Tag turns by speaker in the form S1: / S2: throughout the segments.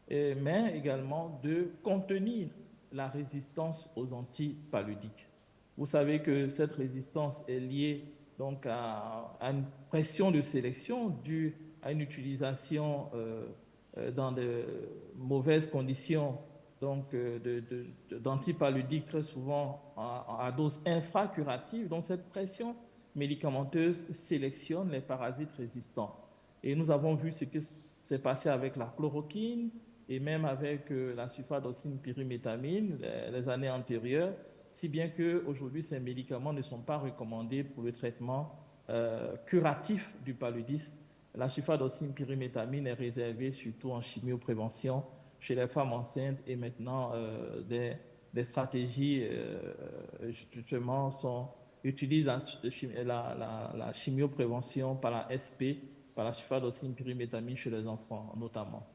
S1: mais également de contenir la résistance aux antipaludiques. Vous savez que cette résistance est liée donc à une pression de sélection due à une utilisation dans de mauvaises conditions donc d'antipaludiques très souvent à dose infracurative. Donc cette pression médicamenteuse sélectionne les parasites résistants. Et nous avons vu ce qui s'est passé avec la chloroquine et même avec la sulfadoxine pyrimétamine les années antérieures, si bien qu'aujourd'hui, ces médicaments ne sont pas recommandés pour le traitement curatif du paludisme. La sulfadoxine pyrimétamine est réservée surtout en chimioprévention chez les femmes enceintes et maintenant des stratégies justement utilisent la chimioprévention par la SP, par la sulfadoxine pyrimétamine chez les enfants notamment.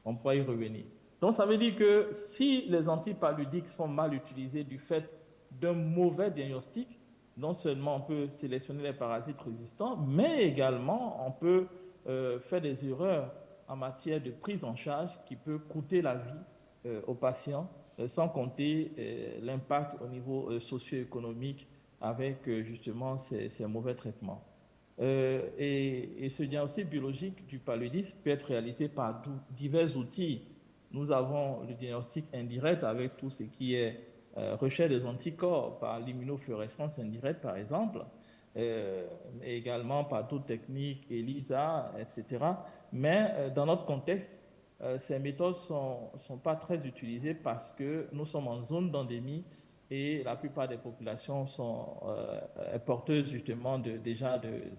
S1: On pourra y revenir. Donc, ça veut dire que si les antipaludiques sont mal utilisés du fait d'un mauvais diagnostic, non seulement on peut sélectionner les parasites résistants, mais également on peut faire des erreurs en matière de prise en charge qui peut coûter la vie aux patients, sans compter l'impact au niveau socio-économique avec justement ces mauvais traitements. Et ce diagnostic biologique du paludisme peut être réalisé par divers outils. Nous avons le diagnostic indirect avec tout ce qui est recherche des anticorps par l'immunofluorescence indirecte, par exemple, et également par d'autres techniques, ELISA, etc. Mais dans notre contexte, ces méthodes ne sont pas très utilisées parce que nous sommes en zone d'endémie et la plupart des populations sont porteuses justement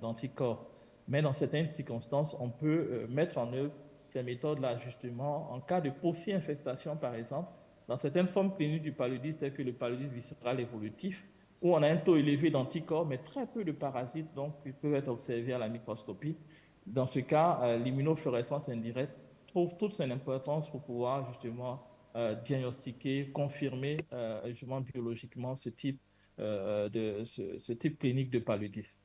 S1: d'anticorps. Mais dans certaines circonstances, on peut mettre en œuvre ces méthodes-là justement en cas de post-infestation, par exemple, dans certaines formes cliniques du paludisme, telles que le paludisme viscéral évolutif, où on a un taux élevé d'anticorps, mais très peu de parasites, donc ils peuvent être observés à la microscopie. Dans ce cas, l'immunofluorescence indirecte trouve toute son importance pour pouvoir justement diagnostiquer, confirmer justement biologiquement ce type clinique de paludisme.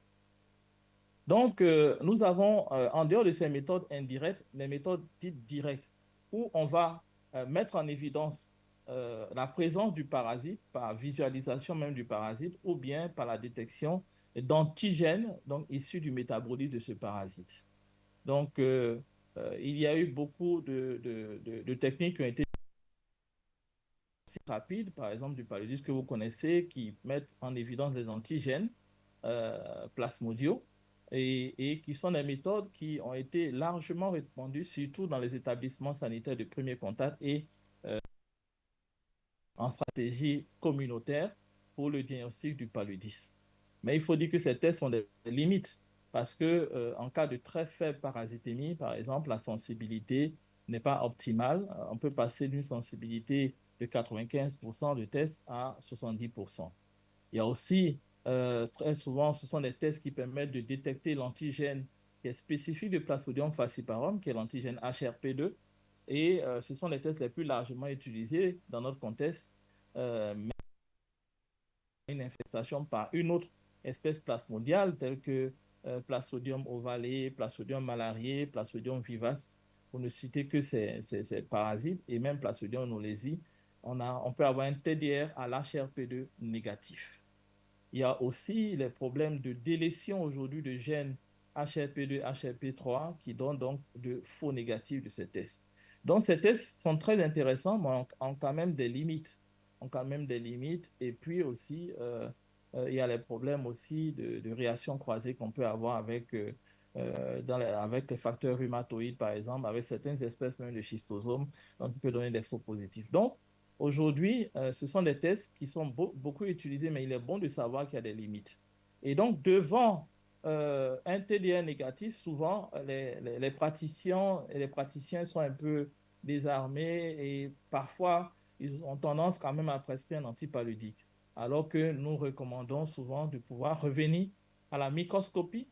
S1: Donc, nous avons, en dehors de ces méthodes indirectes, les méthodes dites directes, où on va mettre en évidence la présence du parasite par visualisation même du parasite ou bien par la détection d'antigènes donc issus du métabolisme de ce parasite. Donc, il y a eu beaucoup de techniques qui ont été rapides, par exemple du paludisme que vous connaissez, qui mettent en évidence les antigènes plasmodiaux et qui sont des méthodes qui ont été largement répandues, surtout dans les établissements sanitaires de premier contact et en stratégie communautaire pour le diagnostic du paludisme. Mais il faut dire que ces tests ont des limites parce que en cas de très faible parasitémie, par exemple, la sensibilité n'est pas optimale. On peut passer d'une sensibilité de 95% de tests à 70%. Il y a aussi, très souvent, ce sont des tests qui permettent de détecter l'antigène qui est spécifique du Plasmodium falciparum, qui est l'antigène HRP2. Et ce sont les tests les plus largement utilisés dans notre contexte. Mais une infestation par une autre espèce plasmodiale, telle que Plasmodium ovale, Plasmodium malariae, Plasmodium vivace, pour ne citer que ces parasites, et même Plasmodium knowlesi, on peut avoir un TDR à l'HRP2 négatif. Il y a aussi les problèmes de délétion aujourd'hui de gènes HRP2, HRP3 qui donnent donc de faux négatifs de ces tests. Donc ces tests sont très intéressants, mais ont quand même des limites. Ont quand même des limites. Et puis aussi, il y a les problèmes aussi de réactions croisées qu'on peut avoir avec les facteurs rhumatoïdes, par exemple, avec certaines espèces même de schistosomes, donc qui peut donner des faux positifs. Donc, aujourd'hui, ce sont des tests qui sont beaucoup utilisés, mais il est bon de savoir qu'il y a des limites. Et donc, devant un TDR négatif, souvent, les praticiens et les praticiens sont un peu désarmés et parfois, ils ont tendance quand même à prescrire un antipaludique. Alors que nous recommandons souvent de pouvoir revenir à la microscopie,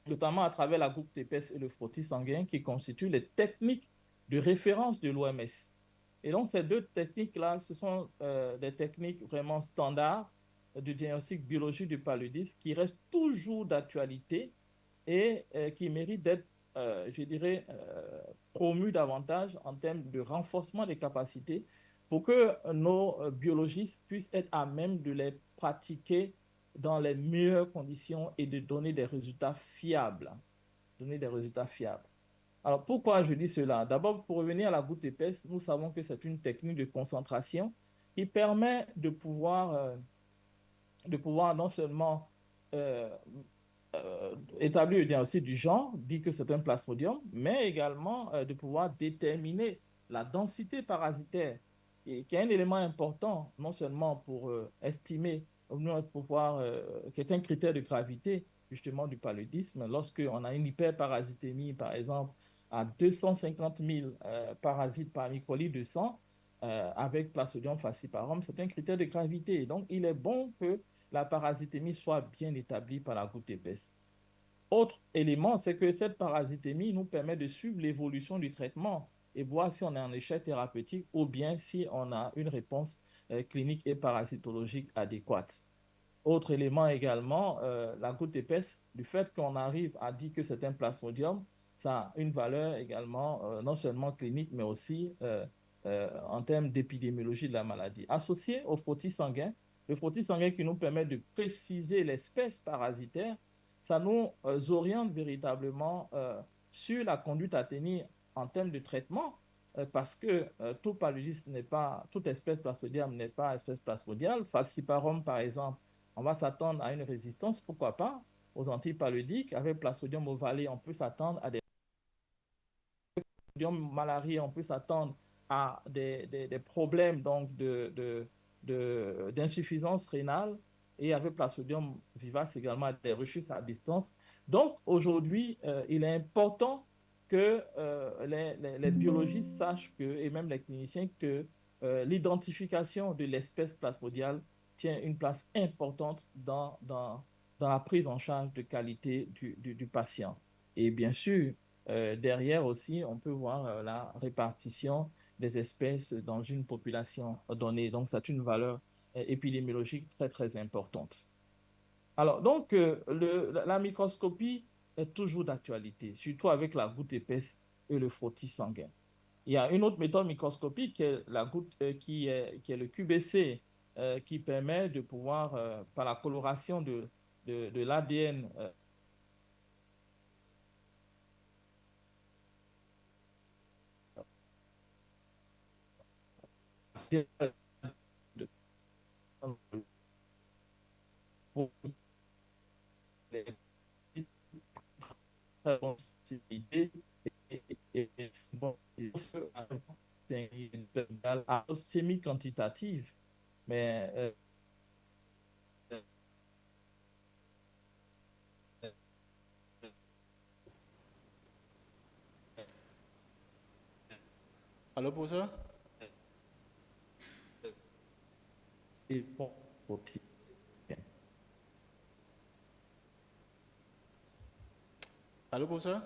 S1: notamment à travers la goutte épaisse et le frottis sanguin, qui constituent les techniques de référence de l'OMS. Et donc, ces deux techniques-là, ce sont des techniques vraiment standards du diagnostic biologique du paludisme qui restent toujours d'actualité et qui méritent d'être, je dirais, promue davantage en termes de renforcement des capacités pour que nos biologistes puissent être à même de les pratiquer dans les meilleures conditions et de donner des résultats fiables. Donner des résultats fiables. Alors, pourquoi je dis cela? D'abord, pour revenir à la goutte épaisse, nous savons que c'est une technique de concentration qui permet de pouvoir non seulement euh, établir le diagnostic du genre, dit que c'est un plasmodium, mais également de pouvoir déterminer la densité parasitaire, et qui est un élément important, non seulement pour estimer, qui est un critère de gravité justement du paludisme, lorsqu'on a une hyperparasitémie, par exemple, à 250 000 parasites par microlitre de sang, avec Plasmodium falciparum, c'est un critère de gravité. Donc, il est bon que la parasitémie soit bien établie par la goutte épaisse. Autre élément, c'est que cette parasitémie nous permet de suivre l'évolution du traitement et voir si on est en échec thérapeutique ou bien si on a une réponse clinique et parasitologique adéquate. Autre élément également, la goutte épaisse, du fait qu'on arrive à dire que c'est un plasmodium, ça a une valeur également non seulement clinique, mais aussi en termes d'épidémiologie de la maladie. Associé au frottis sanguin, le frottis sanguin qui nous permet de préciser l'espèce parasitaire, ça nous oriente véritablement sur la conduite à tenir en termes de traitement, parce que tout paludisme n'est pas, toute espèce plasmodium n'est pas espèce plasmodiale. Falciparum, par exemple, on va s'attendre à une résistance, pourquoi pas, aux antipaludiques. Avec Plasmodium ovale, on peut s'attendre à des Plasmodium malaria, on peut s'attendre à des problèmes donc d'insuffisance rénale. Et avec Plasmodium vivace également, des rechutes à distance. Donc, aujourd'hui, il est important que les biologistes sachent que, et même les cliniciens, que l'identification de l'espèce plasmodiale tient une place importante dans la prise en charge de qualité du patient. Et bien sûr, derrière aussi, on peut voir la répartition des espèces dans une population donnée. Donc, c'est une valeur épidémiologique très, très importante. Alors, donc, la microscopie est toujours d'actualité, surtout avec la goutte épaisse et le frottis sanguin. Il y a une autre méthode microscopique qui est, qui est le QBC, qui permet de pouvoir, par la coloration de l'ADN, semi-quantitative, mais
S2: Allô, professeur?
S1: bon,
S2: Allô, professeur?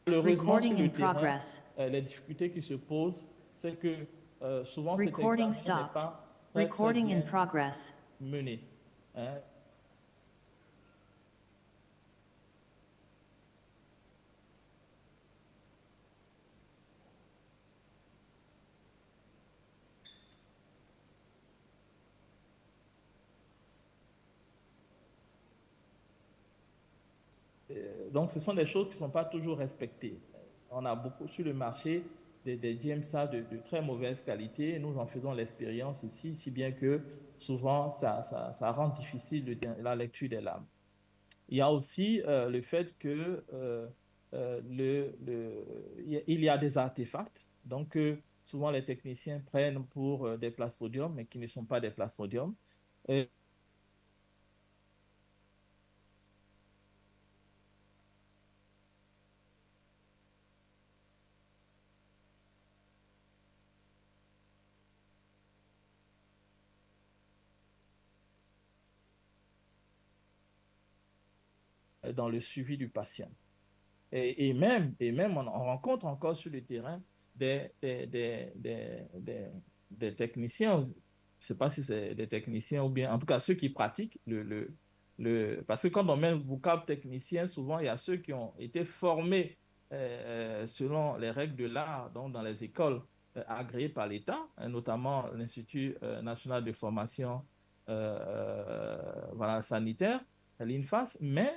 S1: malheureusement, sur le terrain, les difficultés qui se posent, c'est que souvent cet examen n'est pas très bien mené. Hein. Donc, ce sont des choses qui ne sont pas toujours respectées. On a beaucoup sur le marché des DMSA de très mauvaise qualité. Nous en faisons l'expérience ici, si bien que souvent, ça rend difficile la lecture des lames. Il y a aussi le fait que il y a des artefacts Donc, souvent, les techniciens prennent pour des plasmodiums, mais qui ne sont pas des plasmodiums. Dans le suivi du patient. Et même on rencontre encore sur le terrain des, des, des, des, des, des techniciens, je ne sais pas si c'est des techniciens ou bien, en tout cas ceux qui pratiquent parce que quand on met le vocable technicien, souvent il y a ceux qui ont été formés selon les règles de l'art, donc dans les écoles agréées par l'État, notamment l'Institut national de formation voilà, sanitaire, l'INFAS, mais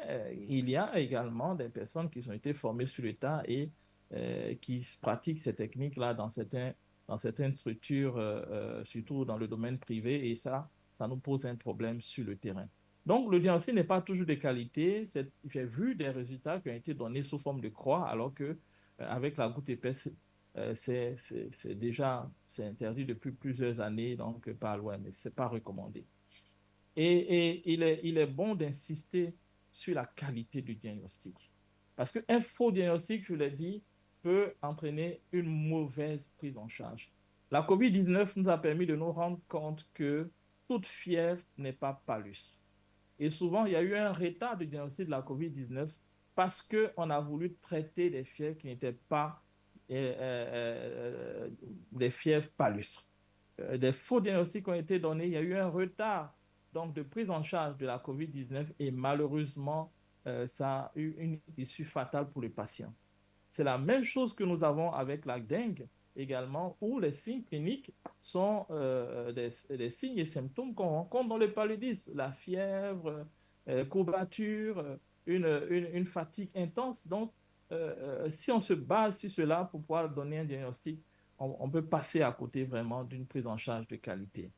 S1: il y a également des personnes qui ont été formées sur le tas et qui pratiquent ces techniques-là dans certaines structures, surtout dans le domaine privé, et ça nous pose un problème sur le terrain. Donc, le diagnostic n'est pas toujours de qualité. J'ai vu des résultats qui ont été donnés sous forme de croix, alors que avec la goutte épaisse, c'est déjà c'est interdit depuis plusieurs années, donc pas loin, mais c'est pas recommandé. Et il est bon d'insister sur la qualité du diagnostic. Parce qu'un faux diagnostic, je l'ai dit, peut entraîner une mauvaise prise en charge. La COVID-19 nous a permis de nous rendre compte que toute fièvre n'est pas palustre. Et souvent, il y a eu un retard de diagnostic de la COVID-19 parce qu'on a voulu traiter des fièvres qui n'étaient pas des fièvres palustres. Des faux diagnostics ont été donnés. Il y a eu un retard donc, de prise en charge de la COVID-19 et malheureusement, ça a eu une issue fatale pour les patients. C'est la même chose que nous avons avec la dengue également, où les signes cliniques sont des signes et symptômes qu'on rencontre dans le paludisme, la fièvre, courbature, une fatigue intense. Donc, si on se base sur cela pour pouvoir donner un diagnostic, on peut passer à côté vraiment d'une prise en charge de qualité.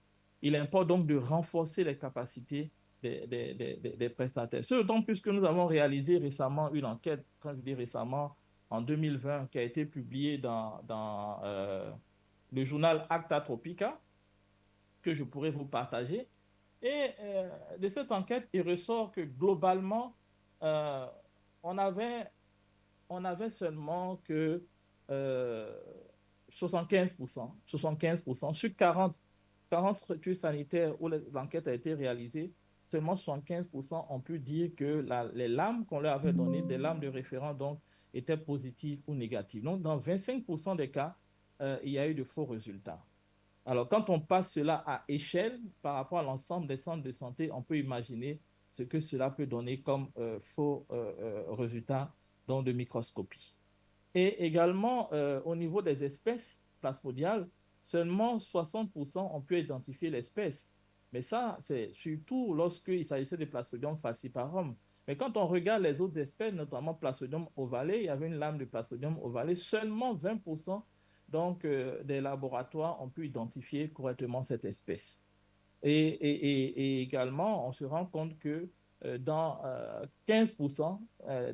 S1: Il importe donc de renforcer les capacités des prestataires. Ce d'autant plus que nous avons réalisé récemment une enquête, quand je dis récemment, en 2020, qui a été publiée dans le journal Acta Tropica, que je pourrais vous partager. Et de cette enquête, il ressort que globalement, euh, on avait, on avait seulement que euh, 75% sur 40 structures sanitaires où l'enquête a été réalisée, seulement 75% ont pu dire que les lames qu'on leur avait données, des lames de référence, donc, étaient positives ou négatives. Donc, dans 25% des cas, il y a eu de faux résultats. Alors, quand on passe cela à échelle par rapport à l'ensemble des centres de santé, on peut imaginer ce que cela peut donner comme faux résultats dans de microscopie. Et également, au niveau des espèces plasmodiales, seulement 60% ont pu identifier l'espèce. Mais ça, c'est surtout lorsqu'il s'agissait de Plasmodium falciparum. Mais quand on regarde les autres espèces, notamment Plasmodium ovale, il y avait une lame de Plasmodium ovale, seulement 20% donc, des laboratoires ont pu identifier correctement cette espèce. Et également, on se rend compte que dans 15%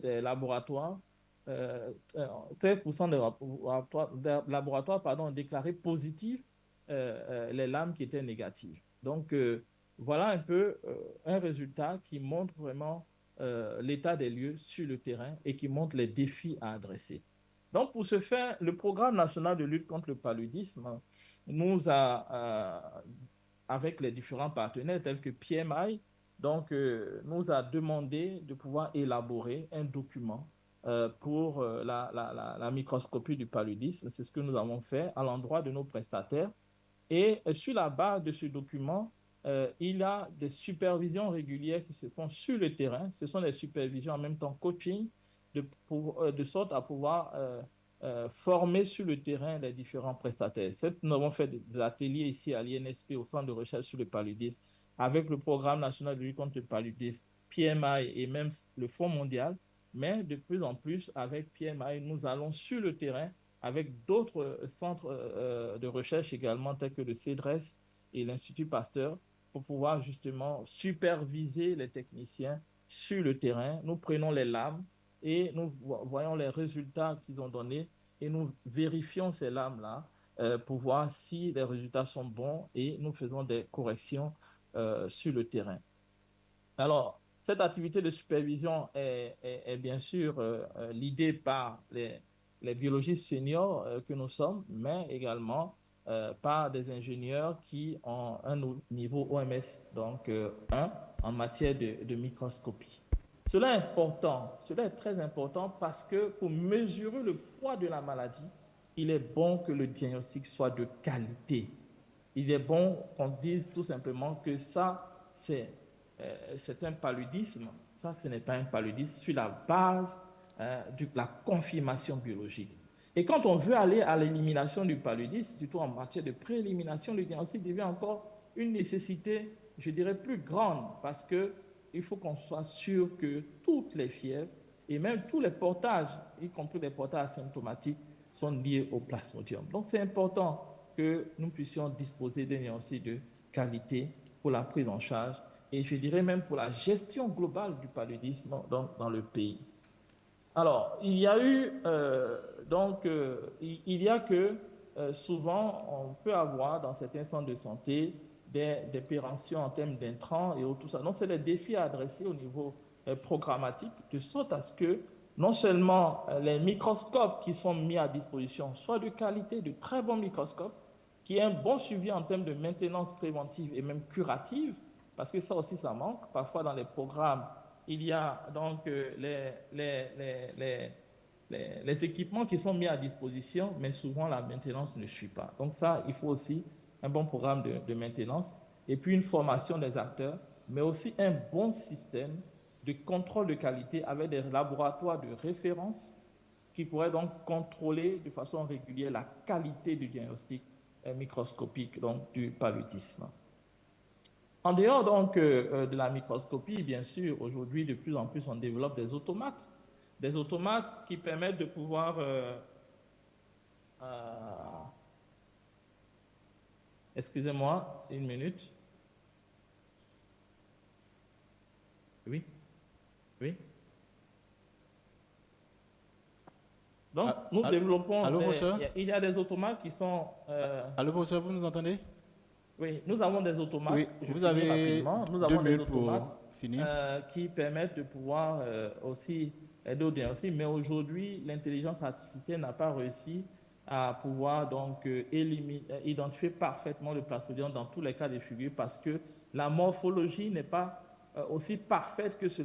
S1: des laboratoires, 13% des laboratoires pardon, ont déclaré positifs les lames qui étaient négatives. Donc, voilà un peu un résultat qui montre vraiment l'état des lieux sur le terrain et qui montre les défis à adresser. Donc, pour ce faire, le programme national de lutte contre le paludisme nous a avec les différents partenaires tels que PMI, donc nous a demandé de pouvoir élaborer un document pour la microscopie du paludisme. C'est ce que nous avons fait à l'endroit de nos prestataires. Et sur la base de ce document, il y a des supervisions régulières qui se font sur le terrain. Ce sont des supervisions en même temps coaching, de sorte à pouvoir former sur le terrain les différents prestataires. Nous avons fait des ateliers ici à l'INSP, au Centre de recherche sur le paludisme, avec le Programme national de lutte contre le paludisme, PMI et même le Fonds mondial. Mais de plus en plus, avec PMI, nous allons sur le terrain avec d'autres centres de recherche également, tels que le CEDRES et l'Institut Pasteur, pour pouvoir justement superviser les techniciens sur le terrain. Nous prenons les lames et nous voyons les résultats qu'ils ont donnés et nous vérifions ces lames-là pour voir si les résultats sont bons et nous faisons des corrections sur le terrain. Alors, cette activité de supervision est bien sûr l'idée par les biologistes seniors que nous sommes, mais également par des ingénieurs qui ont un niveau OMS, donc 1 en matière de microscopie. Cela est important, cela est très important parce que pour mesurer le poids de la maladie, il est bon que le diagnostic soit de qualité. Il est bon qu'on dise tout simplement que ça, c'est un paludisme. Ça, ce n'est pas un paludisme sur la base de la confirmation biologique. Et quand on veut aller à l'élimination du paludisme, surtout en matière de préélimination, le diagnostic devient encore une nécessité, je dirais, plus grande parce qu'il faut qu'on soit sûr que toutes les fièvres et même tous les portages, y compris les portages asymptomatiques, sont liés au plasmodium. Donc, c'est important que nous puissions disposer d'un diagnostic de qualité pour la prise en charge et je dirais même pour la gestion globale du paludisme dans le pays. Alors, il y a eu, il y a que souvent, on peut avoir dans certains centres de santé des préventions en termes d'intrants et tout ça. Donc, c'est des défis à adresser au niveau programmatique, de sorte à ce que non seulement les microscopes qui sont mis à disposition soient de qualité, de très bons microscopes, qu'il y ait un bon suivi en termes de maintenance préventive et même curative, parce que ça aussi, ça manque. Parfois, dans les programmes, il y a donc les équipements qui sont mis à disposition, mais souvent la maintenance ne suit pas. Donc ça, il faut aussi un bon programme de maintenance et puis une formation des acteurs, mais aussi un bon système de contrôle de qualité avec des laboratoires de référence qui pourraient donc contrôler de façon régulière la qualité du diagnostic microscopique donc, du paludisme. En dehors donc de la microscopie, bien sûr, aujourd'hui, de plus en plus, on développe des automates qui permettent de pouvoir excusez-moi, une minute. Oui, oui. Donc, nous développons...
S2: Allô, professeur?
S1: Il y a des automates qui sont...
S2: Allô, professeur, vous nous entendez?
S1: Oui, nous avons des automates.
S2: Oui, vous avez
S1: Nous
S2: 2
S1: avons des
S2: minutes
S1: automates
S2: pour finir.
S1: qui permettent de pouvoir aussi aider au diagnostic. Mais aujourd'hui, l'intelligence artificielle n'a pas réussi à pouvoir donc identifier parfaitement le plasmodium dans tous les cas de figure parce que la morphologie n'est pas aussi parfaite que ce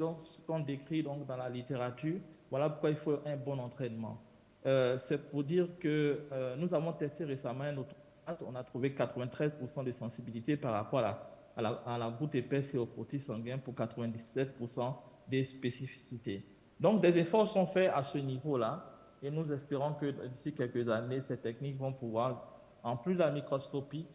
S1: qu'on décrit donc dans la littérature. Voilà pourquoi il faut un bon entraînement. C'est pour dire que nous avons testé récemment un automate. On a trouvé 93% de sensibilité par rapport à la goutte épaisse et au produit sanguin pour 97% des spécificités. Donc, des efforts sont faits à ce niveau-là et nous espérons que d'ici quelques années, ces techniques vont pouvoir, en plus de la microscopie,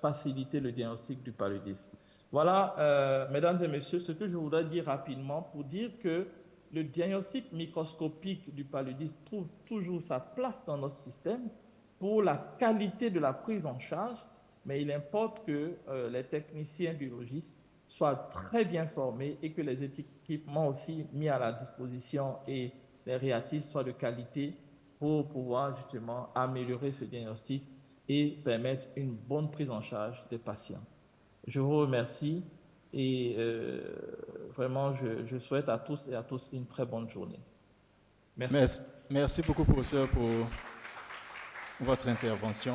S1: faciliter le diagnostic du paludisme. Voilà, mesdames et messieurs, ce que je voudrais dire rapidement pour dire que le diagnostic microscopique du paludisme trouve toujours sa place dans notre système pour la qualité de la prise en charge, mais il importe que les techniciens biologistes soient très bien formés et que les équipements aussi mis à la disposition et les réactifs soient de qualité pour pouvoir justement améliorer ce diagnostic et permettre une bonne prise en charge des patients. Je vous remercie et vraiment je souhaite à tous et à tous une très bonne journée. Merci.
S2: Merci beaucoup, professeur, pour votre intervention.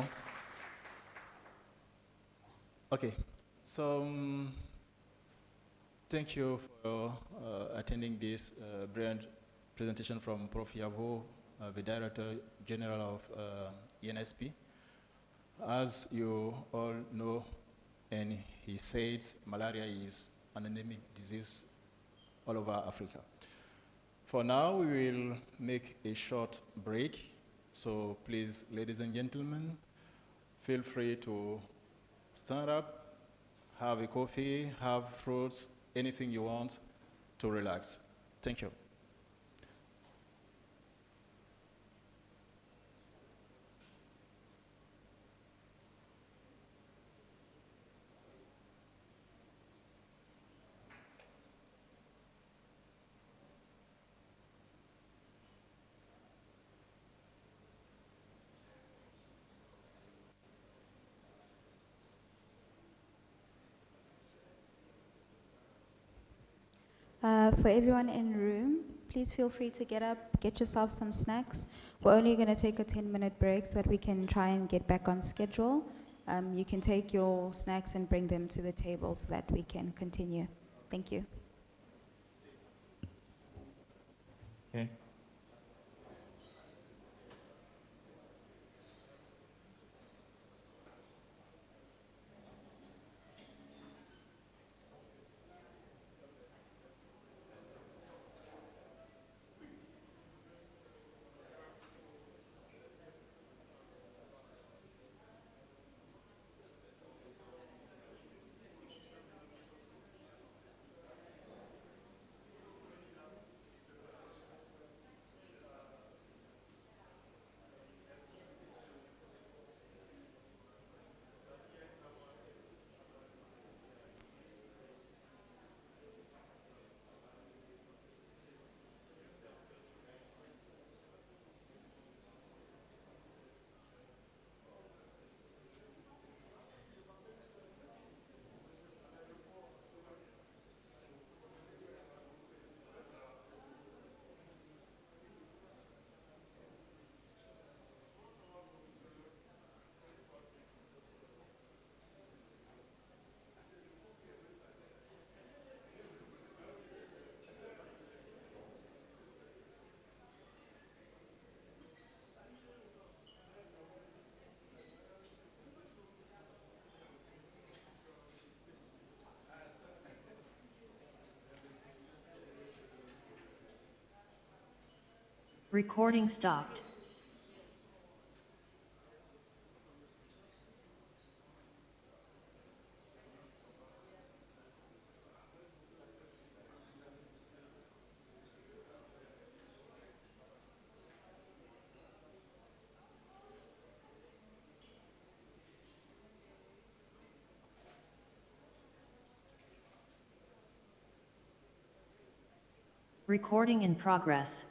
S2: Okay, so thank you for attending this brilliant presentation from Prof. Yavo, the Director General of ENSP. As you all know, and he said, malaria is an endemic disease all over Africa. For now, we will make a short break. So please, ladies and gentlemen, feel free to stand up, have a coffee, have fruits, anything you want to relax. Thank you.
S3: For everyone in the room, please feel free to get up, get yourself some snacks. We're only going to take a 10-minute break so that we can try and get back on schedule. You can take your snacks and bring them to the table so that we can continue. Thank you.
S1: Okay.
S4: Recording stopped. Recording in progress.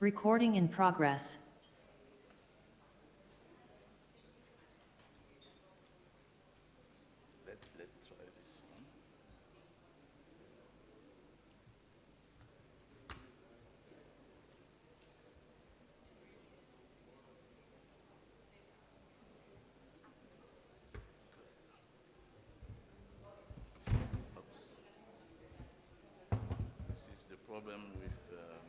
S4: Recording in progress.
S5: Let's try this one. Oops. This is the problem with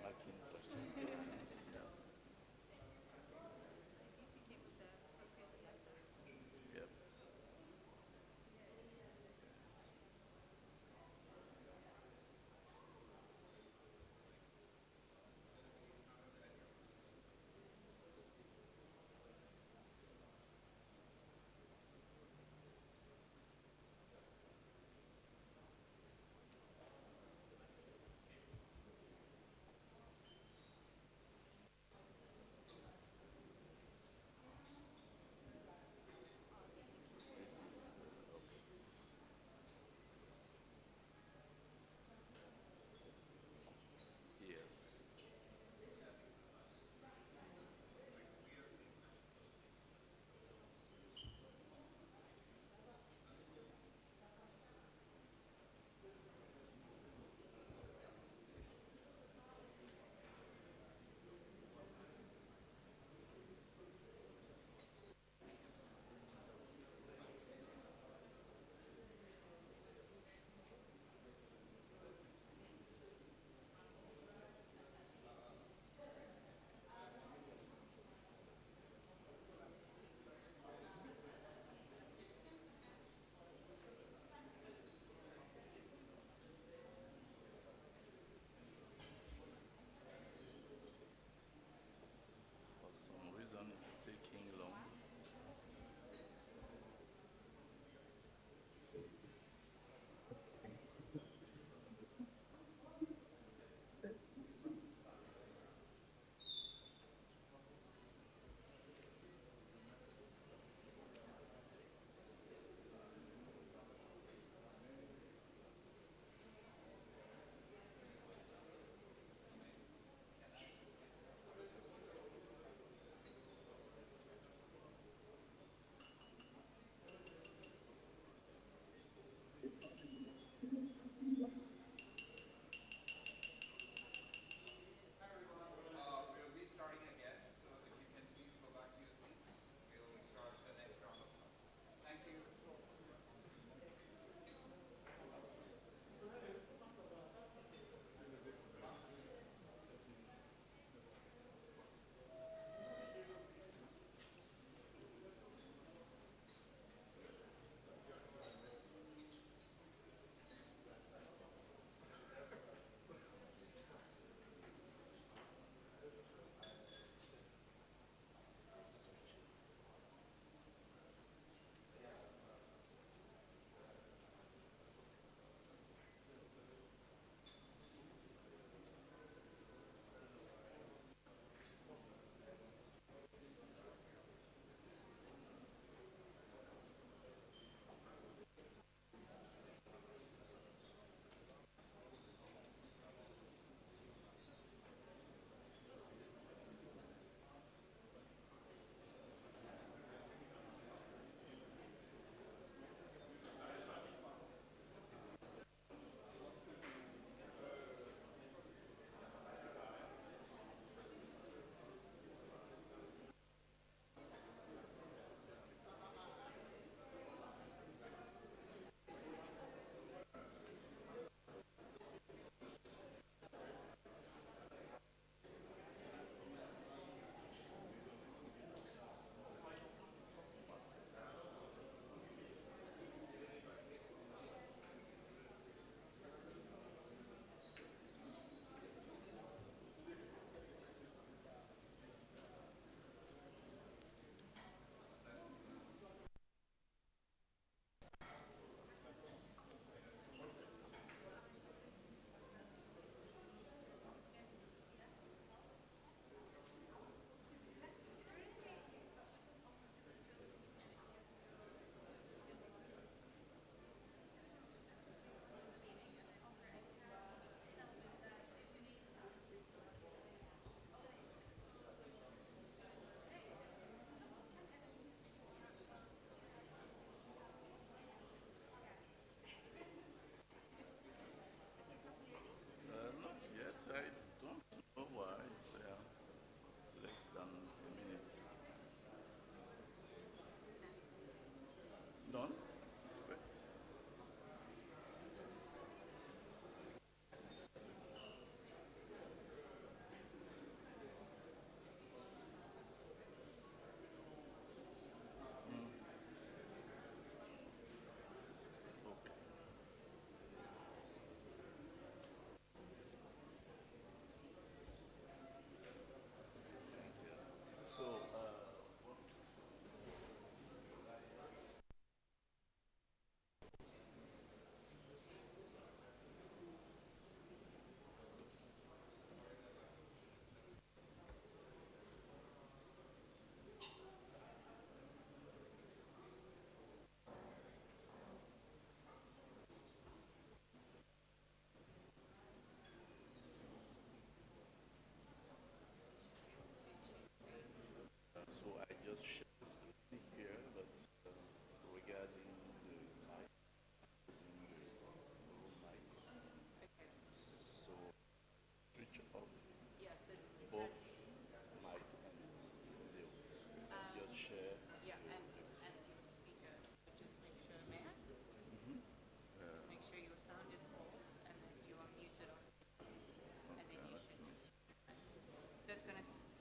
S5: Macintosh sometimes. Yeah. Yep.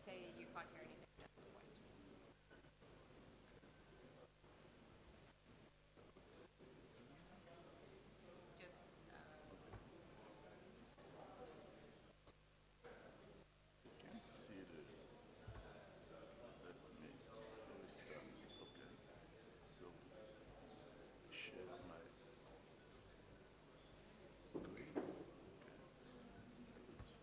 S6: say you can't hear anything at some point. Just,
S5: Can see the, let me restart. Okay. So, share my screen. Okay. Good.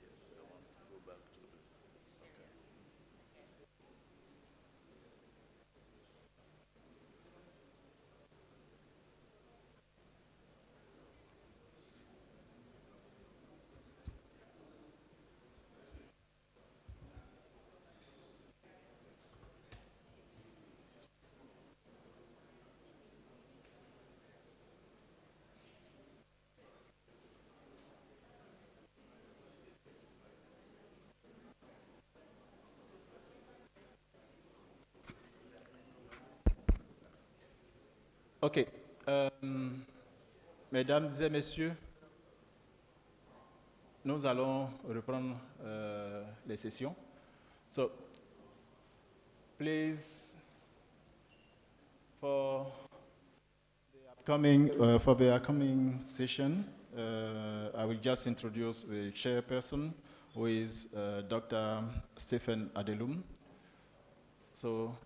S5: Yes, I want to go back to the, okay.
S2: OK. Mesdames et messieurs, nous allons reprendre les sessions. So, please, for the upcoming session, I will just introduce the chairperson, who is Dr. Stephen Adelum. So,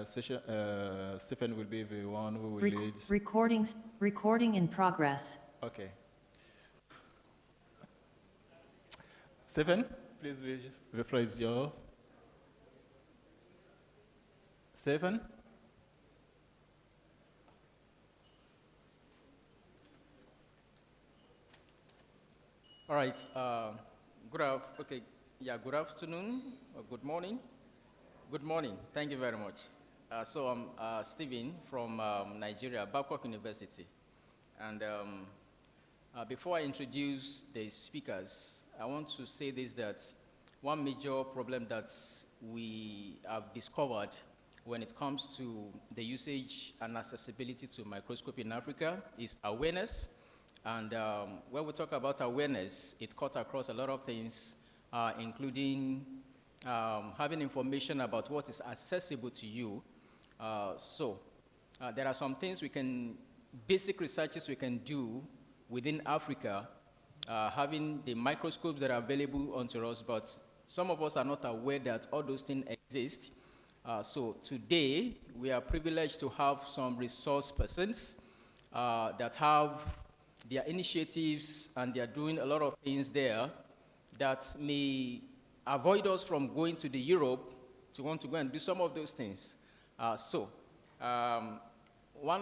S2: Stephen will be the one who will lead.
S4: Recording in progress.
S2: Okay. Stephen, please, the floor is yours. Stephen?
S7: All right. Good afternoon or good morning. Good morning. Thank you very much. So I'm Stephen from Nigeria, Babcock University. And before I introduce the speakers, I want to say this, that one major problem that we have discovered when it comes to the usage and accessibility to microscopy in Africa is awareness. And when we talk about awareness, it cuts across a lot of things, including having information about what is accessible to you. There are some things basic researches we can do within Africa, having the microscopes that are available unto us, but some of us are not aware that all those things exist. So today, we are privileged to have some resource persons that have their initiatives, and they are doing a lot of things there that may avoid us from going to the Europe to want to go and do some of those things. One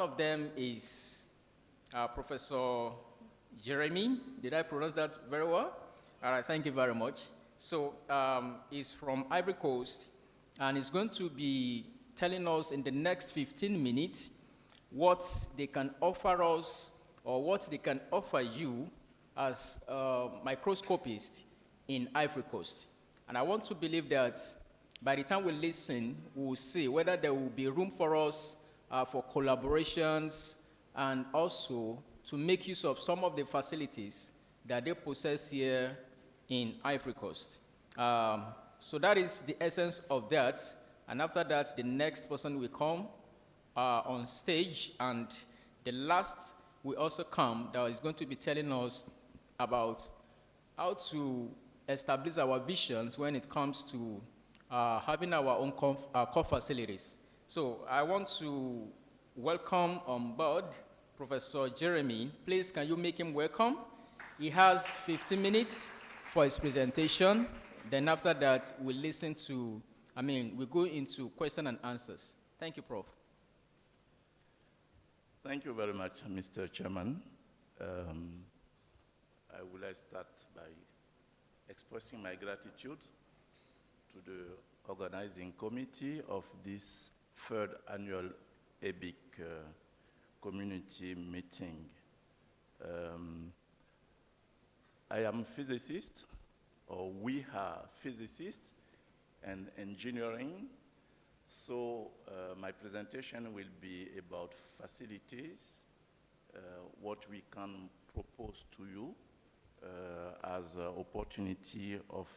S7: of them is Professor Jeremy. Did I pronounce that very well? All right, thank you very much. So he's from Ivory Coast, and he's going to be telling us in the next 15 minutes what they can offer us or what they can offer you as microscopists in Ivory Coast. And I want to believe that by the time we listen, we will see whether there will be room for us for collaborations and also to make use of some of the facilities that they possess here in Ivory Coast. So that is the essence of that. And after that, the next person will come on stage, and the last will also come that is going to be telling us about how to establish our visions when it comes to having our own core facilities. So I want to welcome on board Professor Jeremy. Please, can you make him welcome? He has 15 minutes for his presentation. Then after that, we go into question and answers. Thank you, Prof.
S5: Thank you very much, Mr. Chairman. I would like to start by expressing my gratitude to the organizing committee of this third annual ABIC community meeting. I am a physicist, or we are physicists and engineering. So my presentation will be about facilities, what we can propose to you as an opportunity of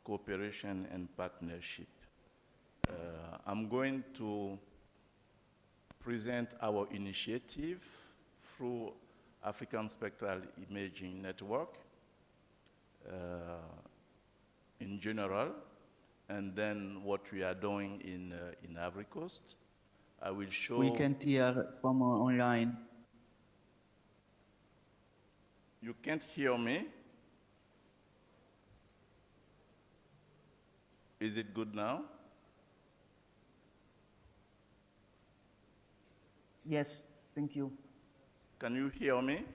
S5: cooperation and partnership. I'm going to present our initiative through African Spectral Imaging Network in general, and then what we are doing in Ivory Coast. I will show...
S8: We can't hear from online.
S5: You can't hear me? Is it good now?
S8: Yes, thank you.
S5: Can you hear me?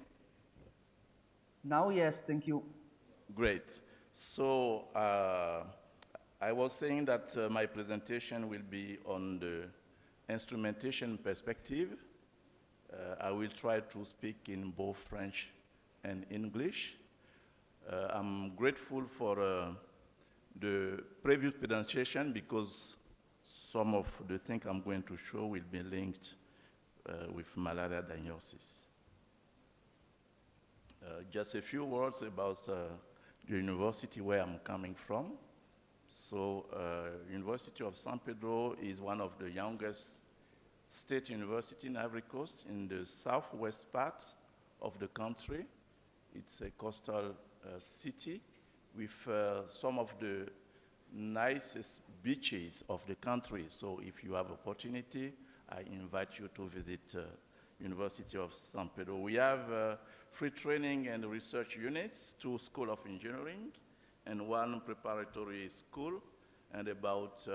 S8: Now, yes, thank you.
S5: Great. So I was saying that my presentation will be on the instrumentation perspective. I will try to speak in both French and English. I'm grateful for the previous presentation because some of the things I'm going to show will be linked with malaria diagnosis. Just a few words about the university where I'm coming from. So, University of San Pedro is one of the youngest state university in Ivory Coast in the southwest part of the country. It's a coastal city with some of the nicest beaches of the country. So if you have opportunity, I invite you to visit University of San Pedro. We have 3 training and research units, 2 School of Engineering, and 1 preparatory school, and about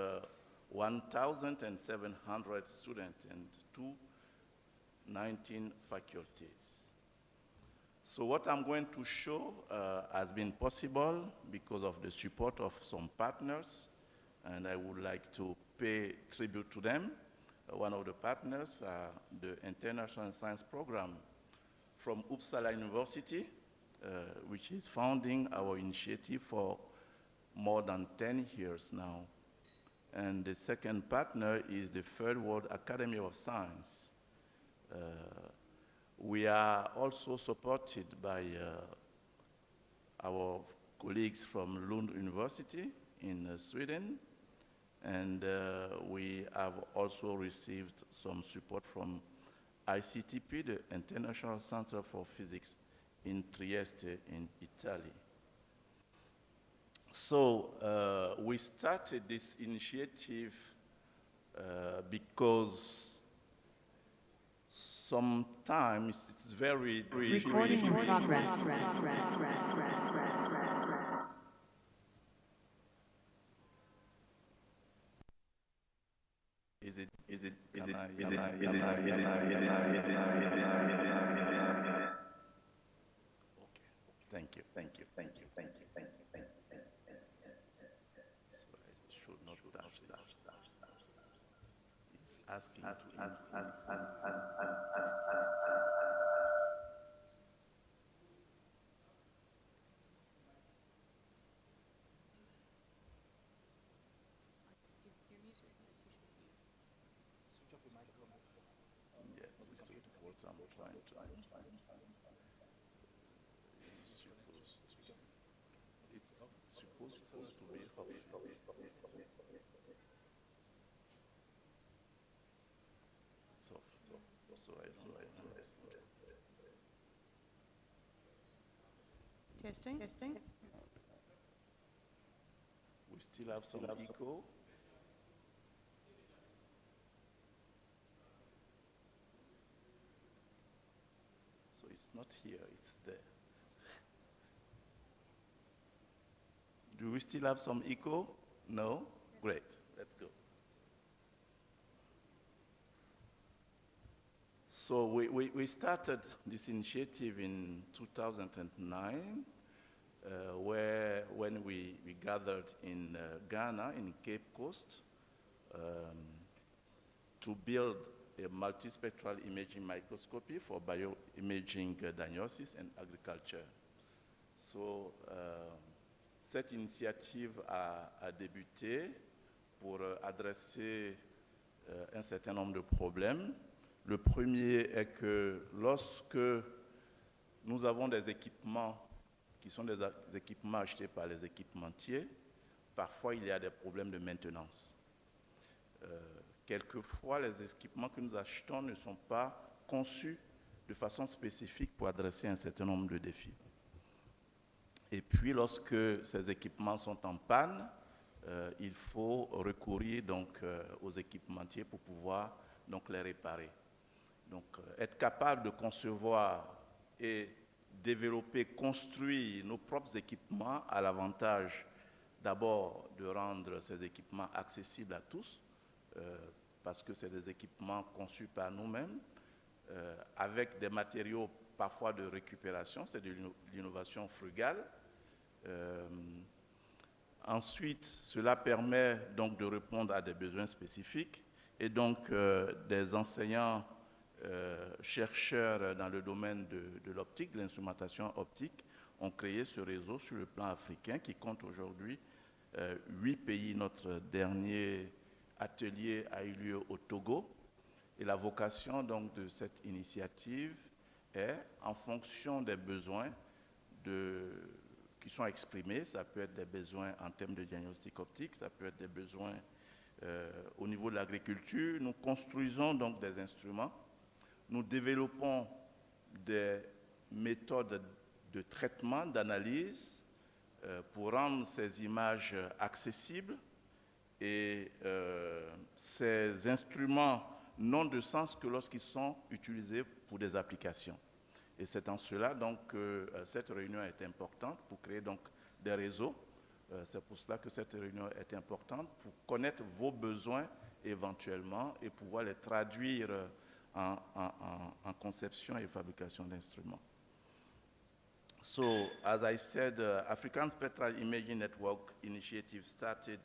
S5: 1,700 students and 19 faculties. So what I'm going to show has been possible because of the support of some partners, and I would like to pay tribute to them. One of the partners, the International Science Program from Uppsala University, which is founding our initiative for more than 10 years now. And the second partner is the Third World Academy of Science. We are also supported by our colleagues from Lund University in Sweden, and we have also received some support from ICTP, the International Center for Physics in Trieste in Italy. So we started this initiative because sometimes it's very difficult.
S4: Recording in progress.
S5: Thank you. So I should not touch this. It's asking yeah, this is what I'm trying to do. It's supposed to be off. It's off. So I don't know.
S6: Testing.
S5: We still have some echo. So it's not here, it's there. Do we still have some echo? No? Great, let's go. So we started this initiative in 2009, when we gathered in Ghana, in Cape Coast, to build a multispectral imaging microscopy for bioimaging diagnosis and agriculture. So, cette initiative a débuté pour adresser un certain nombre de problèmes. Le premier est que lorsque nous avons des équipements qui sont des équipements achetés par les équipementiers, parfois il y a des problèmes de maintenance. Quelquefois, les équipements que nous achetons ne sont pas conçus de façon spécifique pour adresser un certain nombre de défis. Et puis, lorsque ces équipements sont en panne, il faut recourir donc aux équipementiers pour pouvoir donc les réparer. Donc, être capable de concevoir et développer, construire nos propres équipements a l'avantage d'abord de rendre ces équipements accessibles à tous, parce que c'est des équipements conçus par nous-mêmes, avec des matériaux parfois de récupération, c'est de l'innovation frugale. Ensuite, cela permet donc de répondre à des besoins spécifiques, et donc des enseignants, chercheurs dans le domaine de l'optique, de l'instrumentation optique, ont créé ce réseau sur le plan africain qui compte aujourd'hui 8 pays. Notre dernier atelier a eu lieu au Togo, et la vocation donc de cette initiative est, en fonction des besoins qui sont exprimés, ça peut être des besoins en termes de diagnostic optique, ça peut être des besoins au niveau de l'agriculture. Nous construisons donc des instruments, nous développons des méthodes de traitement, d'analyse pour rendre ces images accessibles, et ces instruments n'ont de sens que lorsqu'ils sont utilisés pour des applications. Et c'est en cela donc que cette réunion est importante pour créer donc des réseaux. C'est pour cela que cette réunion est importante, pour connaître vos besoins éventuellement et pouvoir les traduire en conception et fabrication d'instruments. So, as I said, African Spectral Imaging Network initiative started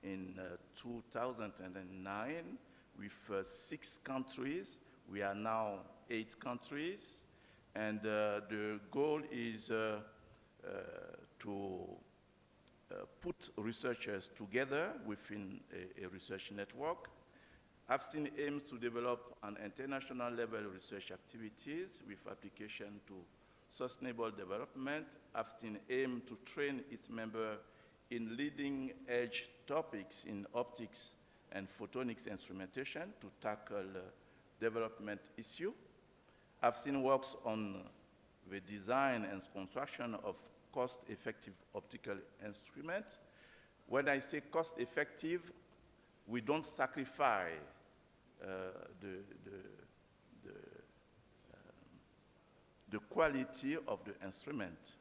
S5: in 2009 with 6 countries. We are now 8 countries, and the goal is to put researchers together within a research network. AFSIN aims to develop an international level research activities with application to sustainable development. AFSIN aims to train its members in leading edge topics in optics and photonics instrumentation to tackle development issues. AFSIN works on the design and construction of cost-effective optical instruments. When I say cost-effective, we don't sacrifice the quality of the instrument.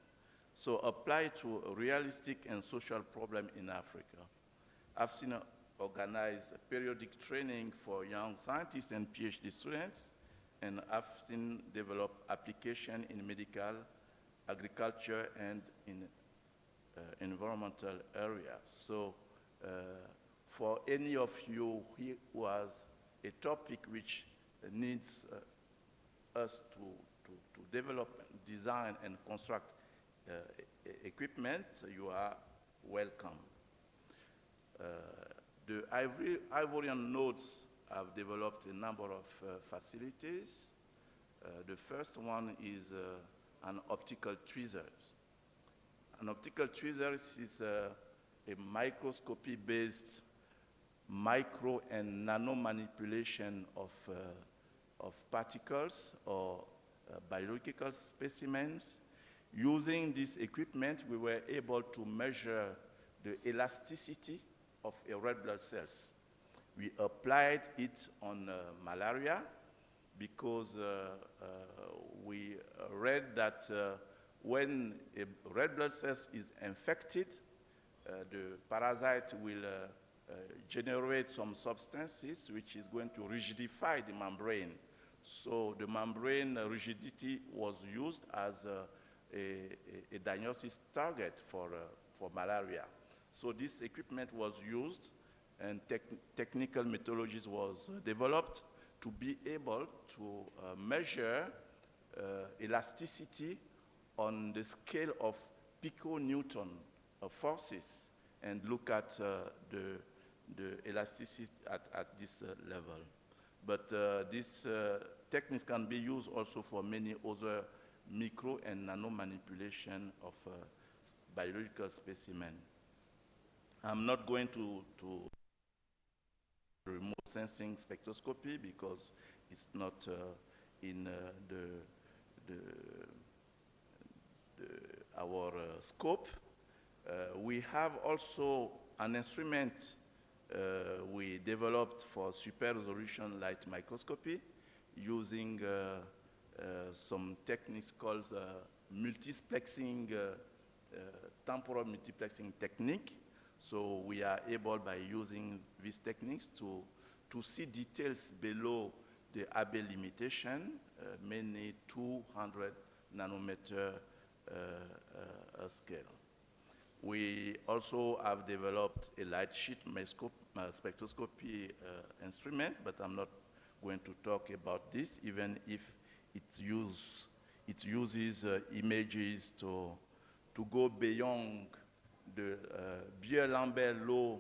S5: So apply to a realistic and social problem in Africa. I've seen organize periodic training for young scientists and PhD students, and I've seen develop application in medical, agriculture, and in environmental areas. So for any of you who has a topic which needs us to develop, design, and construct equipment, you are welcome. The Ivorian nodes have developed a number of facilities. The first one is an optical tweezers. An optical tweezers is a microscopy-based micro and nano manipulation of particles or biological specimens. Using this equipment, we were able to measure the elasticity of red blood cells. We applied it on malaria because we read that when a red blood cell is infected, the parasite will generate some substances which is going to rigidify the membrane. So the membrane rigidity was used as a diagnosis target for malaria. So this equipment was used, and technical methodologies was developed to be able to measure elasticity on the scale of piconewton forces and look at the elasticity at this level. But these techniques can be used also for many other micro and nano manipulation of biological specimen. I'm not going to remote sensing spectroscopy because it's not in our scope. We have also an instrument we developed for super resolution light microscopy using some techniques called multiplexing, temporal multiplexing technique. So we are able, by using these techniques, to see details below the ABIC limitation, mainly 200 nanometer scale. We also have developed a light sheet spectroscopy instrument, but I'm not going to talk about this, even if it uses images to go beyond the Beer-Lambert law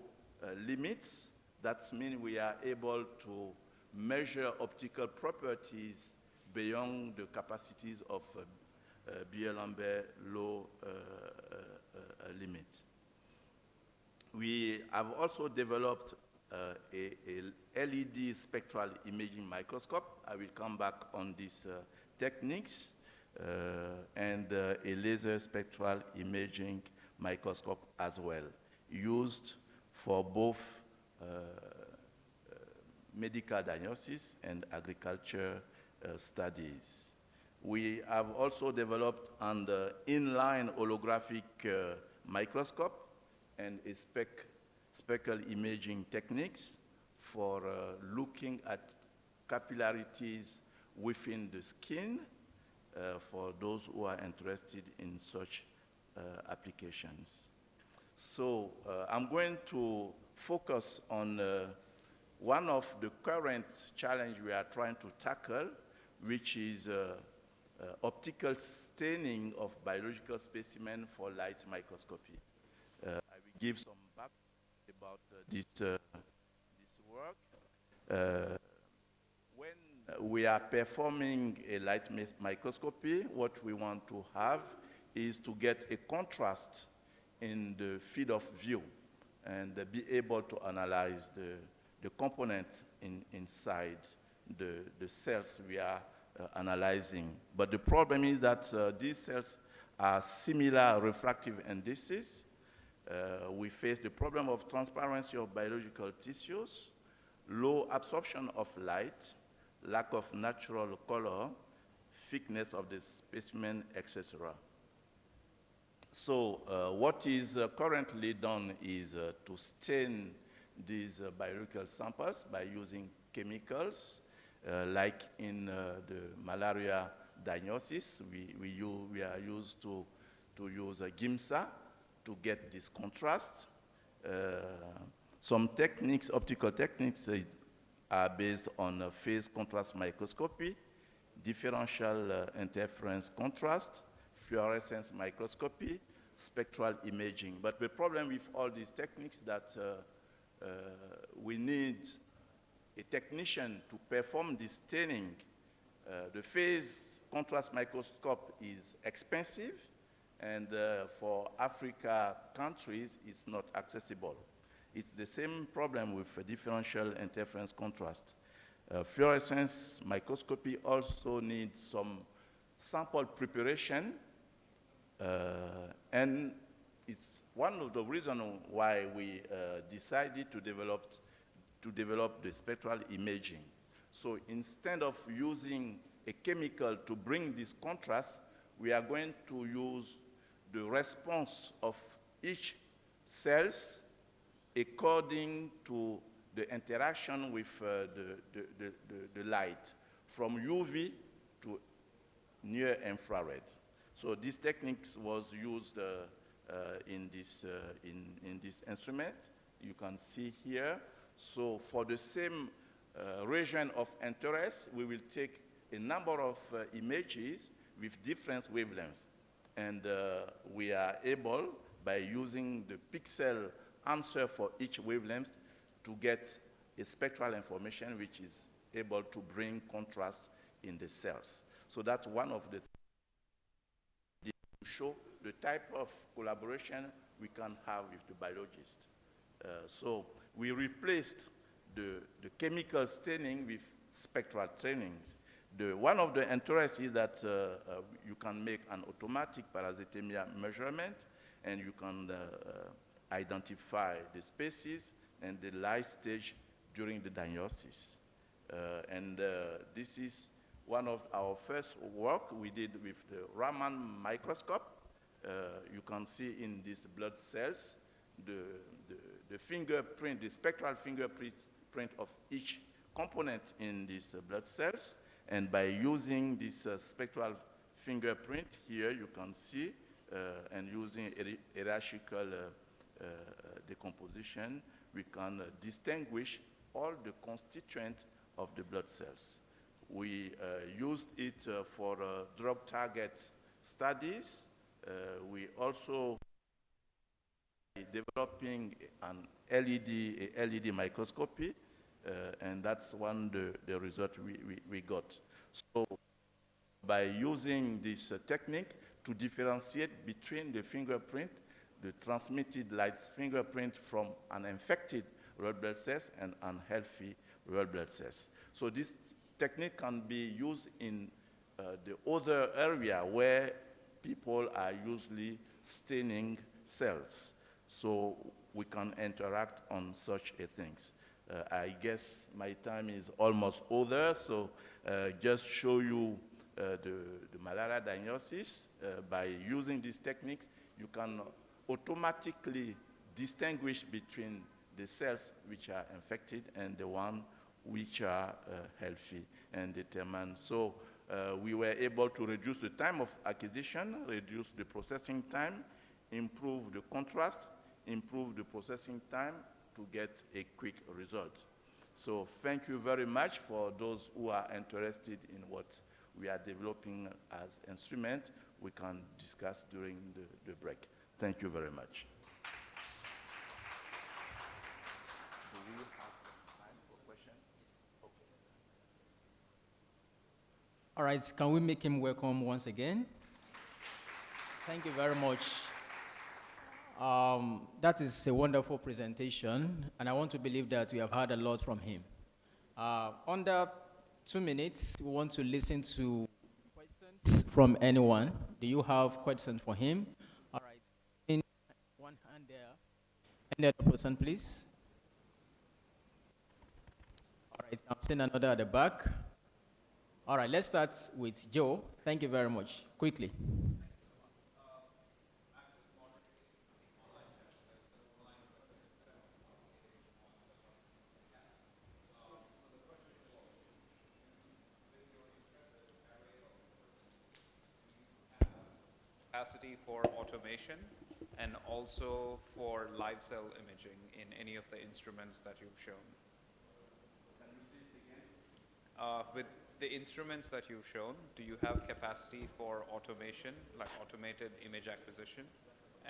S5: limits. That means we are able to measure optical properties beyond the capacities of Beer-Lambert law limit. We have also developed a LED spectral imaging microscope. I will come back on these techniques, and a laser spectral imaging microscope as well, used for both medical diagnosis and agriculture studies. We have also developed an inline holographic microscope and a speckle imaging techniques for looking at capillarities within the skin for those who are interested in such applications. So I'm going to focus on one of the current challenges we are trying to tackle, which is optical staining of biological specimens for light microscopy. I will give some background about this work. When we are performing a light microscopy, what we want to have is to get a contrast in the field of view and be able to analyze the component inside the cells we are analyzing. But the problem is that these cells are similar refractive indices. We face the problem of transparency of biological tissues, low absorption of light, lack of natural color, thickness of the specimen, etc. So what is currently done is to stain these biological samples by using chemicals, like in the malaria diagnosis. We are used to use GIMSA to get this contrast. Some techniques, optical techniques, are based on phase contrast microscopy, differential interference contrast, fluorescence microscopy, spectral imaging. But the problem with all these techniques that we need a technician to perform this staining. The phase contrast microscope is expensive, and for Africa countries, it's not accessible. It's the same problem with differential interference contrast. Fluorescence microscopy also needs some sample preparation, and it's one of the reasons why we decided to develop the spectral imaging. So instead of using a chemical to bring this contrast, we are going to use the response of each cells according to the interaction with the light, from UV to near infrared. So this technique was used in this instrument. You can see here. So for the same region of interest, we will take a number of images with different wavelengths. And we are able, by using the pixel answer for each wavelength, to get a spectral information which is able to bring contrast in the cells. So that's one of the things to show the type of collaboration we can have with the biologist. So we replaced the chemical staining with spectral staining. One of the interests is that you can make an automatic parasitemia measurement, and you can identify the species and the life stage during the diagnosis. This is one of our first work we did with the Raman microscope. You can see in these blood cells the fingerprint, the spectral fingerprint of each component in these blood cells. And by using this spectral fingerprint here, you can see, and using hierarchical decomposition, we can distinguish all the constituents of the blood cells. We used it for drug target studies. We also developing an LED microscopy, and that's one the result we got. So by using this technique to differentiate between the fingerprint, the transmitted light fingerprint from an infected red blood cells and unhealthy red blood cells. So this technique can be used in the other area where people are usually staining cells. So we can interact on such a things. I guess my time is almost over, so just show you the malaria diagnosis. By using these techniques, you can automatically distinguish between the cells which are infected and the ones which are healthy and determine. So we were able to reduce the time of acquisition, reduce the processing time, improve the contrast, improve the processing time to get a quick result. So thank you very much for those who are interested in what we are developing as instrument. We can discuss during the break. Thank you very much. Do we have time for questions? Yes. Okay.
S7: All right, can we make him welcome once again? Thank you very much. That is a wonderful presentation, and I want to believe that we have heard a lot from him. Under 2 minutes, we want to listen to questions from anyone. Do you have questions for him? All right, in one hand there. Any other person, please? All right, I'm seeing another at the back. All right, let's start with Joe. Thank you very much. Quickly.
S9: Capacity for automation and also for live cell imaging in any of the instruments that you've shown.
S5: Can you say it again?
S9: With the instruments that you've shown, do you have capacity for automation, like automated image acquisition,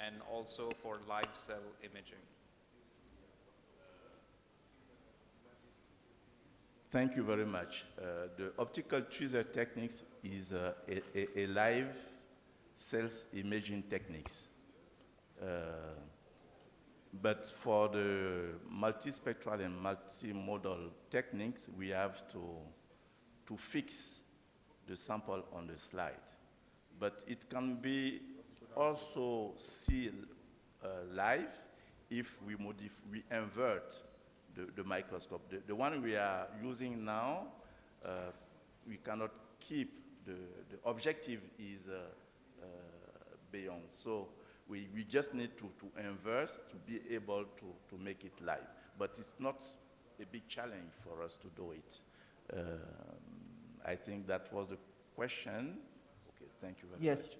S9: and also for live cell imaging?
S5: Thank you very much. The optical tweezer techniques is a live cells imaging techniques. But for the multispectral and multimodal techniques, we have to fix the sample on the slide. But it can be also seen live if we invert the microscope. The one we are using now, we cannot keep the objective is beyond. So we just need to inverse to be able to make it live. But it's not a big challenge for us to do it. I think that was the question. Okay, thank you very much.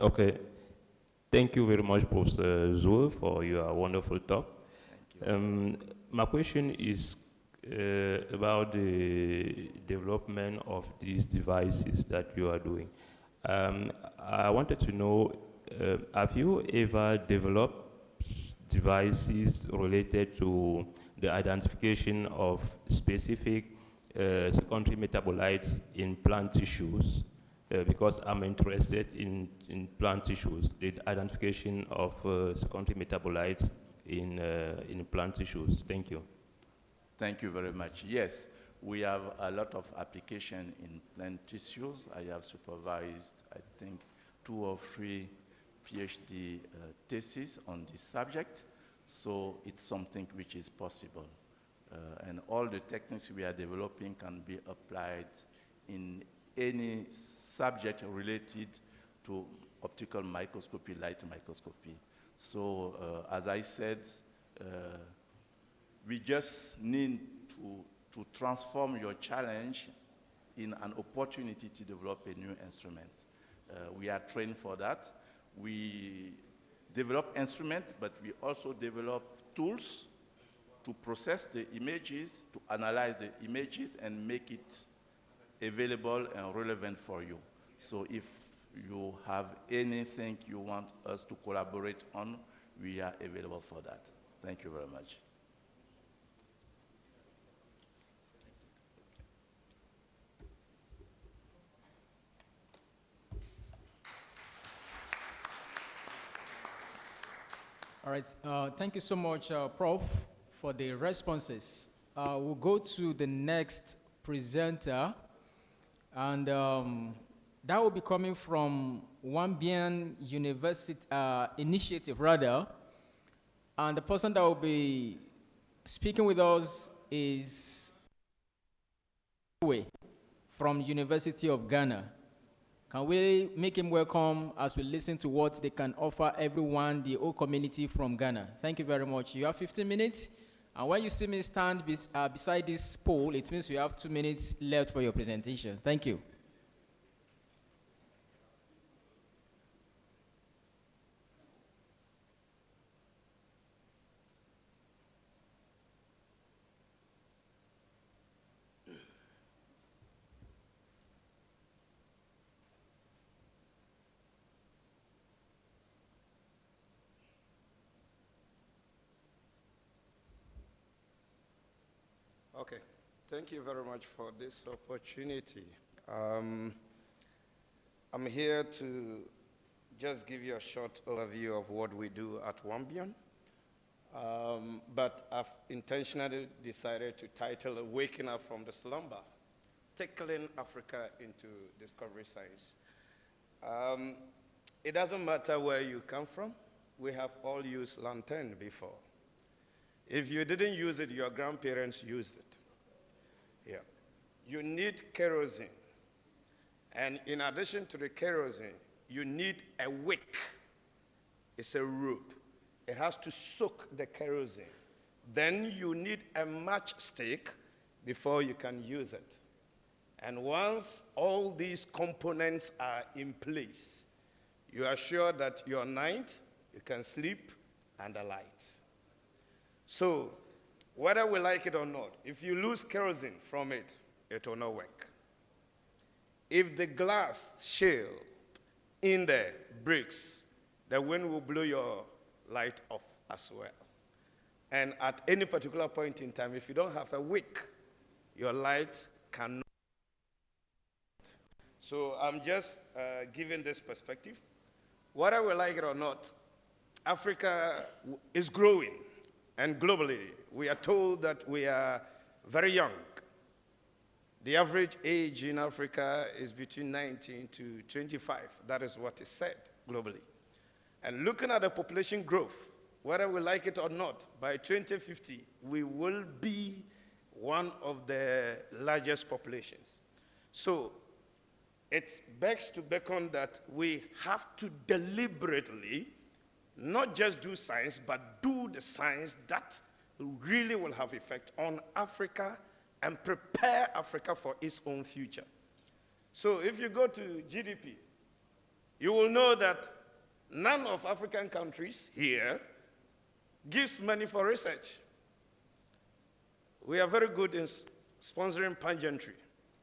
S10: Okay. Thank you very much, Professor Zhu, for your wonderful talk.
S5: Thank you.
S10: My question is about the development of these devices that you are doing. I wanted to know, have you ever developed devices related to the identification of specific secondary metabolites in plant tissues? Because I'm interested in plant tissues, the identification of secondary metabolites in plant tissues. Thank you.
S5: Thank you very much. Yes, we have a lot of application in plant tissues. I have supervised, I think, 2 or 3 PhD theses on this subject, so it's something which is possible. And all the techniques we are developing can be applied in any subject related to optical microscopy, light microscopy. So, as I said, we just need to transform your challenge in an opportunity to develop a new instrument. We are trained for that. We develop instruments, but we also develop tools to process the images, to analyze the images, and make it available and relevant for you. So if you have anything you want us to collaborate on, we are available for that. Thank you very much.
S7: All right, thank you so much, Prof, for the responses. We'll go to the next presenter, and that will be coming from Wambian University Initiative, rather. And the person that will be speaking with us is from University of Ghana. Can we make him welcome as we listen to what they can offer everyone, the whole community from Ghana? Thank you very much. You have 15 minutes. And when you see me stand beside this pole, it means you have 2 minutes left for your presentation. Thank you.
S11: Okay, thank you very much for this opportunity. I'm here to just give you a short overview of what we do at Wambian, but I've intentionally decided to title it Waking Up from the Slumber, Tackling Africa into Discovery Science. It doesn't matter where you come from. We have all used lantern before. If you didn't use it, your grandparents used it. Yeah. You need kerosene. And in addition to the kerosene, you need a wick. It's a rope. It has to soak the kerosene. Then you need a matchstick before you can use it. And once all these components are in place, you are sure that your night, you can sleep under light. So, whether we like it or not, if you lose kerosene from it, it will not work. If the glass shield in there breaks, the wind will blow your light off as well. And at any particular point in time, if you don't have a wick, your light cannot. So I'm just giving this perspective. Whether we like it or not, Africa is growing. And globally, we are told that we are very young. The average age in Africa is between 19 to 25. That is what is said globally. And looking at the population growth, whether we like it or not, by 2050, we will be one of the largest populations. So it begs to beckon that we have to deliberately not just do science, but do the science that really will have effect on Africa and prepare Africa for its own future. So if you go to GDP, you will know that None of African countries here gives money for research. We are very good in sponsoring pageantry.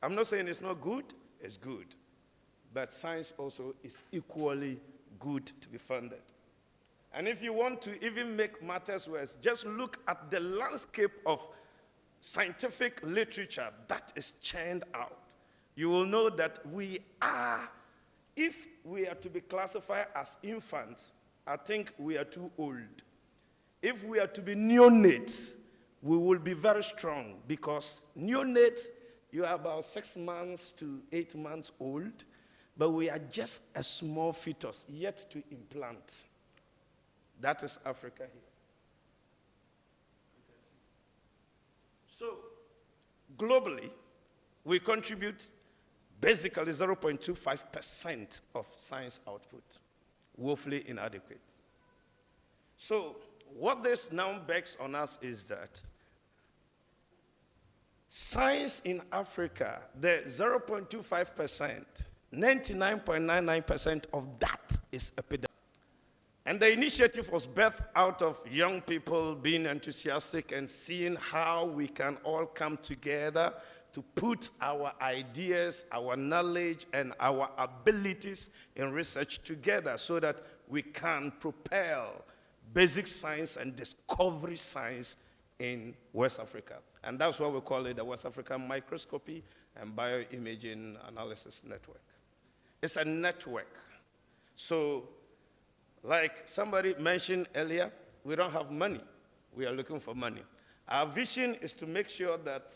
S11: I'm not saying it's not good, it's good. But science also is equally good to be funded. And if you want to even make matters worse, just look at the landscape of scientific literature that is churned out. You will know that we are, if we are to be classified as infants, I think we are too old. If we are to be neonates, we will be very strong, because neonates, you are about 6 months to 8 months old, but we are just a small fetus yet to implant. That is Africa here. So, globally, we contribute basically 0.25% of science output, woefully inadequate. So, what this now begs on us is that science in Africa, the 0.25%, 99.99% of that is epidemic. And the initiative was birthed out of young people being enthusiastic and seeing how we can all come together to put our ideas, our knowledge, and our abilities in research together so that we can propel basic science and discovery science in West Africa. And that's why we call it the West African Microscopy and Bioimaging Analysis Network. It's a network. So, like somebody mentioned earlier, we don't have money. We are looking for money. Our vision is to make sure that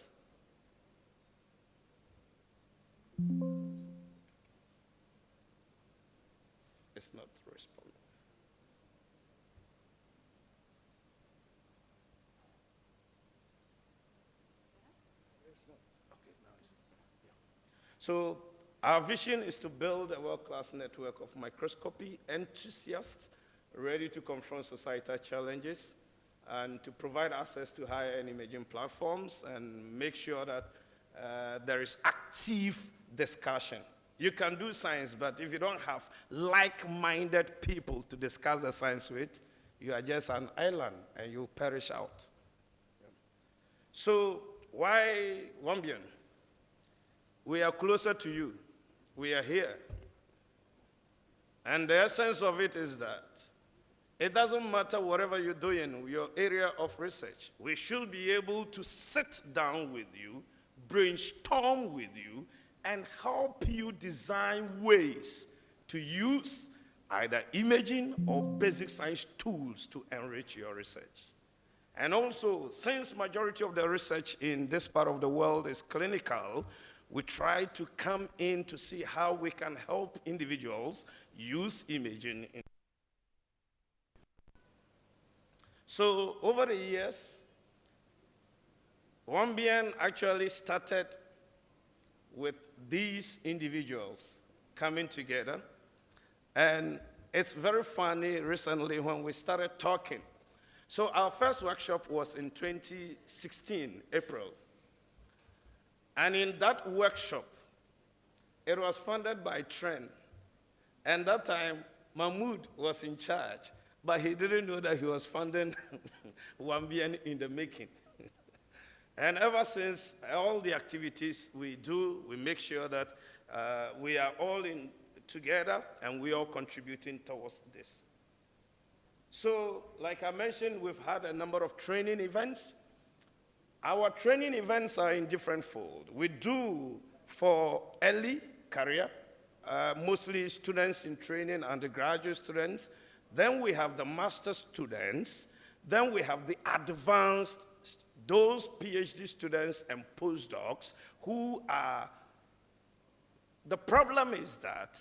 S11: it's not responding. It's not. Okay, now it's, yeah. So our vision is to build a world-class network of microscopy enthusiasts ready to confront societal challenges and to provide access to higher-end imaging platforms and make sure that there is active discussion. You can do science, but if you don't have like-minded people to discuss the science with, you are just an island and you perish out. So why Wambian? We are closer to you. We are here. And the essence of it is that it doesn't matter whatever you're doing, your area of research. We should be able to sit down with you, brainstorm with you, and help you design ways to use either imaging or basic science tools to enrich your research. And also, since majority of the research in this part of the world is clinical, we try to come in to see how we can help individuals use imaging. So over the years, Wambian actually started with these individuals coming together. And it's very funny recently when we started talking. So our first workshop was in 2016, April. And in that workshop, it was funded by Trend. And that time, Mahmoud was in charge, but he didn't know that he was funding Wambian in the making. And ever since, all the activities we do, we make sure that we are all in together and we are contributing towards this. So, like I mentioned, we've had a number of training events. Our training events are in different folds. We do for early career, mostly students in training, undergraduate students. Then we have the master students. Then we have the advanced, those PhD students and postdocs who are, the problem is that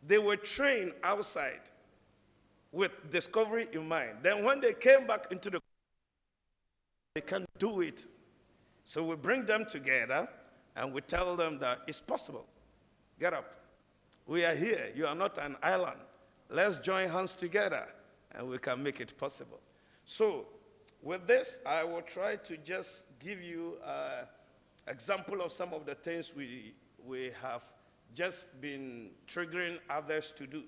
S11: they were trained outside with discovery in mind. Then when they came back into the they can do it. So we bring them together and we tell them that it's possible. Get up. We are here. You are not an island. Let's join hands together and we can make it possible. So with this, I will try to just give you an example of some of the things we have just been triggering others to do.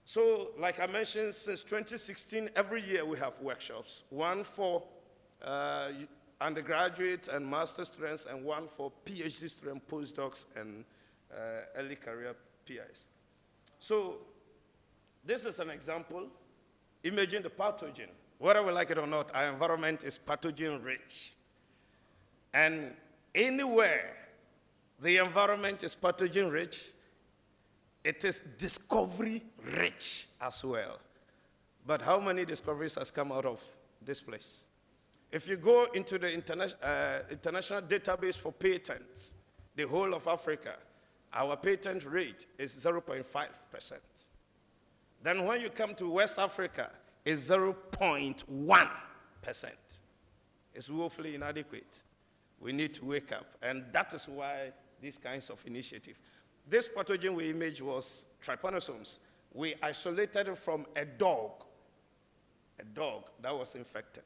S11: So, like I mentioned, since 2016, every year we have workshops, one for undergraduate and master students, and one for PhD students, postdocs, and early career PIs. So, this is an example, imaging the pathogen. Whether we like it or not, our environment is pathogen rich. And anywhere the environment is pathogen rich, it is discovery rich as well. But how many discoveries has come out of this place? If you go into the international database for patents, the whole of Africa, our patent rate is 0.5%. Then when you come to West Africa, it's 0.1%. It's woefully inadequate. We need to wake up, and that is why these kinds of initiatives. This pathogen we imaged was trypanosomes. We isolated it from a dog that was infected.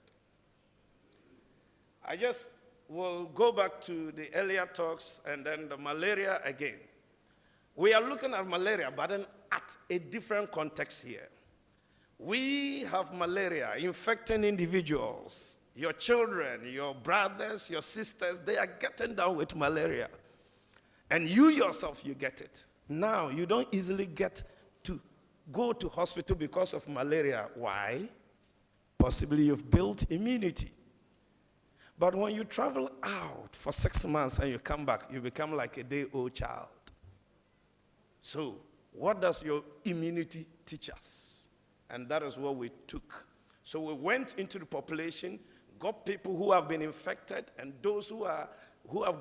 S11: I just will go back to the earlier talks and then the malaria again. We are looking at malaria, but then at a different context here. We have malaria infecting individuals. Your children, your brothers, your sisters, they are getting down with malaria. And you yourself, you get it. Now, you don't easily get to go to hospital because of malaria. Why? Possibly you've built immunity. But when you travel out for 6 months and you come back, you become like a day-old child. So, what does your immunity teach us? And that is what we took. So we went into the population, got people who have been infected and those who have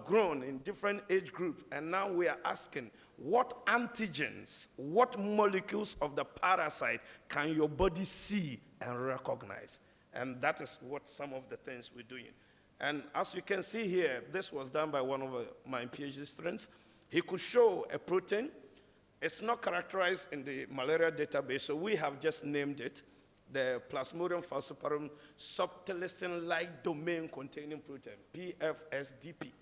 S11: grown in different age groups, and now we are asking, what antigens, what molecules of the parasite can your body see and recognize? And that is what some of the things we're doing. And as you can see here, this was done by one of my PhD students. He could show a protein. It's not characterized in the malaria database, so we have just named it the Plasmodium falciparum subtilistin-like domain-containing protein, PFSDP.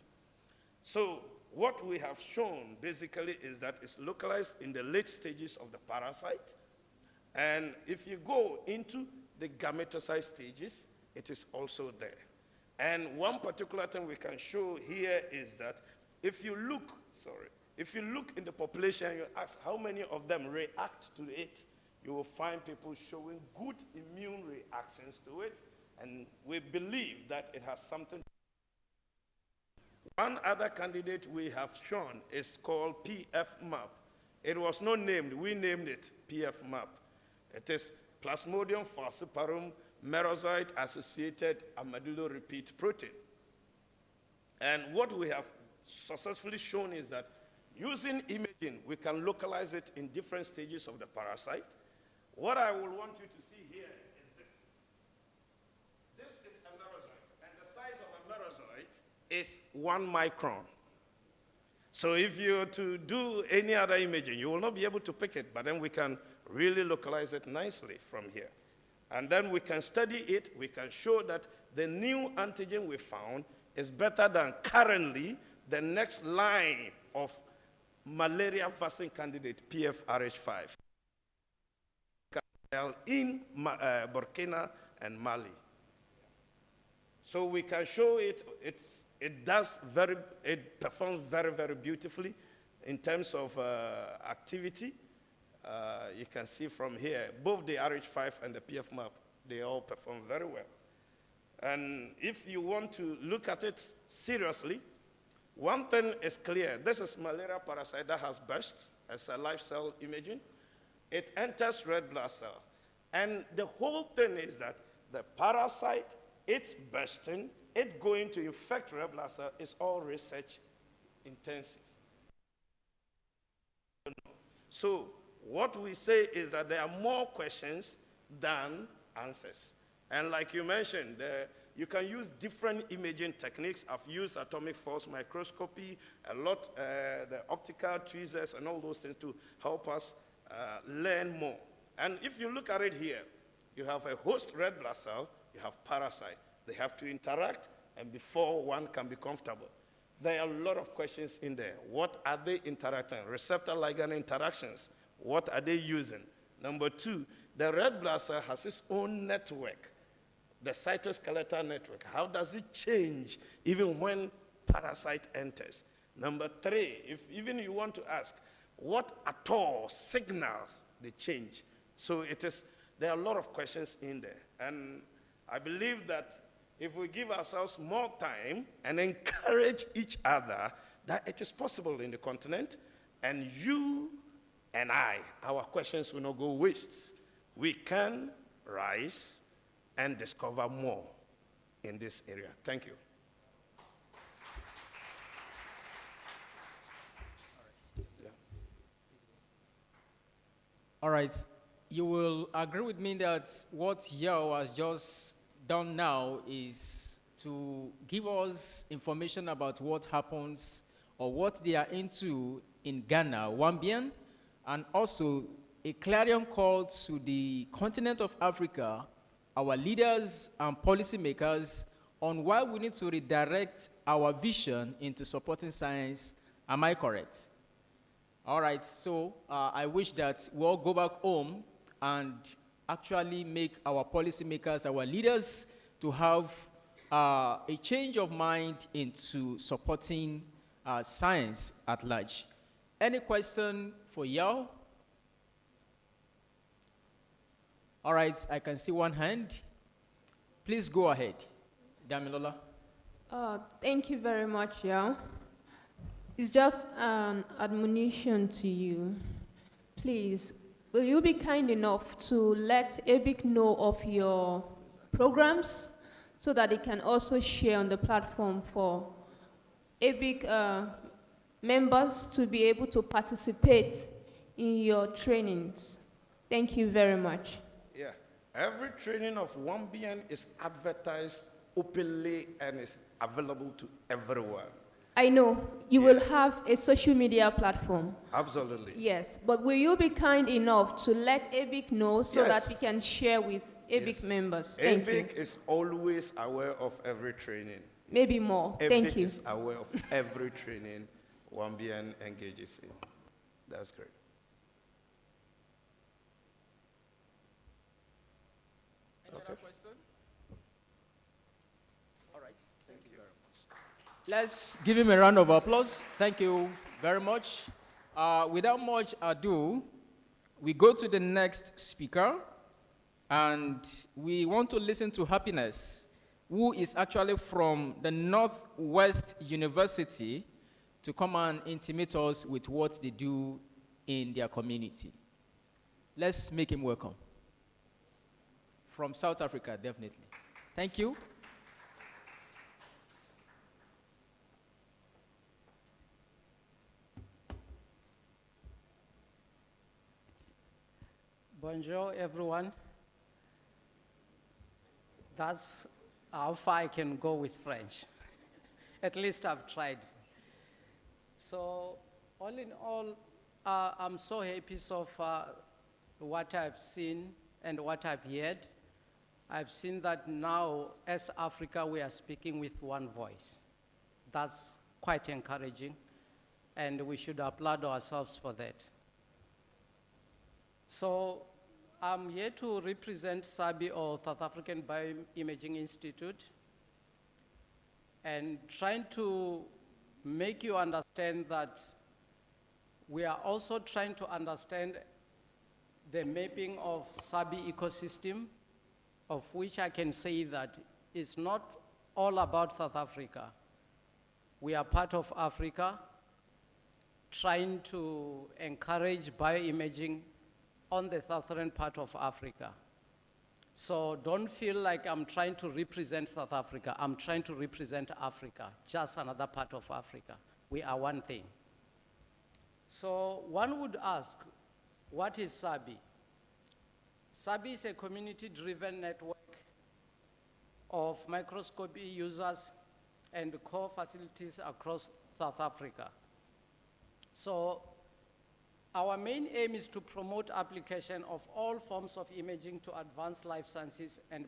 S11: So what we have shown basically is that it's localized in the late stages of the parasite. And if you go into the gametocyte stages, it is also there. And one particular thing we can show here is that if you look in the population and you ask how many of them react to it, you will find people showing good immune reactions to it, and we believe that it has something. One other candidate we have shown is called PFMAP. It was not named, we named it PFMAP. It is Plasmodium falciparum merozoite-associated armadillo repeat protein. And what we have successfully shown is that using imaging, we can localize it in different stages of the parasite. What I will want you to see here is this. This is a merozoite, and the size of a merozoite is 1 micron. So if you were to do any other imaging, you will not be able to pick it, but then we can really localize it nicely from here. And then we can study it, we can show that the new antigen we found is better than currently the next line of malaria vaccine candidate, PFRH5, in Burkina and Mali. So we can show it, it performs very, very beautifully in terms of activity. You can see from here, both the RH5 and the PFMAP, they all perform very well. And if you want to look at it seriously, one thing is clear. This is malaria parasite that has burst as a live cell imaging. It enters red blood cell. And the whole thing is that the parasite, it's bursting, it's going to infect red blood cell, is all research intensive. So what we say is that there are more questions than answers. And like you mentioned, you can use different imaging techniques. I've used atomic force microscopy, a lot, the optical tweezers and all those things to help us learn more. And if you look at it here, you have a host red blood cell, you have parasite. They have to interact, and before one can be comfortable. There are a lot of questions in there. What are they interacting? Receptor-ligand interactions. What are they using? Number two, the red blood cell has its own network, the cytoskeletal network. How does it change even when parasite enters? Number three, if even you want to ask, what at all signals the change? So there are a lot of questions in there. And I believe that if we give ourselves more time and encourage each other, that it is possible in the continent, and you and I, our questions will not go waste. We can rise and discover more in this area. Thank you.
S7: All right. You will agree with me that what Yao has just done now is to give us information about what happens or what they are into in Ghana, Wambian, and also a clarion call to the continent of Africa, our leaders and policymakers, on why we need to redirect our vision into supporting science. Am I correct? All right, so I wish that we all go back home and actually make our policymakers, our leaders, to have a change of mind into supporting science at large. Any question for Yao? All right, I can see one hand. Please go ahead, Damilola.
S12: Thank you very much, Yao. It's just an admonition to you. Please, will you be kind enough to let ABIC know of your programs so that they can also share on the platform for ABIC members to be able to participate in your trainings? Thank you very much.
S11: Yeah, every training of Wambian is advertised openly and is available to everyone.
S12: I know you will have a social media platform.
S11: Absolutely.
S12: Yes, but will you be kind enough to let ABIC know so that we can share with ABIC members? Thank you.
S11: ABIC is always aware of every training.
S12: Maybe more. Thank you.
S11: ABIC is aware of every training Wambian engages in. That's great.
S7: Any other question? All right, thank you very much. Let's give him a round of applause. Thank you very much. Without much ado, we go to the next speaker, and we want to listen to Happiness, who is actually from the Northwest University, to come and intimate us with what they do in their community. Let's make him welcome. From South Africa, definitely. Thank you.
S13: Bonjour, everyone. That's how far I can go with French. At least I've tried. So, all in all, I'm so happy so far what I've seen and what I've heard. I've seen that now, as Africa, we are speaking with one voice. That's quite encouraging, and we should applaud ourselves for that. So, I'm here to represent SABI, or South African BioImaging Institute, and trying to make you understand that we are also trying to understand the mapping of SABI ecosystem, of which I can say that it's not all about South Africa. We are part of Africa, trying to encourage bioimaging on the southern part of Africa. So don't feel like I'm trying to represent South Africa. I'm trying to represent Africa, just another part of Africa. We are one thing. So one would ask, what is SABI? SABI is a community-driven network of microscopy users and core facilities across South Africa. So our main aim is to promote application of all forms of imaging to advance life sciences and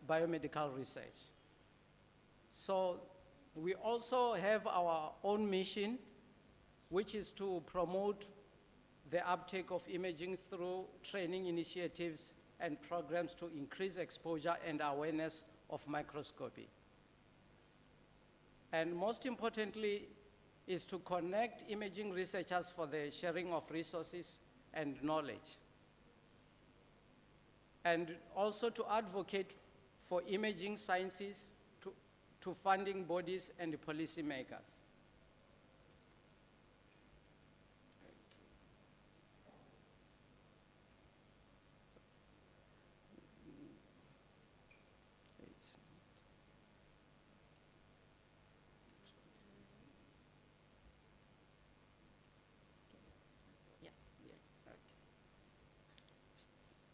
S13: biomedical research. So we also have our own mission, which is to promote the uptake of imaging through training initiatives and programs to increase exposure and awareness of microscopy. And most importantly, is to connect imaging researchers for the sharing of resources and knowledge. And also to advocate for imaging sciences to funding bodies and policymakers.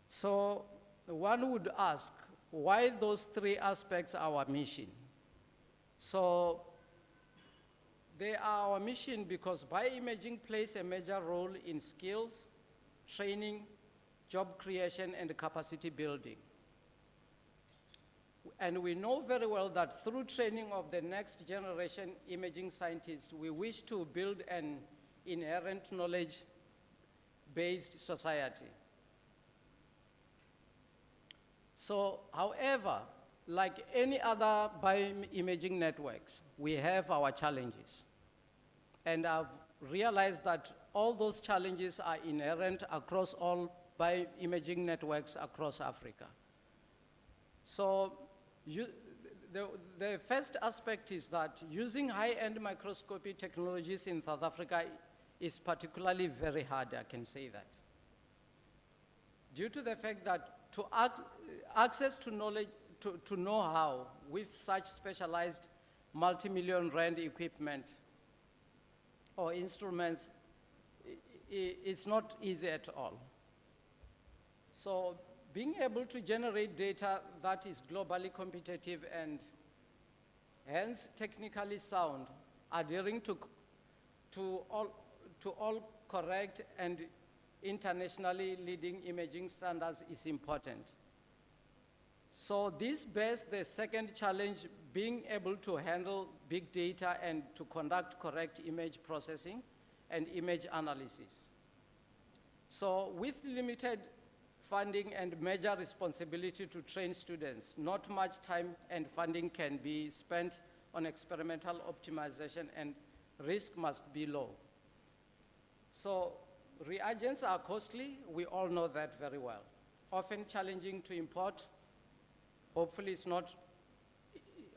S13: So one would ask, why those three aspects are our mission? So they are our mission because bioimaging plays a major role in skills, training, job creation, and capacity building. And we know very well that through training of the next generation imaging scientists, we wish to build an inherent knowledge-based society. So, however, like any other bioimaging networks, we have our challenges. And I've realized that all those challenges are inherent across all bioimaging networks across Africa. So, the first aspect is that using high-end microscopy technologies in South Africa is particularly very hard, I can say that. Due to the fact that to access to knowledge, to know-how with such specialized multi-million rand equipment or instruments, it's not easy at all. So being able to generate data that is globally competitive and hence technically sound, adhering to all correct and internationally leading imaging standards is important. So this bears the second challenge, being able to handle big data and to conduct correct image processing and image analysis. So with limited funding and major responsibility to train students, not much time and funding can be spent on experimental optimization and risk must be low. So reagents are costly, we all know that very well. Often challenging to import, hopefully it's not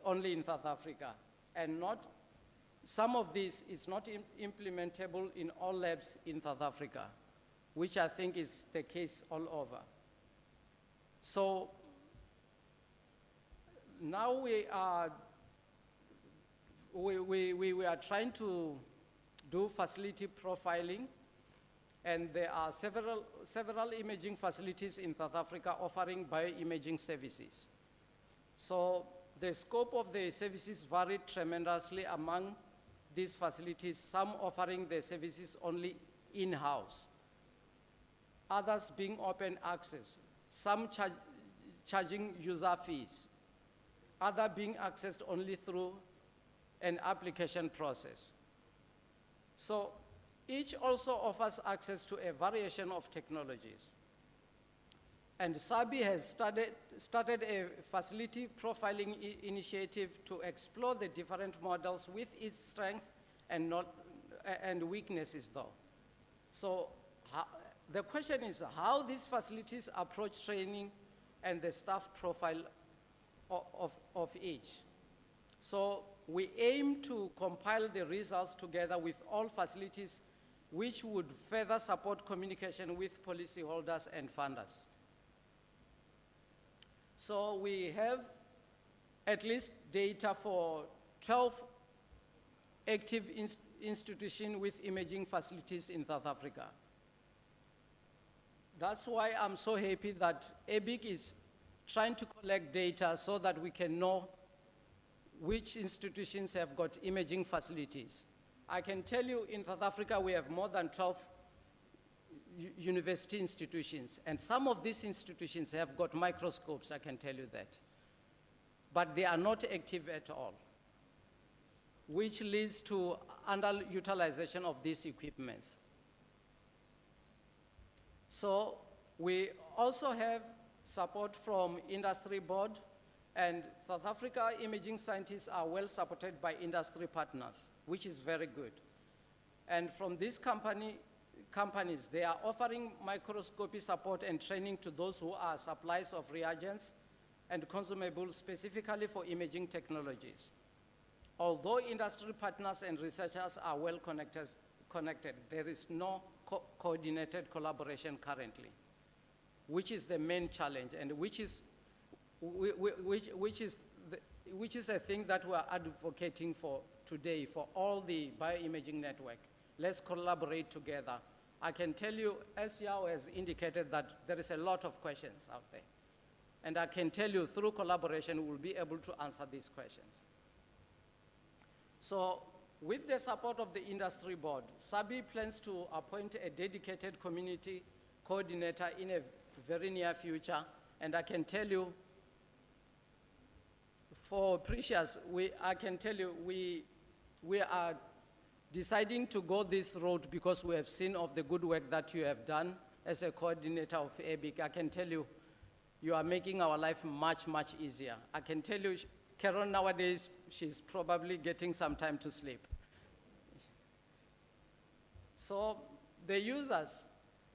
S13: only in South Africa, and some of this is not implementable in all labs in South Africa, which I think is the case all over. So now we are trying to do facility profiling, and there are several imaging facilities in South Africa offering bioimaging services. So the scope of the services varied tremendously among these facilities, some offering the services only in-house, others being open access, some charging user fees, other being accessed only through an application process. So each also offers access to a variation of technologies. And SABI has started a facility profiling initiative to explore the different models with its strengths and weaknesses though. So the question is how these facilities approach training and the staff profile of each. So we aim to compile the results together with all facilities which would further support communication with policyholders and funders. So we have at least data for 12 active institutions with imaging facilities in South Africa. That's why I'm so happy that ABIC is trying to collect data so that we can know which institutions have got imaging facilities. I can tell you in South Africa we have more than 12 university institutions, and some of these institutions have got microscopes, I can tell you that. But they are not active at all, which leads to underutilization of these equipments. So we also have support from industry board, and South Africa imaging scientists are well supported by industry partners, which is very good. And from these companies, they are offering microscopy support and training to those who are suppliers of reagents and consumables specifically for imaging technologies. Although industry partners and researchers are well connected, there is no coordinated collaboration currently, which is the main challenge, and which is a thing that we are advocating for today for all the bioimaging network. Let's collaborate together. I can tell you, as Yao has indicated, that there is a lot of questions out there. And I can tell you, through collaboration, we'll be able to answer these questions. So, with the support of the industry board, SABI plans to appoint a dedicated community coordinator in a very near future. And I can tell you, for Precious, I can tell you, we are deciding to go this road because we have seen of the good work that you have done as a coordinator of ABIC. I can tell you, you are making our life much, much easier. I can tell you, Karen nowadays, she's probably getting some time to sleep. So the users,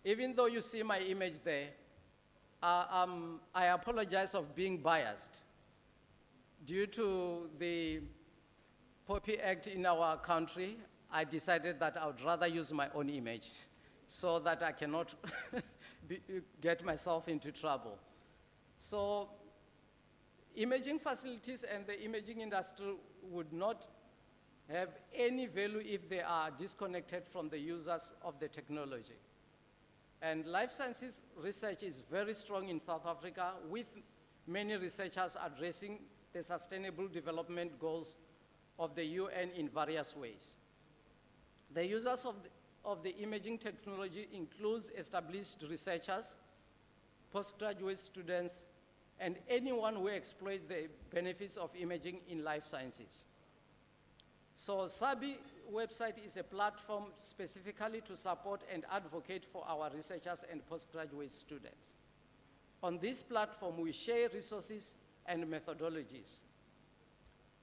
S13: even though you see my image there, I apologize of being biased. Due to the POPI Act in our country, I decided that I would rather use my own image so that I cannot get myself into trouble. So imaging facilities and the imaging industry would not have any value if they are disconnected from the users of the technology. And life sciences research is very strong in South Africa, with many researchers addressing the sustainable development goals of the UN in various ways. The users of the imaging technology includes established researchers, postgraduate students, and anyone who exploits the benefits of imaging in life sciences. So SABI website is a platform specifically to support and advocate for our researchers and postgraduate students. On this platform, we share resources and methodologies.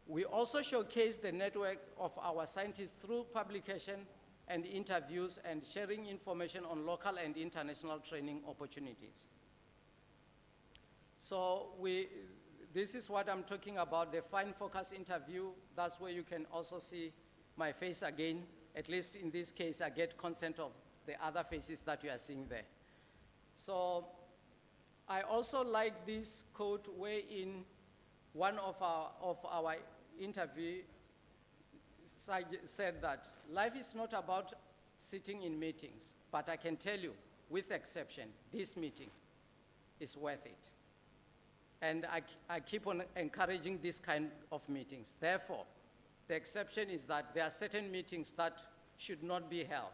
S13: We also showcase the network of our scientists through publication and interviews and sharing information on local and international training opportunities. So this is what I'm talking about, the fine focus interview. That's where you can also see my face again. At least in this case, I get consent of the other faces that you are seeing there. So I also like this quote wherein one of our interview said that life is not about sitting in meetings, but I can tell you, with exception, this meeting is worth it. And I keep on encouraging this kind of meetings. Therefore, the exception is that there are certain meetings that should not be held.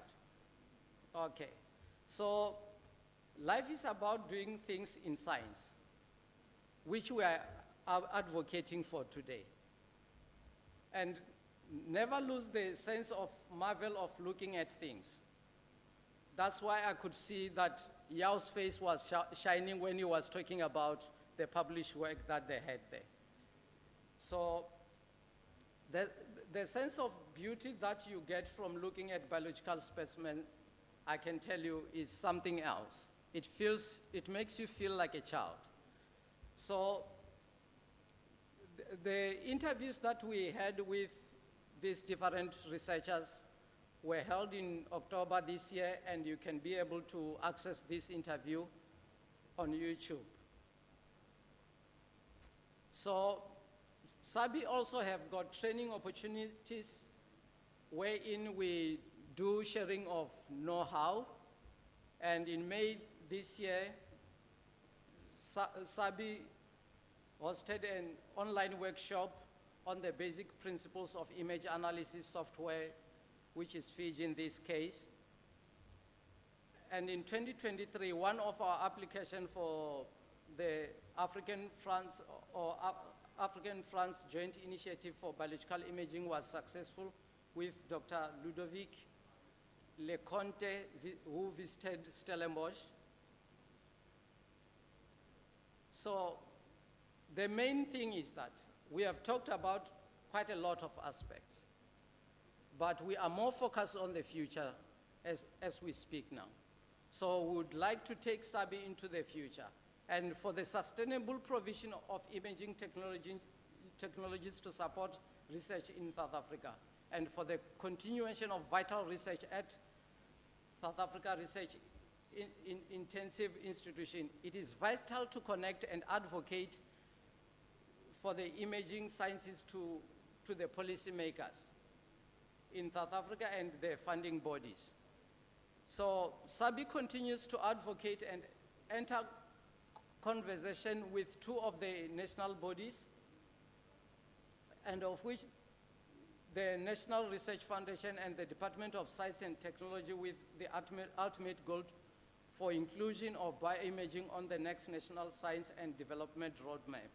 S13: Okay, so life is about doing things in science, which we are advocating for today. And never lose the sense of marvel of looking at things. That's why I could see that Yao's face was shining when he was talking about the published work that they had there. So the sense of beauty that you get from looking at biological specimen, I can tell you, is something else. It makes you feel like a child. So the interviews that we had with these different researchers were held in October this year, and you can be able to access this interview on YouTube. So SABI also have got training opportunities wherein we do sharing of know-how. And in May this year, SABI hosted an online workshop on the basic principles of image analysis software, which is Fiji in this case. And in 2023, one of our applications for the African-France Joint Initiative for Biological Imaging was successful, with Dr. Ludovic Leconte, who visited Stellenbosch, So the main thing is that we have talked about quite a lot of aspects, but we are more focused on the future as we speak now. So we would like to take SABI into the future, and for the sustainable provision of imaging technologies to support research in South Africa, and for the continuation of vital research at South Africa Research Intensive Institution, it is vital to connect and advocate for the imaging sciences to the policymakers in South Africa and their funding bodies. So SABI continues to advocate and enter conversation with two of the national bodies, and of which the National Research Foundation and the Department of Science and Technology, with the ultimate goal for inclusion of bioimaging on the next National Science and Development Roadmap.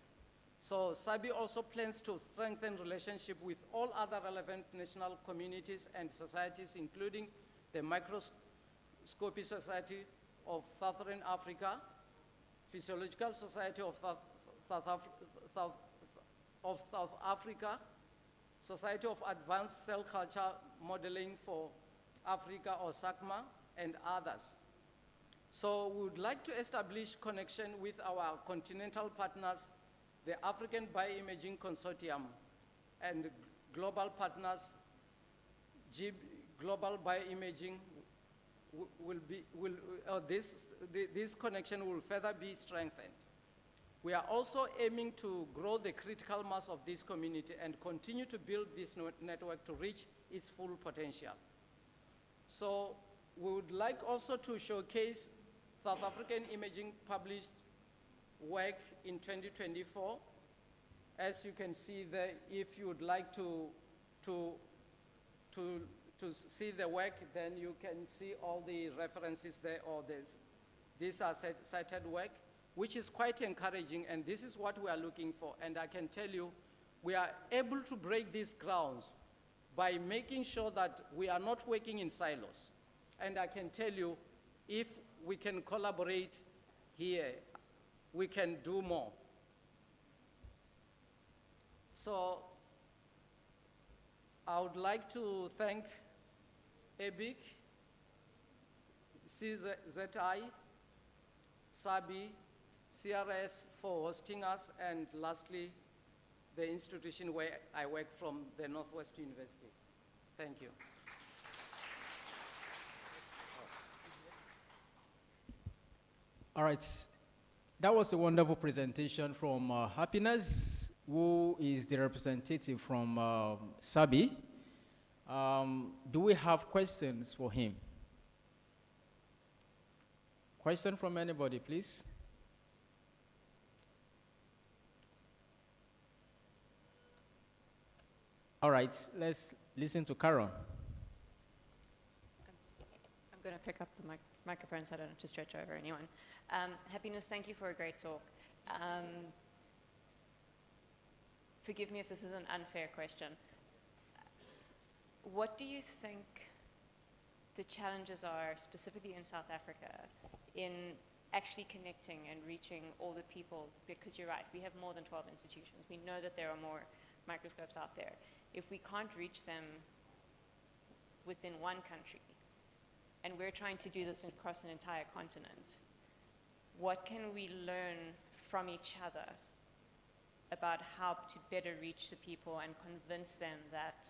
S13: So SABI also plans to strengthen relationship with all other relevant national communities and societies, including the Microscopy Society of Southern Africa, Physiological Society of South Africa, Society of Advanced Cell Culture Modeling for Africa, or SACMA, and others. So we would like to establish connection with our continental partners, the African BioImaging Consortium, and global partners, Global Bioimaging. This connection will further be strengthened. We are also aiming to grow the critical mass of this community and continue to build this network to reach its full potential. So we would like also to showcase South African imaging published work in 2024. As you can see there, if you would like to see the work, then you can see all the references there, or these are cited work, which is quite encouraging, and this is what we are looking for. And I can tell you, we are able to break these grounds by making sure that we are not working in silos. And I can tell you, if we can collaborate here, we can do more. So I would like to thank ABIC, CZI, SABI, CRS for hosting us, and lastly, the institution where I work from, the Northwest University. Thank you.
S7: All right. That was a wonderful presentation from Happiness, who is the representative from SABI. Do we have questions for him? Question from anybody, please? All right, let's listen to Karen.
S14: I'm going to pick up the microphone so I don't have to stretch over anyone. Happiness, thank you for a great talk. Forgive me if this is an unfair question. What do you think the challenges are, specifically in South Africa, in actually connecting and reaching all the people? Because you're right, we have more than 12 institutions. We know that there are more microscopes out there. If we can't reach them within one country, and we're trying to do this across an entire continent, what can we learn from each other about how to better reach the people and convince them that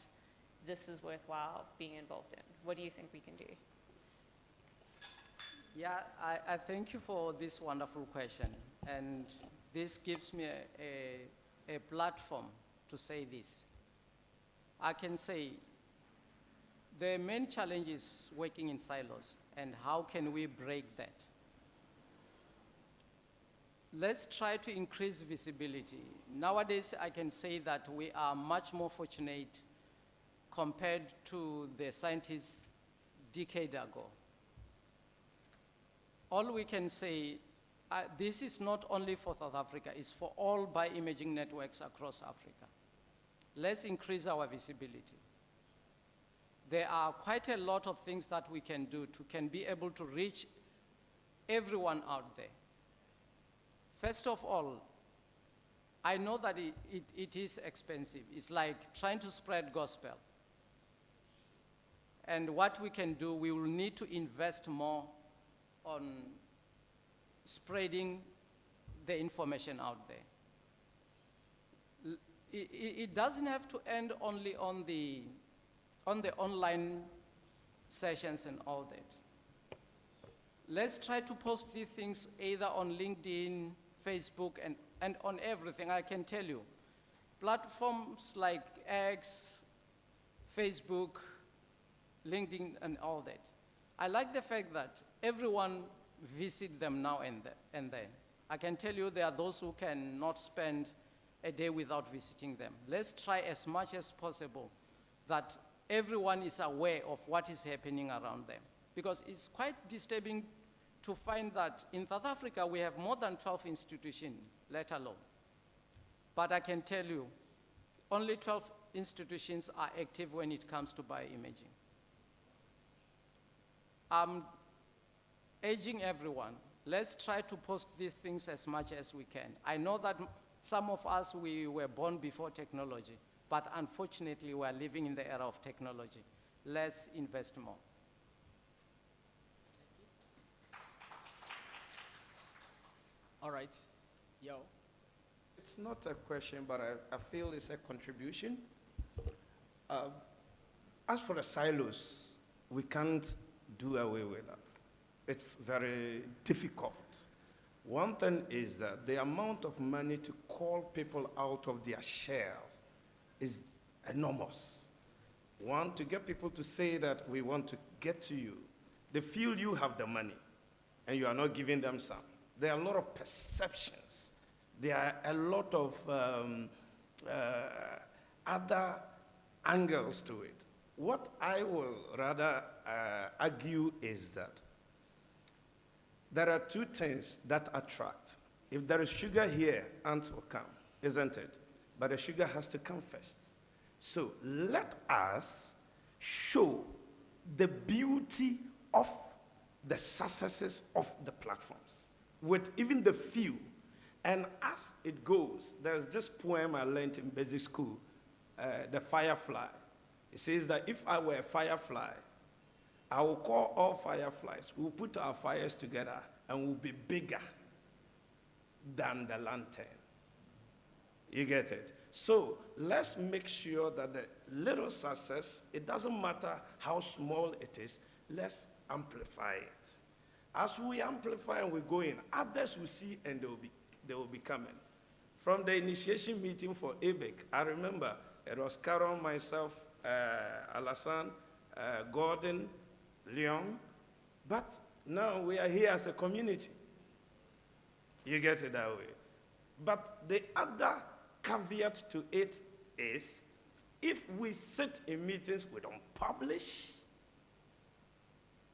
S14: this is worthwhile being involved in? What do you think we can do?
S13: Yeah, I thank you for this wonderful question. And this gives me a platform to say this. I can say the main challenge is working in silos, and how can we break that? Let's try to increase visibility. Nowadays, I can say that we are much more fortunate compared to the scientists a decade ago. All we can say, this is not only for South Africa, it's for all bioimaging networks across Africa. Let's increase our visibility. There are quite a lot of things that we can do to be able to reach everyone out there. First of all, I know that it is expensive. It's like trying to spread gospel. And what we can do, we will need to invest more on spreading the information out there. It doesn't have to end only on the online sessions and all that. Let's try to post these things either on LinkedIn, Facebook, and on everything. I can tell you, platforms like X, Facebook, LinkedIn, and all that. I like the fact that everyone visits them now and then. I can tell you there are those who cannot spend a day without visiting them. Let's try as much as possible that everyone is aware of what is happening around them. Because it's quite disturbing to find that in South Africa we have more than 12 institutions, let alone. But I can tell you, only 12 institutions are active when it comes to bioimaging. I'm urging everyone, let's try to post these things as much as we can. I know that some of us, we were born before technology, but unfortunately we are living in the era of technology. Let's invest more.
S7: All right. Yo.
S11: It's not a question, but I feel it's a contribution. As for the silos, we can't do away with that. It's very difficult. One thing is that the amount of money to call people out of their shell is enormous. One, to get people to say that we want to get to you. They feel you have the money, and you are not giving them some. There are a lot of perceptions. There are a lot of other angles to it. What I will rather argue is that there are two things that attract. If there is sugar here, ants will come, isn't it? But the sugar has to come first. So let us show the beauty of the successes of the platforms with even the few. And as it goes, there's this poem I learned in basic school, The Firefly. It says that if I were a firefly, I will call all fireflies. We'll put our fires together and we'll be bigger than the lantern. You get it? So let's make sure that the little success, it doesn't matter how small it is, let's amplify it. As we amplify and we go in, others will see and they will be coming. From the initiation meeting for ABIC, I remember it was Caron, myself, Alassane, Gordon, Leon, but now we are here as a community. You get it that way. But the other caveat to it is, if we sit in meetings, we don't publish,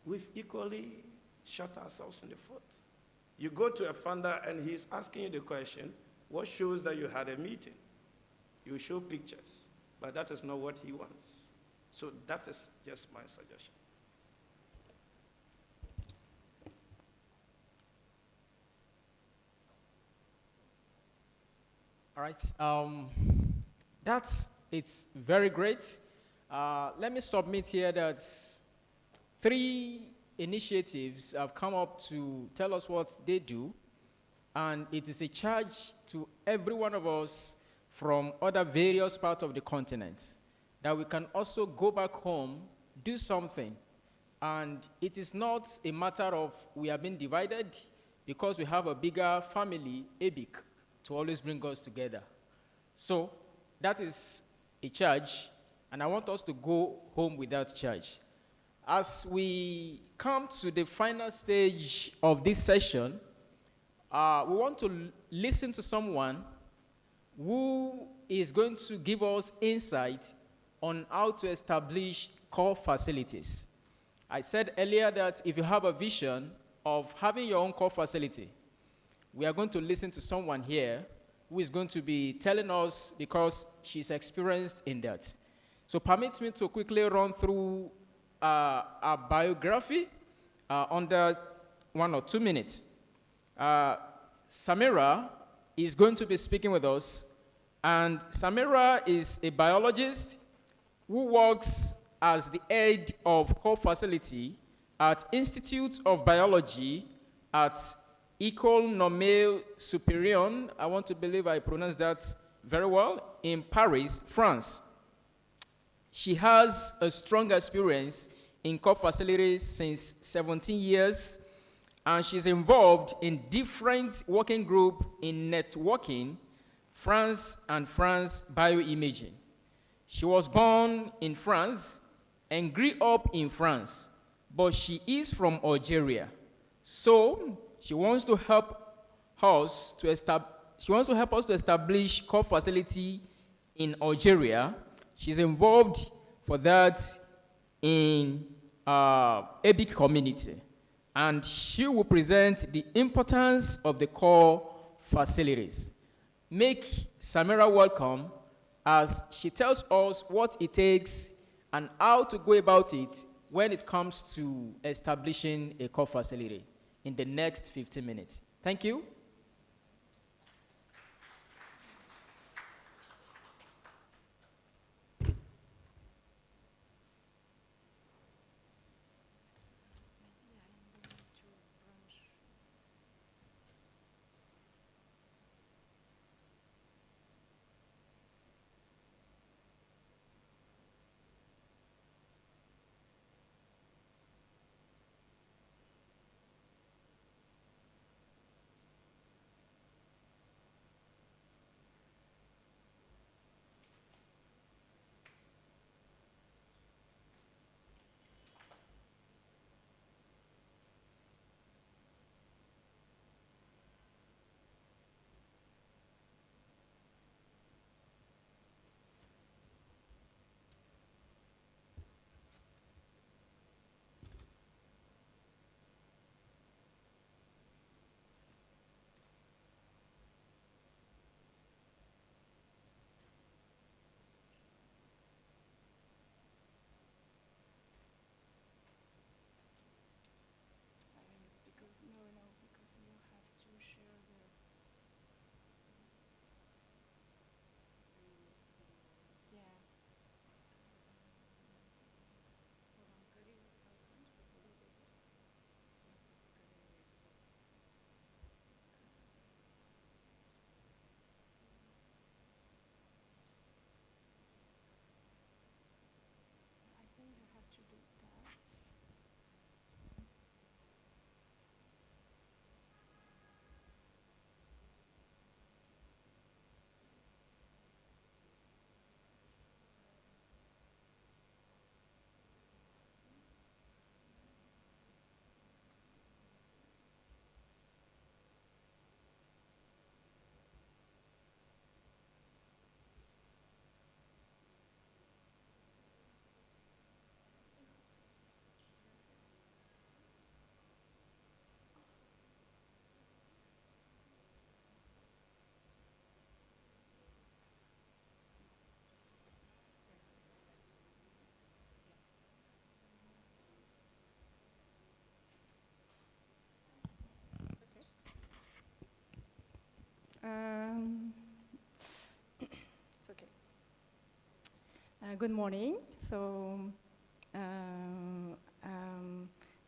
S11: we've equally shot ourselves in the foot. You go to a funder and he's asking you the question, what shows that you had a meeting? You show pictures, but that is not what he wants. So that is just my suggestion.
S7: All right. It's very great. Let me submit here that 3 initiatives have come up to tell us what they do, and it is a charge to every one of us from other various parts of the continent that we can also go back home, do something. And it is not a matter of we are being divided because we have a bigger family, ABIC, to always bring us together. So that is a charge, and I want us to go home with that charge. As we come to the final stage of this session, we want to listen to someone who is going to give us insight on how to establish core facilities. I said earlier that if you have a vision of having your own core facility, we are going to listen to someone here who is going to be telling us because she's experienced in that. So permit me to quickly run through a biography under 1 or 2 minutes. Samira is going to be speaking with us. And Samira is a biologist who works as the head of core facility at Institute of Biology at École Normale Supérieure, I want to believe I pronounced that very well, in Paris, France. She has a strong experience in core facilities since 17 years, and she's involved in different working groups in networking, France and France bioimaging. She was born in France and grew up in France, but she is from Algeria. So she wants to help us to establish core facility in Algeria. She's involved for that in ABIC community, and she will present the importance of the core facilities. Make Samira welcome as she tells us what it takes and how to go about it when it comes to establishing a core facility in the next 15 minutes. Thank you.
S15: It's okay. Good morning. So,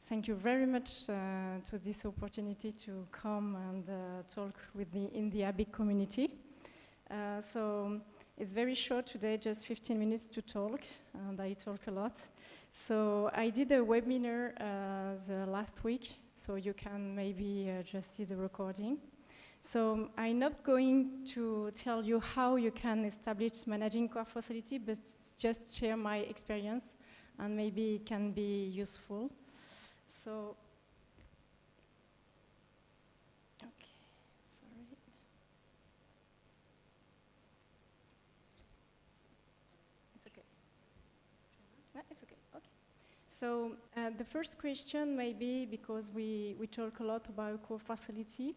S15: thank you very much to this opportunity to come and talk with in the ABIC community. So, it's very short today, just 15 minutes to talk, and I talk a lot. So, I did a webinar the last week, so you can maybe just see the recording. So I'm not going to tell you how you can establish managing core facility, but just share my experience, and maybe it can be useful. So, okay, sorry. It's okay. No, it's okay. Okay. So the first question may be because we talk a lot about core facility.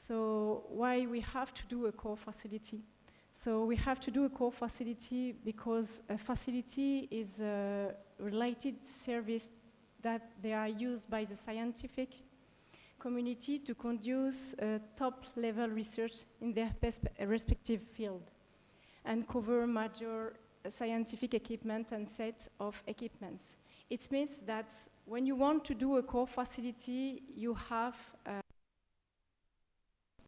S15: So why we have to do a core facility? So we have to do a core facility because a facility is a related service that they are used by the scientific community to conduce top-level research in their respective field and cover major scientific equipment and set of equipments. It means that when you want to do a core facility, you have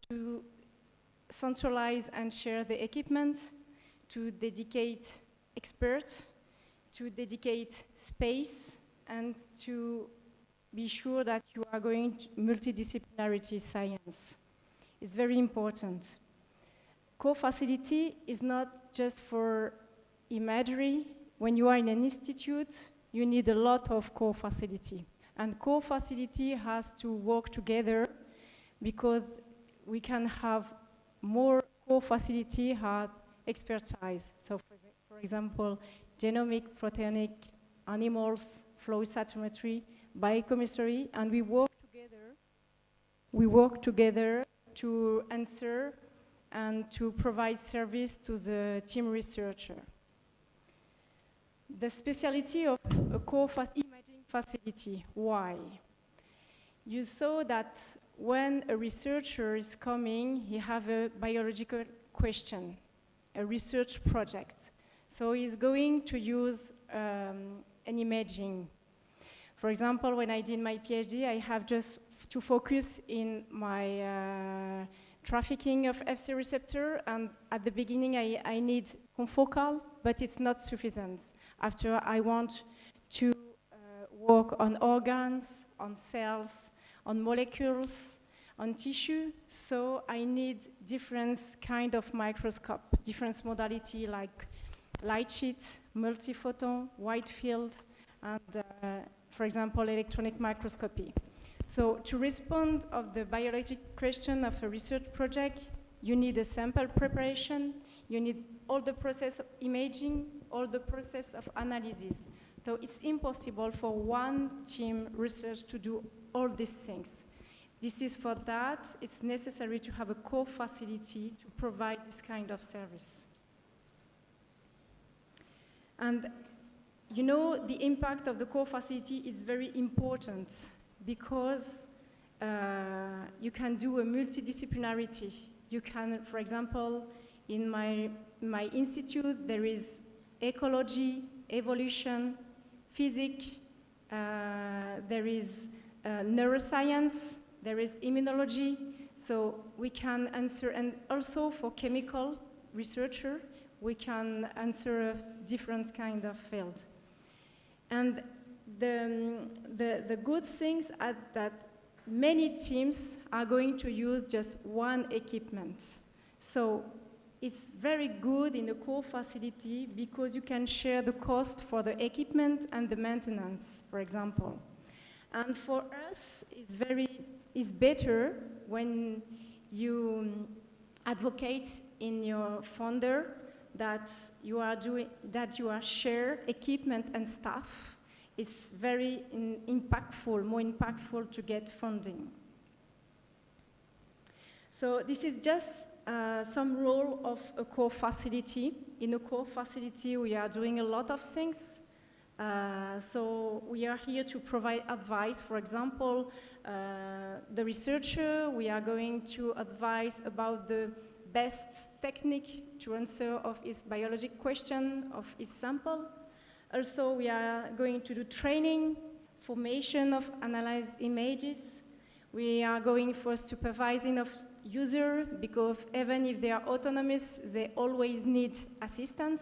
S15: to centralize and share the equipment, to dedicate experts, to dedicate space, and to be sure that you are going to multidisciplinarity science. It's very important. Core facility is not just for imagery. When you are in an institute, you need a lot of core facility. And core facility has to work together because we can have more core facility has expertise. So for example, genomic, proteomic, animals, flow cytometry, biochemistry, and we work together to answer and to provide service to the team researcher. The specialty of a core imaging facility, why? You saw that when a researcher is coming, he has a biological question, a research project. So he's going to use an imaging. For example, when I did my PhD, I have just to focus in my trafficking of Fc receptor, and at the beginning I need confocal, but it's not sufficient. After I want to work on organs, on cells, on molecules, on tissue, so I need different kind of microscope, different modality like light sheet, multiphoton, wide field, and for example, electronic microscopy. So to respond of the biologic question of a research project, you need a sample preparation, you need all the process of imaging, all the process of analysis. So it's impossible for one team research to do all these things. This is for that, it's necessary to have a core facility to provide this kind of service. And you know, the impact of the core facility is very important because you can do a multidisciplinarity. You can, for example, in my institute, there is ecology, evolution, physics, there is neuroscience, there is immunology, so we can answer, and also for chemical researcher, we can answer a different kind of field. And the good things are that many teams are going to use just one equipment. So it's very good in the core facility because you can share the cost for the equipment and the maintenance, for example. And for us, it's better when you advocate in your founder that you are share equipment and staff. It's very impactful, more impactful to get funding. So this is just some role of a core facility. In a core facility, we are doing a lot of things. So we are here to provide advice. For example, the researcher, we are going to advise about the best technique to answer of his biologic question of his sample. Also, we are going to do training, formation of analyzed images. We are going for supervising of user because even if they are autonomous, they always need assistance.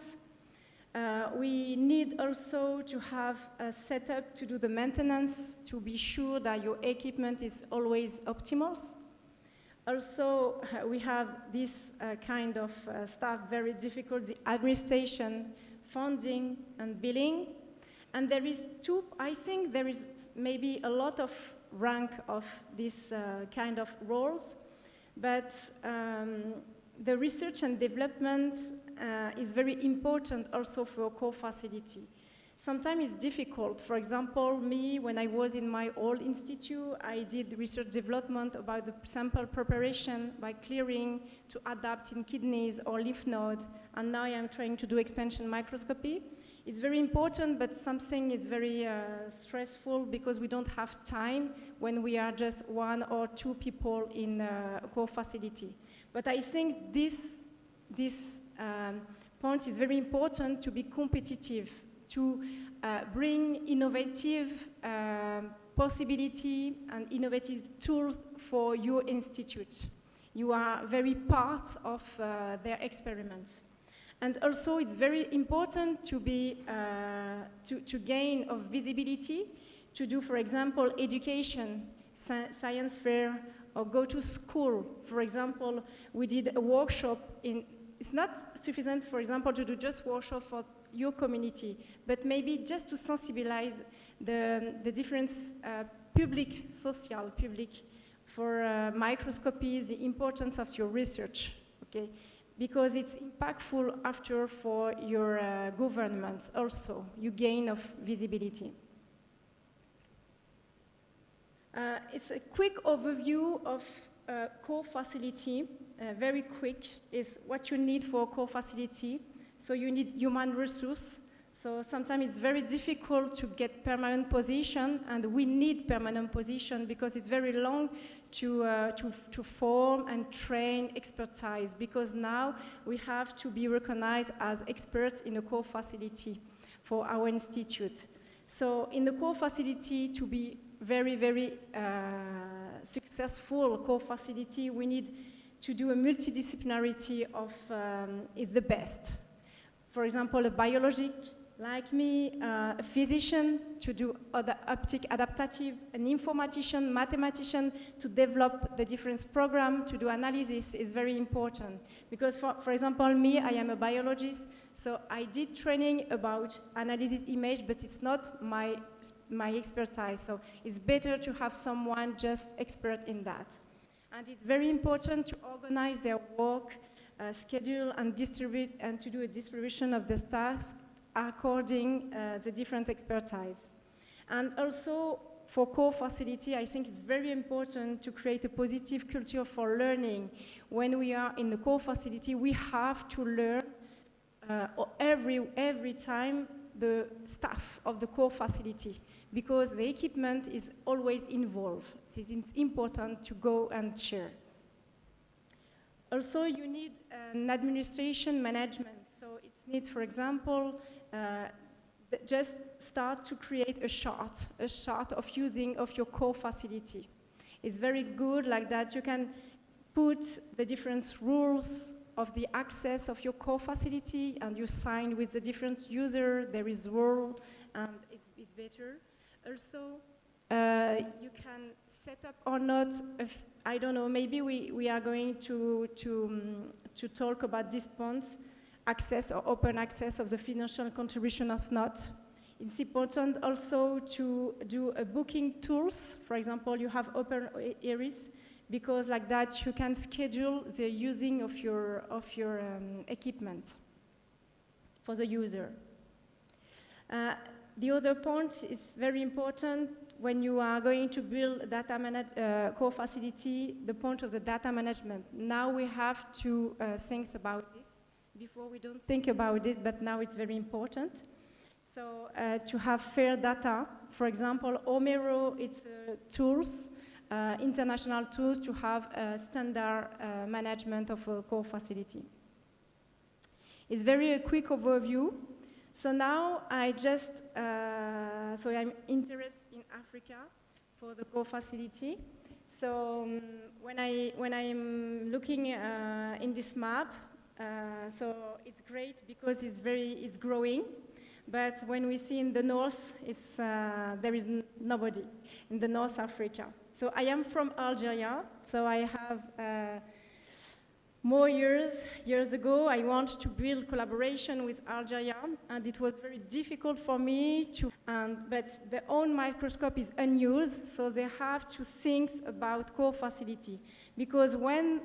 S15: We need also to have a setup to do the maintenance to be sure that your equipment is always optimal. Also, we have this kind of stuff very difficult, the administration, funding, and billing. And there is I think there is maybe a lot of rank of this kind of roles, but the research and development is very important also for a core facility. Sometimes it's difficult. For example, me, when I was in my old institute, I did research development about the sample preparation by clearing to adapt in kidneys or lymph nodes, and now I am trying to do expansion microscopy. It's very important, but something is very stressful because we don't have time when we are just 1 or 2 people in a core facility. But I think this point is very important to be competitive, to bring innovative possibility and innovative tools for your institute. You are very part of their experiments. And also it's very important to be, to gain of visibility, to do, for example, education, science fair, or go to school. For example, we did a workshop in, it's not sufficient, for example, to do just workshop for your community, but maybe just to sensibilize the different social public for microscopy, the importance of your research, okay? Because it's impactful after for your government also, you gain of visibility. It's a quick overview of core facility, very quick, is what you need for a core facility. So you need human resource. So sometimes it's very difficult to get permanent position, and we need permanent position because it's very long to form and train expertise, because now we have to be recognized as experts in a core facility for our institute. So in the core facility, to be very, very successful core facility, we need to do a multidisciplinarity of is the best. For example, a biologist like me, a physician to do other optic adaptative, an informatician, mathematician to develop the different program, to do analysis is very important. Because for example, me, I am a biologist, so I did training about analysis image, but it's not my expertise. So it's better to have someone just expert in that. And it's very important to organize their work, schedule and distribute, and to do a distribution of the tasks according the different expertise. And also for core facility, I think it's very important to create a positive culture for learning. When we are in the core facility, we have to learn every time the staff of the core facility, because the equipment is always involved. It's important to go and share. Also, you need an administration management. So it's need, for example, just start to create a chart of using of your core facility. It's very good like that. You can put the different rules of the access of your core facility, and you sign with the different user. There is rule, and it's better. Also, you can set up or not. I don't know. Maybe we are going to talk about this point. Access or open access of the financial contribution of not. It's important also to do a booking tools. For example, you have open areas, because like that you can schedule the using of your equipment for the user. The other point is very important when you are going to build data core facility, the point of the data management. Now we have to think about this. Before we don't think about it, but now it's very important. So to have fair data, for example, Omero, it's tools, international tools to have a standard management of a core facility. It's very a quick overview. So now I just, so I'm interested in Africa for the core facility. So when I'm looking in this map, so it's great because it's growing, but when we see in the north, there is nobody in the North Africa. So I am from Algeria, so I have more years ago, I want to build collaboration with Algeria, and it was very difficult for me to, but their own microscope is unused, so they have to think about core facility, because when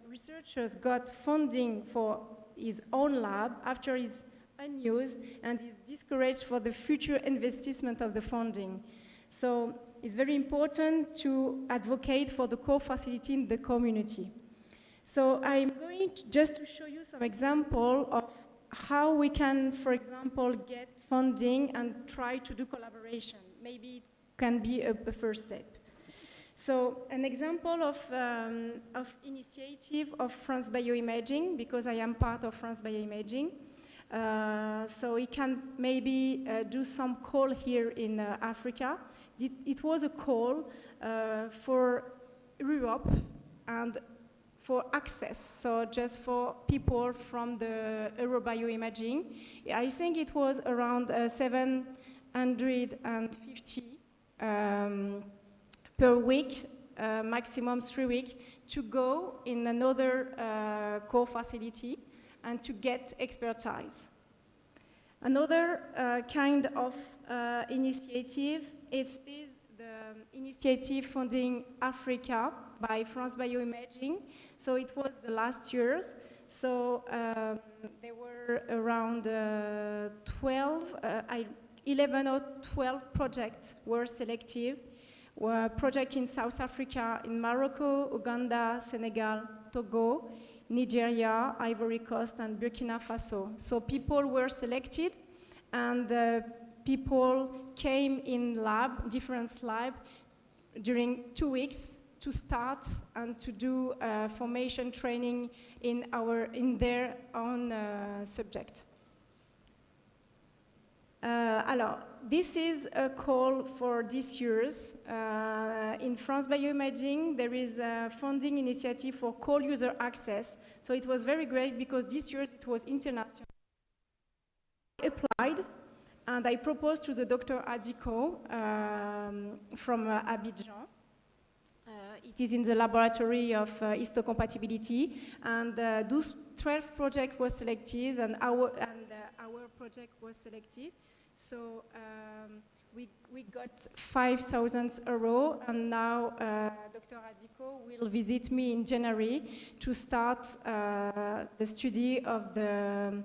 S15: researchers got funding for his own lab after it's unused and is discouraged for the future investment of the funding. So it's very important to advocate for the core facility in the community. So I'm going just to show you some example of how we can, for example, get funding and try to do collaboration. Maybe it can be a first step. So an example of initiative of France BioImaging, because I am part of France BioImaging, so we can maybe do some call here in Africa. It was a call for Europe and for access, so just for people from the Eurobioimaging. I think it was around 750 per week, maximum 3 weeks, to go in another core facility and to get expertise. Another kind of initiative is the initiative funding Africa by France BioImaging. So it was the last years. So there were around 11 or 12 projects were selected. Were projects in South Africa, in Morocco, Uganda, Senegal, Togo, Nigeria, Ivory Coast, and Burkina Faso. So people were selected, and people came in different labs, during 2 weeks to start and to do formation training in their own subject. Alors, this is a call for this year's. In France BioImaging, there is a funding initiative for call user access. So it was very great because this year it was international. I applied, and I proposed to the Dr. Adiko from Abidjan. It is in the laboratory of histocompatibility, and those 12 projects were selected, and our project was selected. So we got 5,000 euros, and now Dr. Adiko will visit me in January to start the study of the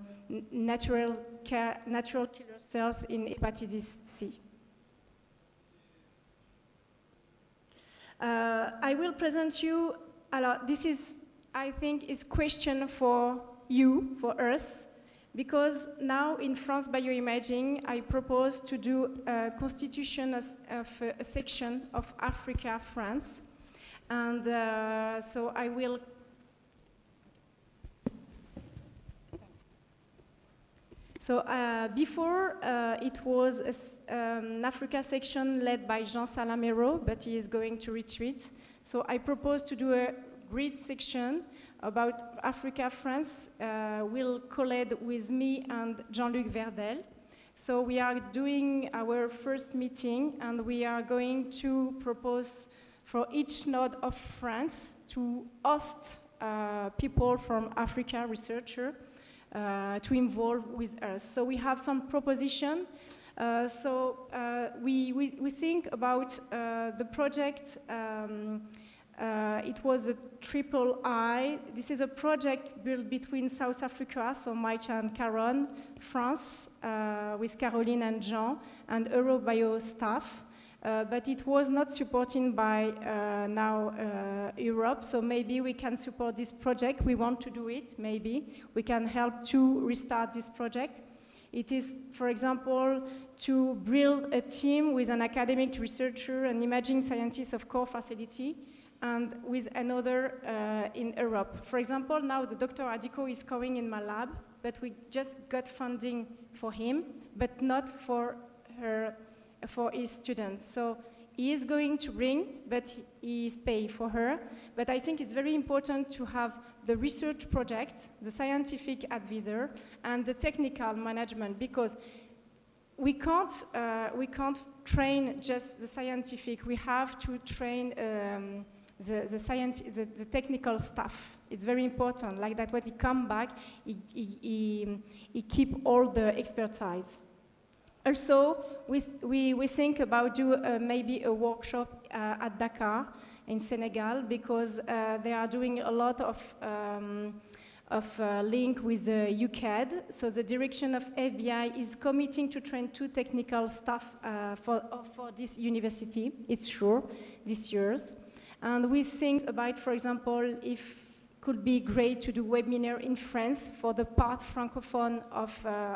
S15: natural killer cells in hepatitis C. I will present you, this is, I think, is question for you, for us, because now in France BioImaging, I propose to do a constitution of a section of Africa, France. And so I will... So before, it was an Africa section led by Jean Salamero, but he is going to retreat. So I propose to do a grid section about Africa, France, will collide with me and Jean-Luc Verdel. So we are doing our first meeting, and we are going to propose for each node of France to host people from Africa, researchers, to involve with us. So we have some proposition. We think about the project. It was a triple I. This is a project built between South Africa, so Mike and Caron, France, with Caroline and Jean, and Eurobio staff. But it was not supported by Europe, so maybe we can support this project. We want to do it, maybe. We can help to restart this project. It is, for example, to build a team with an academic researcher and imaging scientist of core facility, and with another in Europe. For example, now the Dr. Adiko is coming in my lab, but we just got funding for him, but not for his students. So he is going to bring, but he is paying for her. But I think it's very important to have the research project, the scientific advisor, and the technical management, because we can't train just the scientific. We have to train the technical staff. It's very important. Like that, when he come back, he keep all the expertise. Also, we think about do maybe a workshop at Dakar in Senegal, because they are doing a lot of link with the UCAD. So the direction of FBI is committing to train 2 technical staff for this university. It's sure this year. And we think about, for example, if could be great to do webinar in France for the part francophone of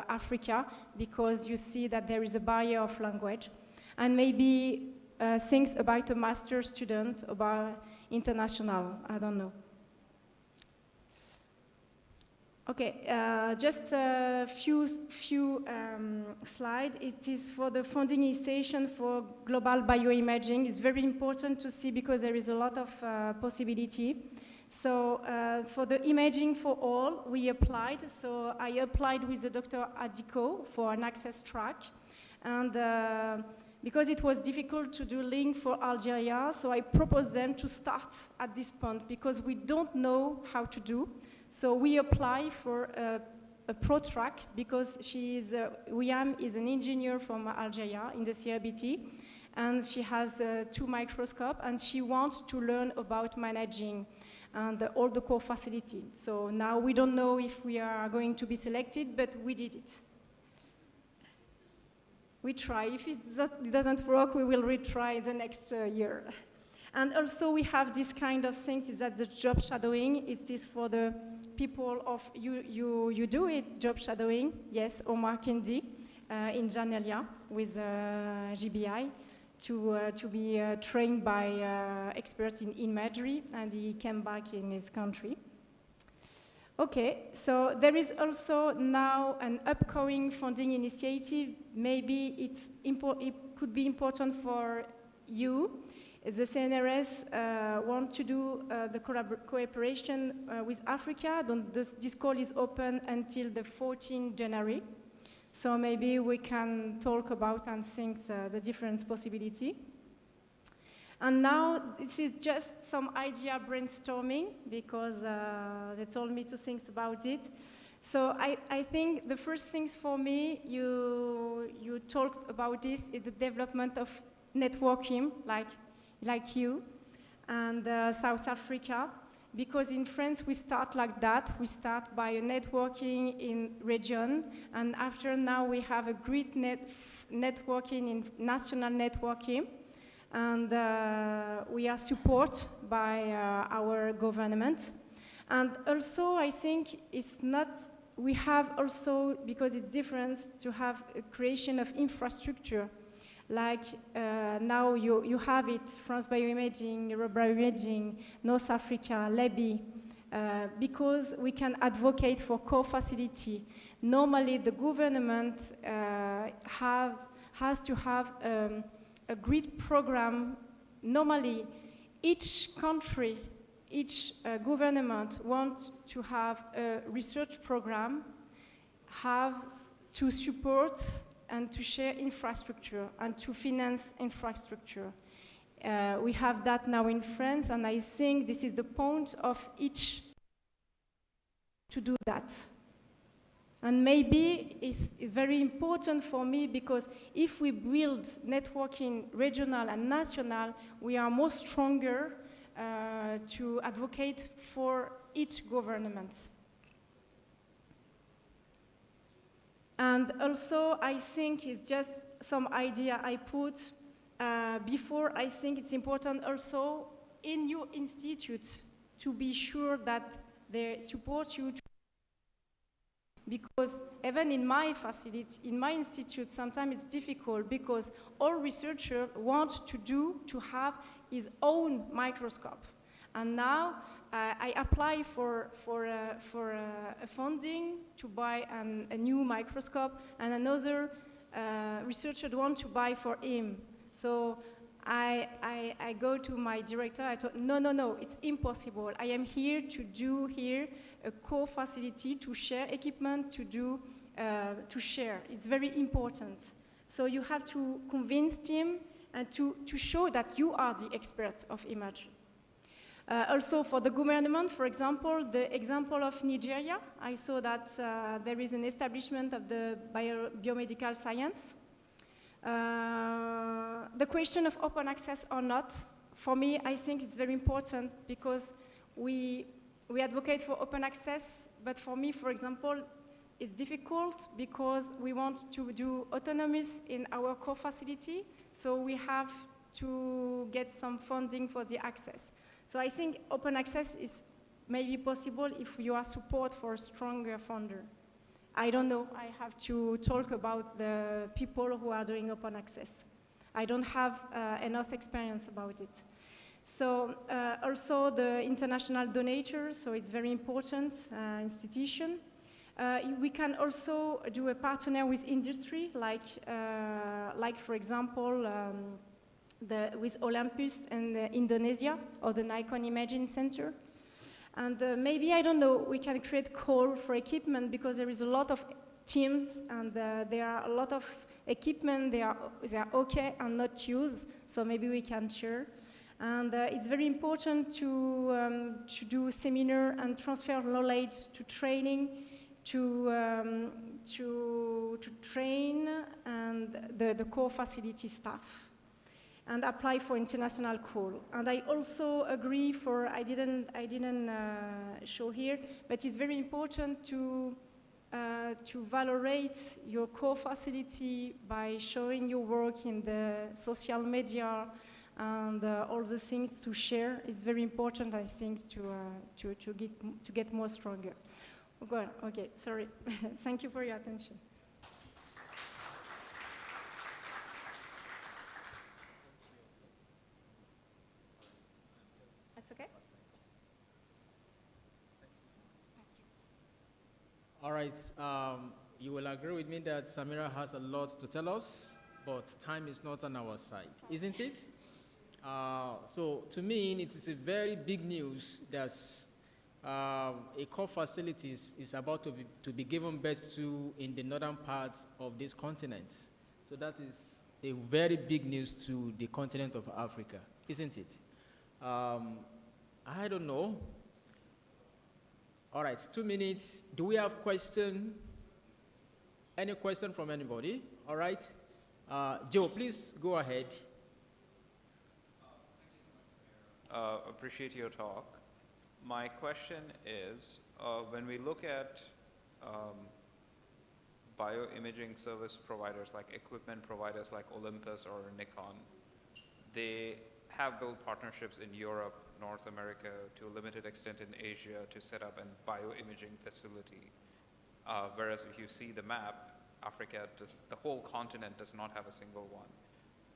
S15: Africa, because you see that there is a barrier of language. And maybe things about a master student, about international, I don't know. Okay, just a few slides. It is for the funding initiation for global bioimaging. It's very important to see because there is a lot of possibility. So for the imaging for all, we applied. So I applied with the Dr. Adiko for an access track. And because it was difficult to do link for Algeria, so I proposed them to start at this point because we don't know how to do. So we apply for a pro track because Wiam is an engineer from Algeria in the CRBT, and she has 2 microscopes, and she wants to learn about managing and all the core facility. So now we don't know if we are going to be selected, but we did it. We try. If it doesn't work, we will retry the next year. And also we have this kind of things, is that the job shadowing, it is for the people of, you do it, job shadowing, yes, Omar Kendi in Janelia with GBI to be trained by experts in imagery, and he came back in his country. Okay, so there is also now an upcoming funding initiative. Maybe it could be important for you. The CNRS want to do the cooperation with Africa. This call is open until the 14th January. So maybe we can talk about and think the different possibility. And now this is just some idea brainstorming because they told me to think about it. So I think the first things for me, you talked about this, is the development of networking, like you, and South Africa, because in France we start like that. We start by a networking in region, and after now we have a great networking in national networking, and we are supported by our government. And also I think it's not, we have also, because it's different, to have a creation of infrastructure. Like now you have it, France Bioimaging, Europe Bioimaging, North Africa, LEBI, because we can advocate for core facility. Normally the government has to have a great program. Normally each country, each government wants to have a research program, have to support and to share infrastructure and to finance infrastructure. We have that now in France, and I think this is the point of each to do that. And maybe it's very important for me because if we build networking regional and national, we are more stronger to advocate for each government. And also, I think it's just some idea I put before. I think it's important also in your institute to be sure that they support you. Because even in my facility, in my institute, sometimes it's difficult because all researchers want to have his own microscope. And now I apply for a funding to buy a new microscope, and another researcher want to buy for him. So I go to my director. I told, no, it's impossible. I am here to do a core facility to share equipment, to share. It's very important. So you have to convince him and to show that you are the expert of image. Also for the government, for example, the example of Nigeria, I saw that there is an establishment of the biomedical science. The question of open access or not, for me, I think it's very important because we advocate for open access, but for me, for example, it's difficult because we want to do autonomous in our core facility, so we have to get some funding for the access. So I think open access is may be possible if you are support for a stronger funder. I don't know. I have to talk about the people who are doing open access. I don't have enough experience about it. So also the international donators, so it's very important institution. We can also do a partner with industry, like for example, with Olympus in Indonesia, or the Nikon Imaging Center. And maybe, I don't know, we can create call for equipment, because there is a lot of teams, and there are a lot of equipment, they are okay and not used, so maybe we can share. And it's very important to do seminar and transfer knowledge to training, to train and the core facility staff, and apply for international call. And I also agree for, I didn't show here, but it's very important to valorate your core facility by showing your work in the social media and all the things to share. It's very important, I think, to get more stronger. Okay, sorry. Thank you for your attention.
S14: That's okay?
S7: All right, you will agree with me that Samira has a lot to tell us, but time is not on our side, isn't it? So to me, it is a very big news that a core facility is about to be given birth to in the northern parts of this continent. So that is a very big news to the continent of Africa, isn't it? I don't know. All right, 2 minutes. Do we have question? Any question from anybody? All right. Joe, please go ahead.
S9: Appreciate your talk. My question is, when we look at bioimaging service providers, like equipment providers like Olympus or Nikon, they have built partnerships in Europe, North America, to a limited extent in Asia, to set up a bioimaging facility. Whereas if you see the map, Africa, the whole continent does not have a single one.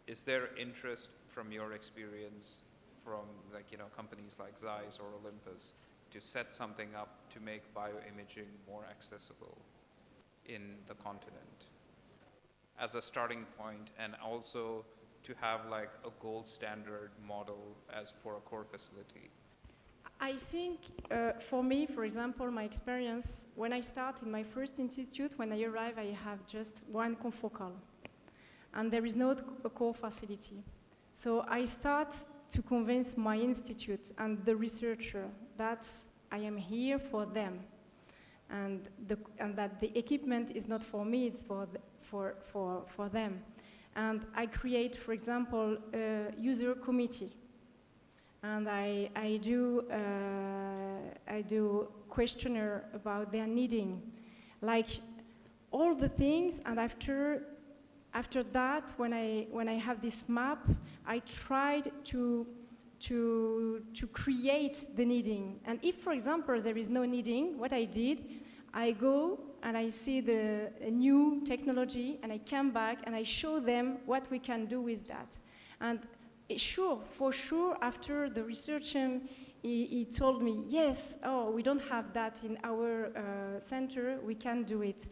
S9: Is there interest from your experience from companies like Zeiss or Olympus to set something up to make bioimaging more accessible in the continent as a starting point, and also to have like a gold standard model as for a core facility?
S15: I think for me, for example, my experience, when I start in my first institute, when I arrive, I have just one confocal, and there is no a core facility. So I start to convince my institute and the researcher that I am here for them, and that the equipment is not for me, it's for them. And I create, for example, a user committee, and I do questionnaire about their needing, like all the things. And after that, when I have this map, I tried to create the needing. And if, for example, there is no needing, what I did, I go and I see the new technology, and I come back and I show them what we can do with that. And for sure, after the research, he told me, yes, we don't have that in our center, we can do it.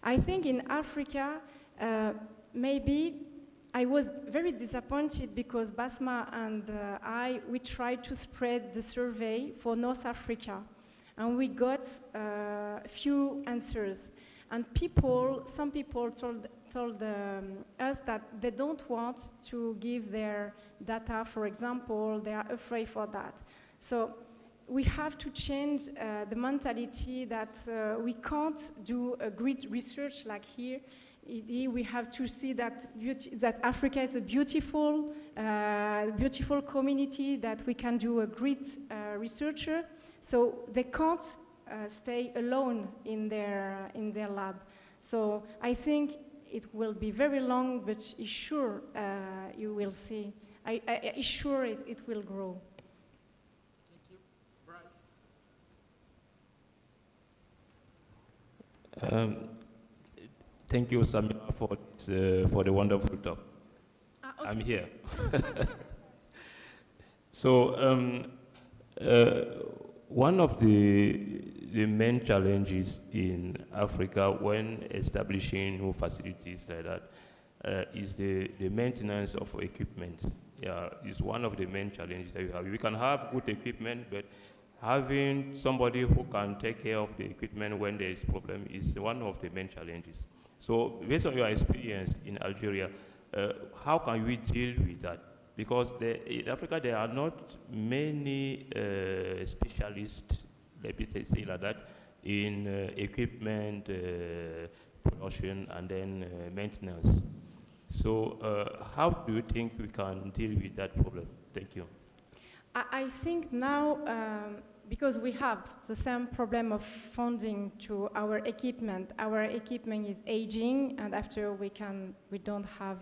S15: I think in Africa, maybe I was very disappointed because Basma and we tried to spread the survey for North Africa, and we got a few answers. And some people told us that they don't want to give their data, for example, they are afraid for that. So we have to change the mentality that we can't do a great research like here. We have to see that Africa is a beautiful community, that we can do a great researcher. So they can't stay alone in their lab. So I think it will be very long, but sure you will see. I sure it will grow.
S7: Thank you. Bryce?
S10: Thank you, Samira, for the wonderful talk.
S15: Okay.
S10: I'm here. So, one of the main challenges in Africa when establishing new facilities like that is the maintenance of equipment. Yeah, is one of the main challenges that you have. We can have good equipment, but having somebody who can take care of the equipment when there is problem is one of the main challenges. So, based on your experience in Algeria, how can we deal with that? Because in Africa, there are not many specialists, let me say like that, in equipment production and then maintenance. So how do you think we can deal with that problem? Thank you.
S15: I think now, because we have the same problem of funding to our equipment is aging, and after we don't have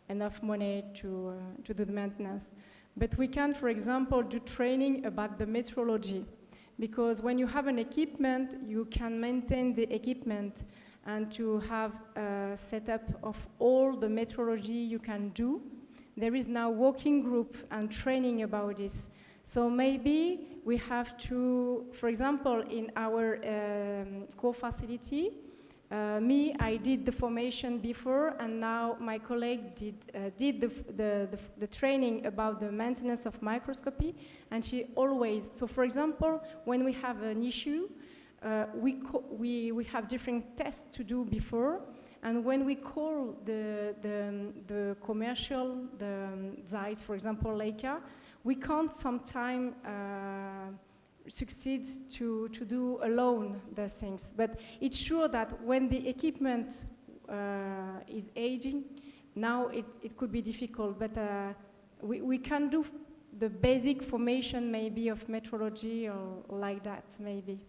S15: enough money to do the maintenance. But we can, for example, do training about the metrology, because when you have an equipment, you can maintain the equipment, and to have a setup of all the metrology you can do. There is now working group and training about this. So maybe we have to, for example, in our core facility, I did the formation before, and now my colleague did the training about the maintenance of microscopy, and she always, so for example, when we have an issue, we have different tests to do before, and when we call the commercial, the ZEISS, for example, Leica, we can't sometimes succeed to do alone the things. But it's sure that when the equipment is aging, now it could be difficult, but we can do the basic formation maybe of metrology or like that, maybe.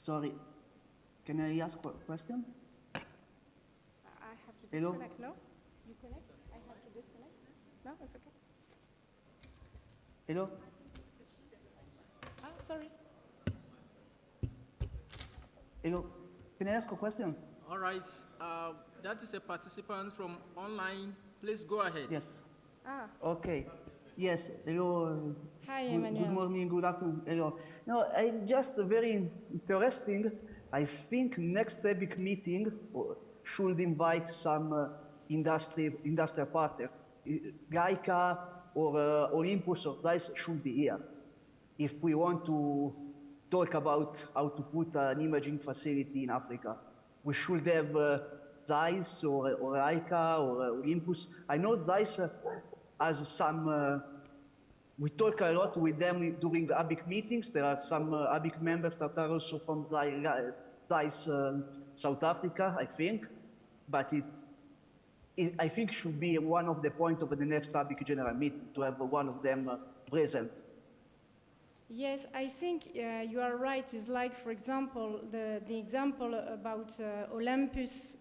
S8: Sorry, can I ask a question?
S15: I have to
S8: Hello?
S15: disconnect, no? You connect? I have to disconnect? No, it's okay.
S8: Hello?
S15: Sorry.
S8: Hello, can I ask a question?
S7: All right, that is a participant from online. Please go ahead.
S8: Yes. Okay. Yes, hello.
S15: Hi,
S8: good
S15: Emmanuel.
S8: morning, good afternoon. Hello. No, I just very interesting. I think next ABIC meeting should invite some industrial partner. Leica or Olympus or ZEISS should be here. If we want to talk about how to put an imaging facility in Africa, we should have ZEISS or Leica or Olympus. I know ZEISS has some, we talk a lot with them during the ABIC meetings. There are some ABIC members that are also from ZEISS South Africa, I think. But I think should be one of the points of the next ABIC general meeting to have one of them present.
S15: Yes, I think you are right. It's like, for example, the example about Olympus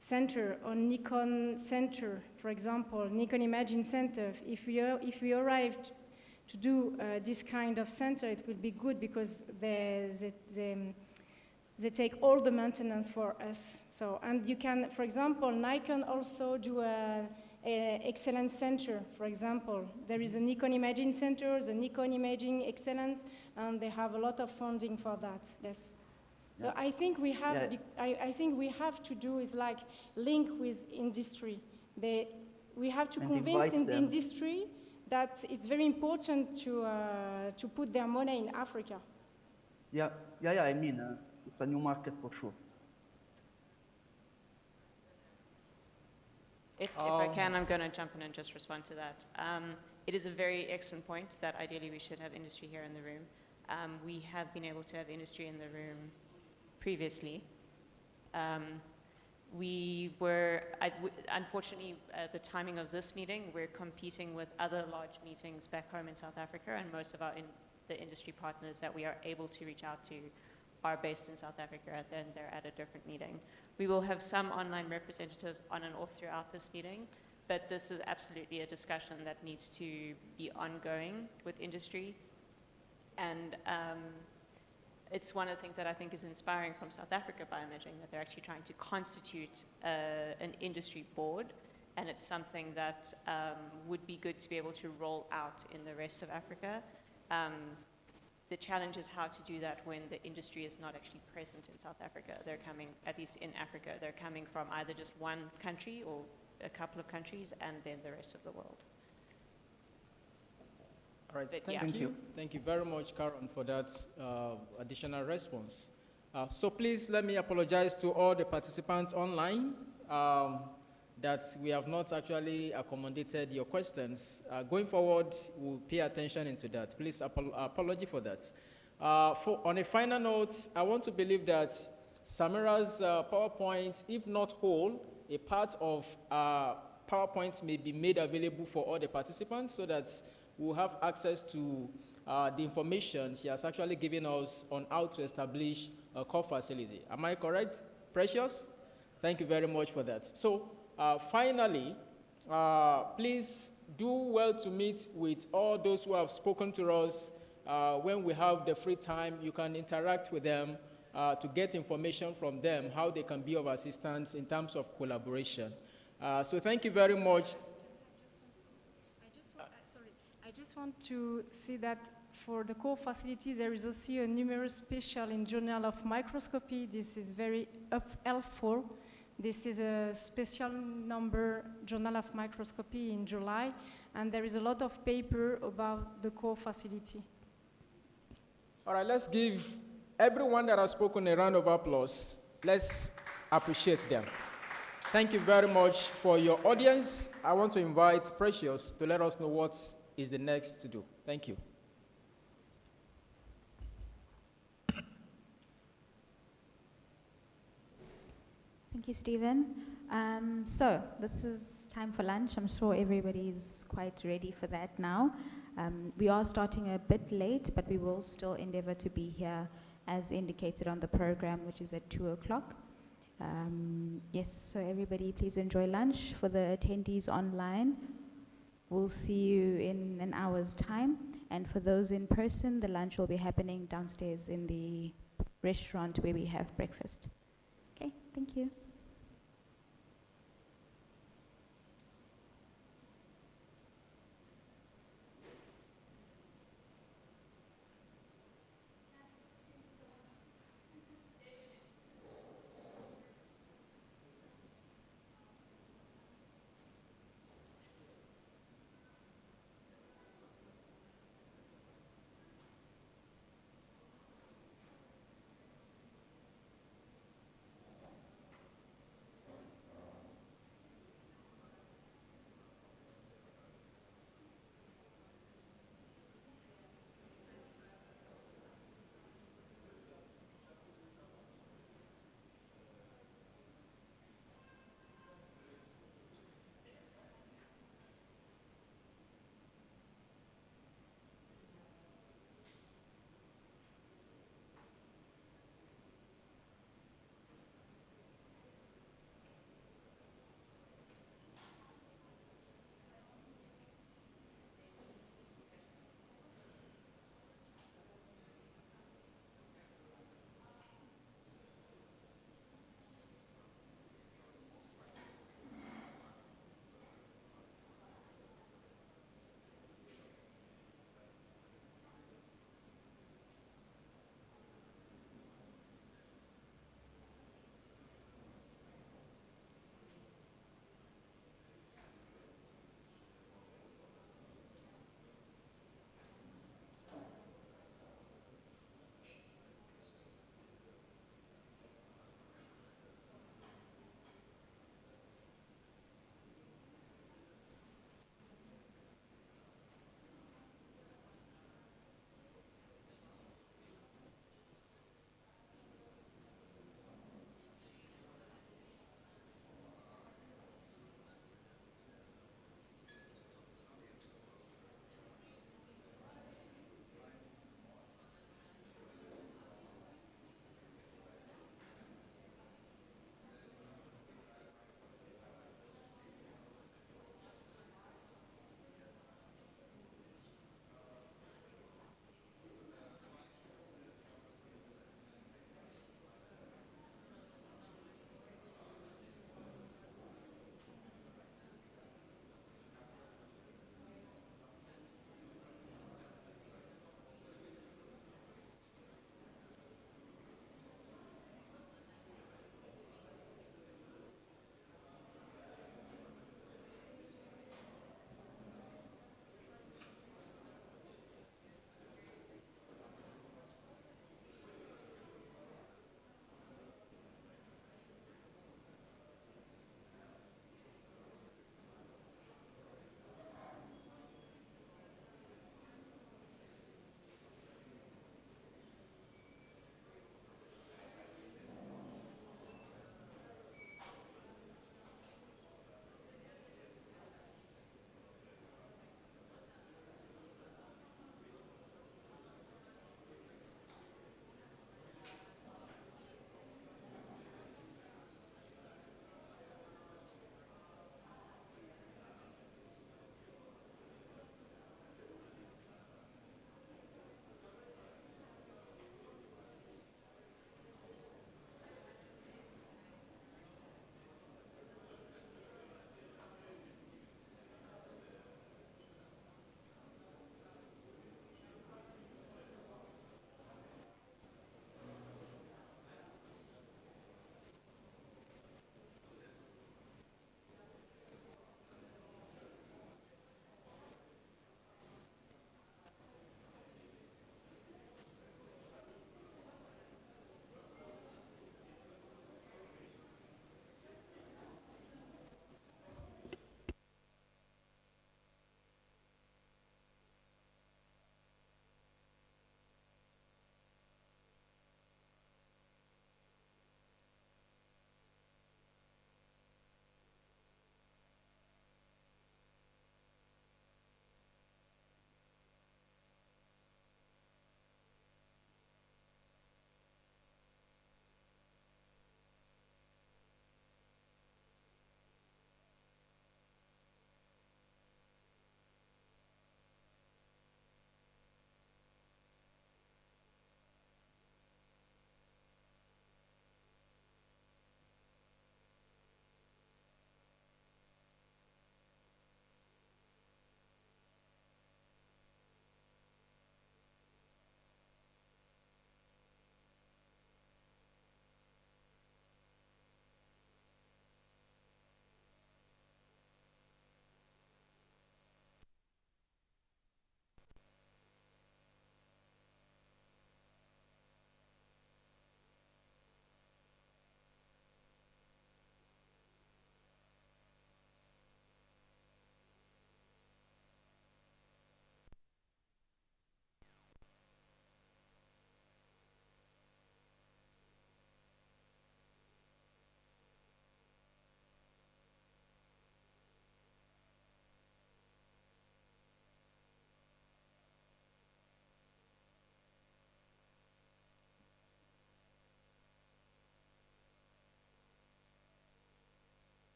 S15: Center or Nikon Center, for example, Nikon Imaging Center. If we arrived to do this kind of center, it would be good because they take all the maintenance for us. So, and you can, for example, Nikon also do a Excellence Center, for example. There is a Nikon Imaging Center, the Nikon Imaging Excellence, and they have a lot of funding for that, yes. So I think we have, I think we have to do is like link with industry. We have to convince the industry that it's very important to put their money in Africa.
S8: Yeah, I mean, it's a new market for sure.
S14: If I can, I'm going to jump in and just respond to that. It is a very excellent point that ideally we should have industry here in the room. We have been able to have industry in the room previously. We were, unfortunately, the timing of this meeting, we're competing with other large meetings back home in South Africa, and most of our the industry partners that we are able to reach out to are based in South Africa, and they're at a different meeting. We will have some online representatives on and off throughout this meeting, but this is absolutely a discussion that needs to be ongoing with industry. And it's one of the things that I think is inspiring from South Africa BioImaging, that they're actually trying to constitute an industry board, and it's something that would be good to be able to roll out in the rest of Africa. The challenge is how to do that when the industry is not actually present in South Africa. They're coming, at least in Africa, they're coming from either just one country or a couple of countries, and then the rest of the world.
S7: All right,
S14: But
S7: thank
S14: yeah.
S7: you. Thank you very much, Karen, for that additional response. So please let me apologize to all the participants online that we have not actually accommodated your questions. Going forward, we'll pay attention into that. Please apology for that. On a final note, I want to believe that Samira's PowerPoint, if not whole, a part of PowerPoint may be made available for all the participants so that we'll have access to the information she has actually given us on how to establish a core facility. Am I correct, Precious? Thank you very much for that. So finally, please do well to meet with all those who have spoken to us. When we have the free time, you can interact with them to get information from them, how they can be of assistance in terms of collaboration. So thank you very much.
S15: I just want to say that for the core facility, there is also a numerous special in Journal of Microscopy. This is very helpful. This is a special number, Journal of Microscopy in July, and there is a lot of paper about the core facility.
S7: All right, let's give everyone that has spoken a round of applause. Let's appreciate them. Thank you very much for your audience. I want to invite Precious to let us know what is the next to do. Thank you.
S3: Thank you, Stephen. So this is time for lunch. I'm sure everybody's quite ready for that now. We are starting a bit late, but we will still endeavor to be here as indicated on the program, which is at 2 o'clock. Yes, so everybody please enjoy lunch. For the attendees online, we'll see you in an hour's time. And for those in person, the lunch will be happening downstairs in the restaurant where we have breakfast. Okay, thank you.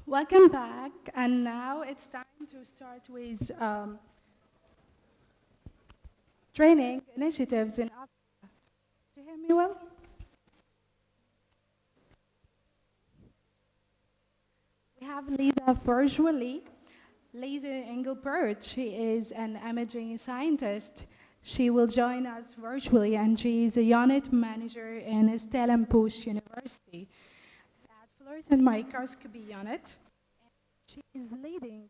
S16: Welcome back, and now it's time to start with training initiatives in Africa. Do you hear me well? We have Lisa virtually. Lisa Engelbert, she is an imaging scientist. She will join us virtually, and she is a unit manager in Stellenbosch University at fluorescent microscopy unit. She is leading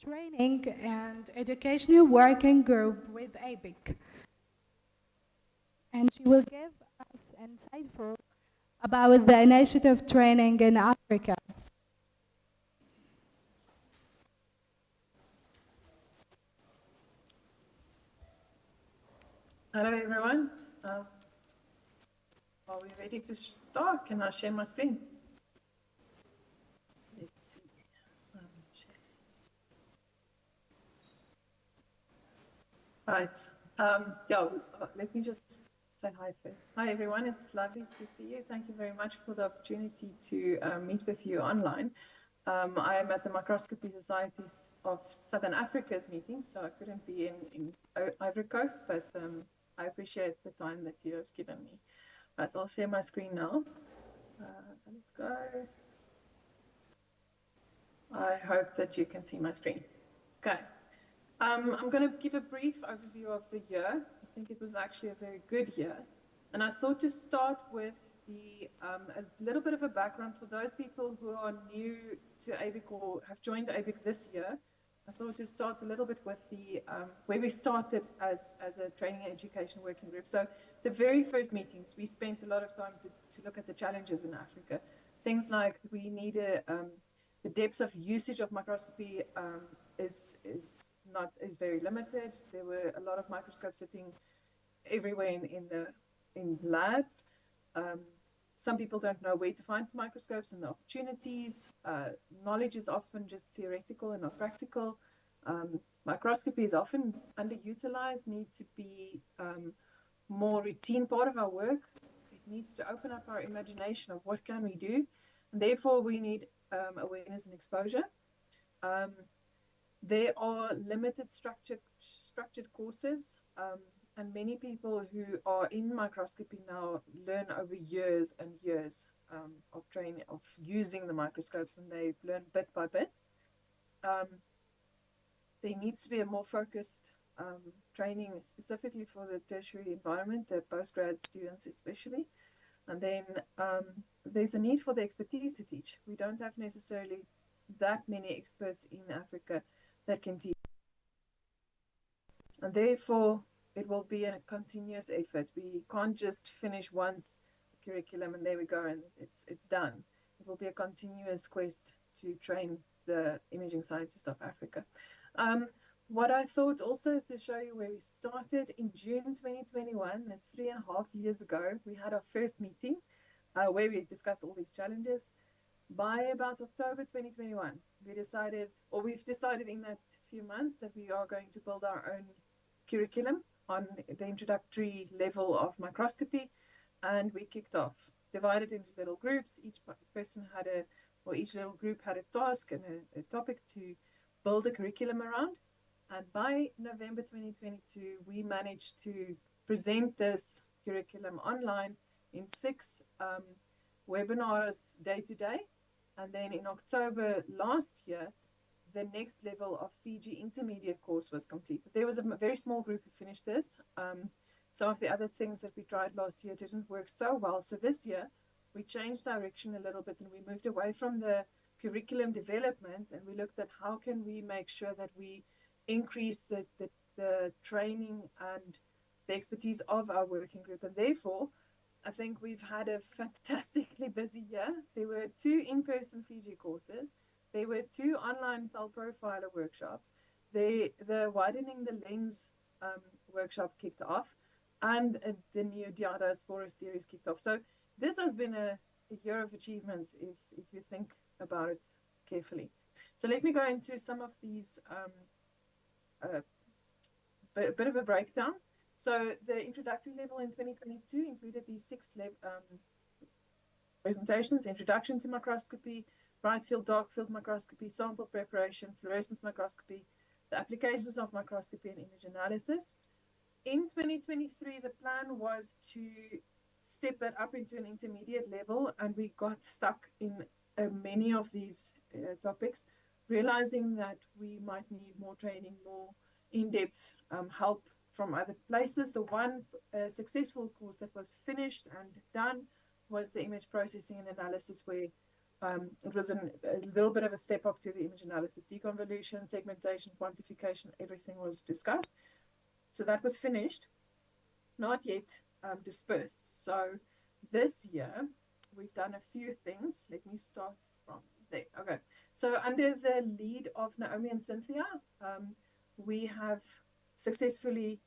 S16: training and educational working group with ABIC. And she will give us insightful about the initiative training in Africa.
S17: Hello everyone. Are we ready to start? Can I share my screen? Let's see. Right. Let me just say hi first. Hi everyone. It's lovely to see you. Thank you very much for the opportunity to meet with you online. I am at the Microscopy Society of Southern Africa's meeting, so I couldn't be in Ivory Coast, but I appreciate the time that you have given me. Right, so I'll share my screen now. Let's go. I hope that you can see my screen. Okay. I'm going to give a brief overview of the year. I think it was actually a very good year. And I thought to start with a little bit of a background for those people who are new to ABIC or have joined ABIC this year. I thought to start a little bit with where we started as a training and education working group. So the very first meetings, we spent a lot of time to look at the challenges in Africa. Things like we needed the depth of usage of microscopy is very limited. There were a lot of microscopes sitting everywhere in labs. Some people don't know where to find microscopes and the opportunities. Knowledge is often just theoretical and not practical. Microscopy is often underutilized, need to be more routine part of our work. It needs to open up our imagination of what can we do. And therefore, we need awareness and exposure. There are limited structured courses. And many people who are in microscopy now learn over years and years of training, of using the microscopes, and they learn bit by bit. There needs to be a more focused training specifically for the tertiary environment, the postgrad students especially. And then there's a need for the expertise to teach. We don't have necessarily that many experts in Africa that can teach. And therefore, it will be a continuous effort. We can't just finish once a curriculum and there we go and it's done. It will be a continuous quest to train the imaging scientists of Africa. What I thought also is to show you where we started in June 2021. That's 3.5 years ago. We had our first meeting where we discussed all these challenges. By about October 2021, we've decided in that few months that we are going to build our own curriculum on the introductory level of microscopy, and we kicked off, divided into little groups. Each little group had a task and a topic to build a curriculum around. And by November 2022, we managed to present this curriculum online in 6 webinars day to day. And then in October last year, the next level of Fiji intermediate course was completed. There was a very small group who finished this. Some of the other things that we tried last year didn't work so well. So this year, we changed direction a little bit and we moved away from the curriculum development and we looked at how can we make sure that we increase the training and the expertise of our working group. And therefore, I think we've had a fantastically busy year. There were 2 in-person Fiji courses. There were 2 online cell profiler workshops. The widening the lens workshop kicked off, and the new Data Explorer series kicked off. So this has been a year of achievements if you think about it carefully. So let me go into some of these, a bit of a breakdown. So the introductory level in 2022 included these 6 presentations: introduction to microscopy, bright field, dark field microscopy, sample preparation, fluorescence microscopy, the applications of microscopy and image analysis. In 2023, the plan was to step that up into an intermediate level, and we got stuck in many of these topics, realizing that we might need more training, more in-depth help from other places. The one successful course that was finished and done was the image processing and analysis, where it was a little bit of a step up to the image analysis, deconvolution, segmentation, quantification, everything was discussed. So that was finished, not yet dispersed. So this year, we've done a few things. Let me start from there. Okay. So under the lead of Naomi and Cynthia, we have successfully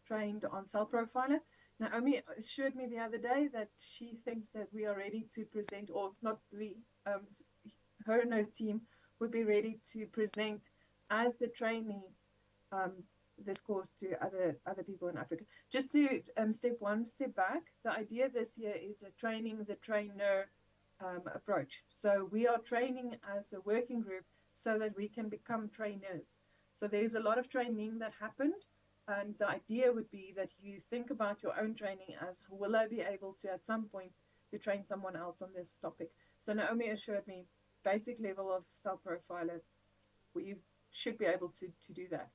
S17: trained on Cell Profiler. Naomi assured me the other day that she thinks that we are ready to present, or not we, her and her team would be ready to present as the trainee this course to other people in Africa. Just to step back, the idea this year is a training the trainer approach. So we are training as a working group so that we can become trainers. So there's a lot of training that happened, and the idea would be that you think about your own training as, will I be able to at some point to train someone else on this topic? So Naomi assured me, basic level of Cell Profiler, we should be able to do that.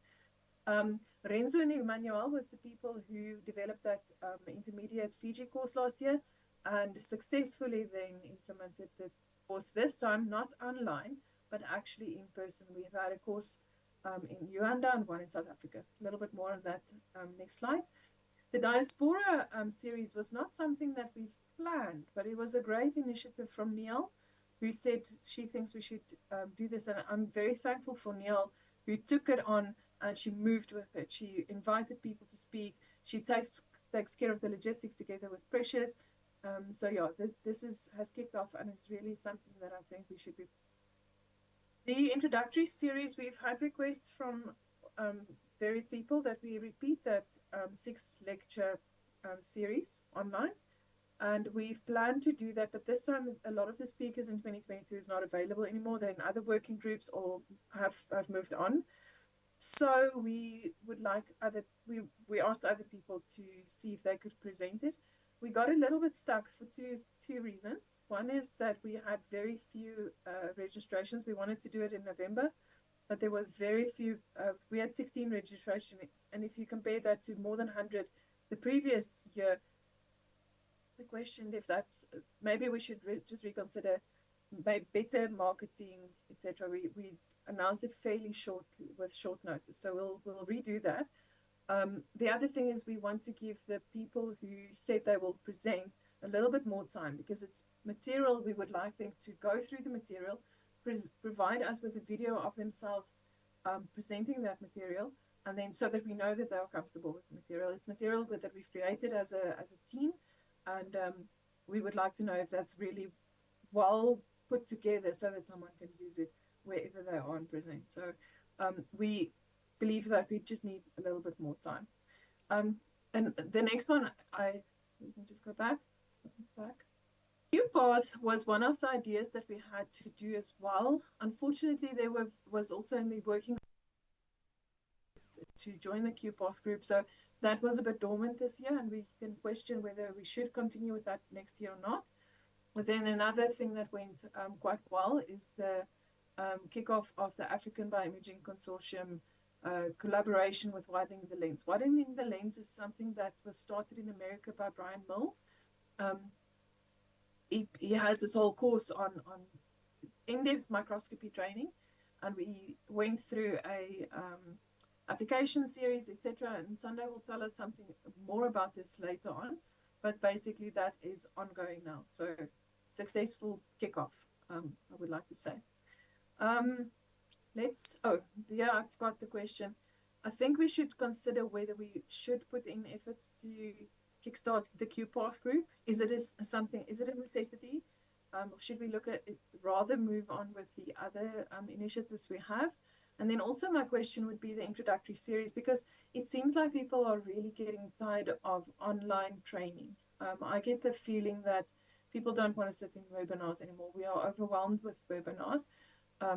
S17: Renzo and Emmanuel was the people who developed that intermediate Fiji course last year, and successfully then implemented the course this time, not online, but actually in person. We've had a course in Uganda and one in South Africa. A little bit more on that next slide. The Diaspora series was not something that we've planned, but it was a great initiative from Neil, who said she thinks we should do this. And I'm very thankful for Neil, who took it on and she moved with it. She invited people to speak. She takes care of the logistics together with Precious. So yeah, this has kicked off, and it's really something that I think we should be. The introductory series, we've had requests from various people that we repeat that 6-lecture series online, and we've planned to do that, but this time a lot of the speakers in 2022 is not available anymore. They're in other working groups or have moved on. So we would like we asked other people to see if they could present it. We got a little bit stuck for two reasons. One is that we had very few registrations. We wanted to do it in November, but there was very few. We had 16 registrations, and if you compare that to more than 100 the previous year, the question if that's, maybe we should just reconsider better marketing, etc. We announced it fairly shortly with short notice, so we'll redo that. The other thing is we want to give the people who said they will present a little bit more time, because it's material. We would like them to go through the material, provide us with a video of themselves presenting that material, and then so that we know that they are comfortable with the material. It's material that we've created as a team, and we would like to know if that's really well put together so that someone can use it wherever they are and present. So we believe that we just need a little bit more time. And the next one, let me just go back. QPath was one of the ideas that we had to do as well. Unfortunately, there was also in the working to join the QPath group, so that was a bit dormant this year, and we can question whether we should continue with that next year or not. But then another thing that went quite well is the kickoff of the African BioImaging Consortium collaboration with Widening the Lens. Widening the Lens is something that was started in America by Brian Mills. He has this whole course on in-depth microscopy training, and we went through a application series, etc. And Sunday will tell us something more about this later on, but basically that is ongoing now. So successful kickoff, I would like to say. I've got the question. I think we should consider whether we should put in efforts to kickstart the QPath group. Is it a necessity? Or should we look at it, rather move on with the other initiatives we have? And then also my question would be the introductory series, because it seems like people are really getting tired of online training. I get the feeling that people don't want to sit in webinars anymore. We are overwhelmed with webinars.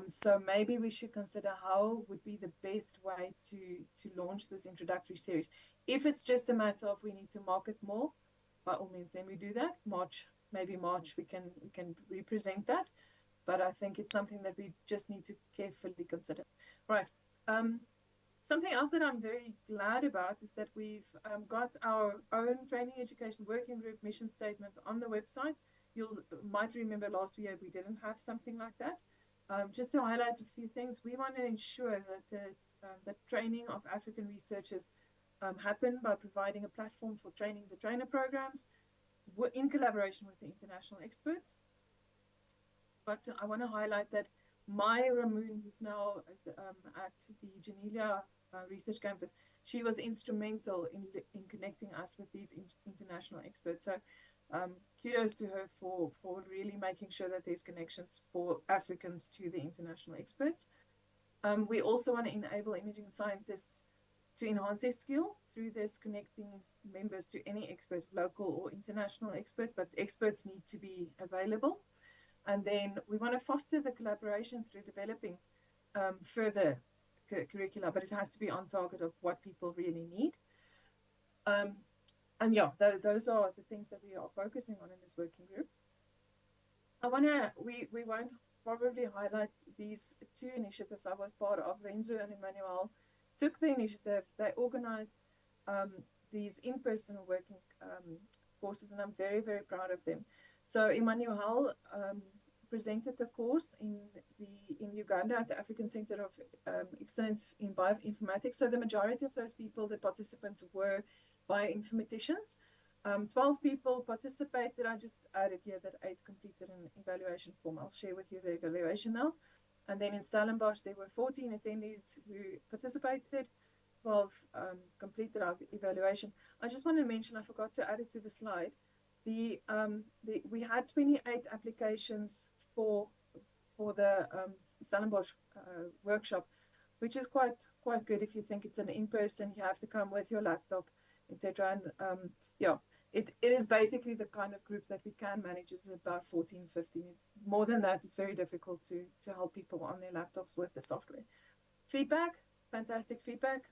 S17: So maybe we should consider how would be the best way to launch this introductory series. If it's just a matter of we need to market more, by all means, then we do that. Maybe March, we can represent that. But I think it's something that we just need to carefully consider. Right. Something else that I'm very glad about is that we've got our own training education working group mission statement on the website. You might remember last year we didn't have something like that. Just to highlight a few things, we want to ensure that the training of African researchers happen by providing a platform for training the trainer programs in collaboration with the international experts. But I want to highlight that Maya Ramoon, who's now at the Genelia Research Campus, she was instrumental in connecting us with these international experts. So kudos to her for really making sure that there's connections for Africans to the international experts. We also want to enable imaging scientists to enhance their skill through this, connecting members to any expert, local or international experts, but experts need to be available. And then we want to foster the collaboration through developing further curricula, but it has to be on target of what people really need. And yeah, those are the things that we are focusing on in this working group. We won't probably highlight these two initiatives I was part of. Renzo and Emmanuel took the initiative. They organized these in-person working courses, and I'm very, very proud of them. So Emmanuel presented the course in Uganda at the African Center of Excellence in Bioinformatics. So the majority of those people, the participants, were bioinformaticians. 12 people participated. I just added here that 8 completed an evaluation form. I'll share with you the evaluation now. And then in Stellenbosch, there were 14 attendees who participated. 12 completed our evaluation. I just want to mention, I forgot to add it to the slide. We had 28 applications for the Stellenbosch workshop, which is quite good if you think it's an in-person. You have to come with your laptop, etc. And yeah, it is basically the kind of group that we can manage is about 14, 15. More than that, it's very difficult to help people on their laptops with the software. Feedback, fantastic feedback.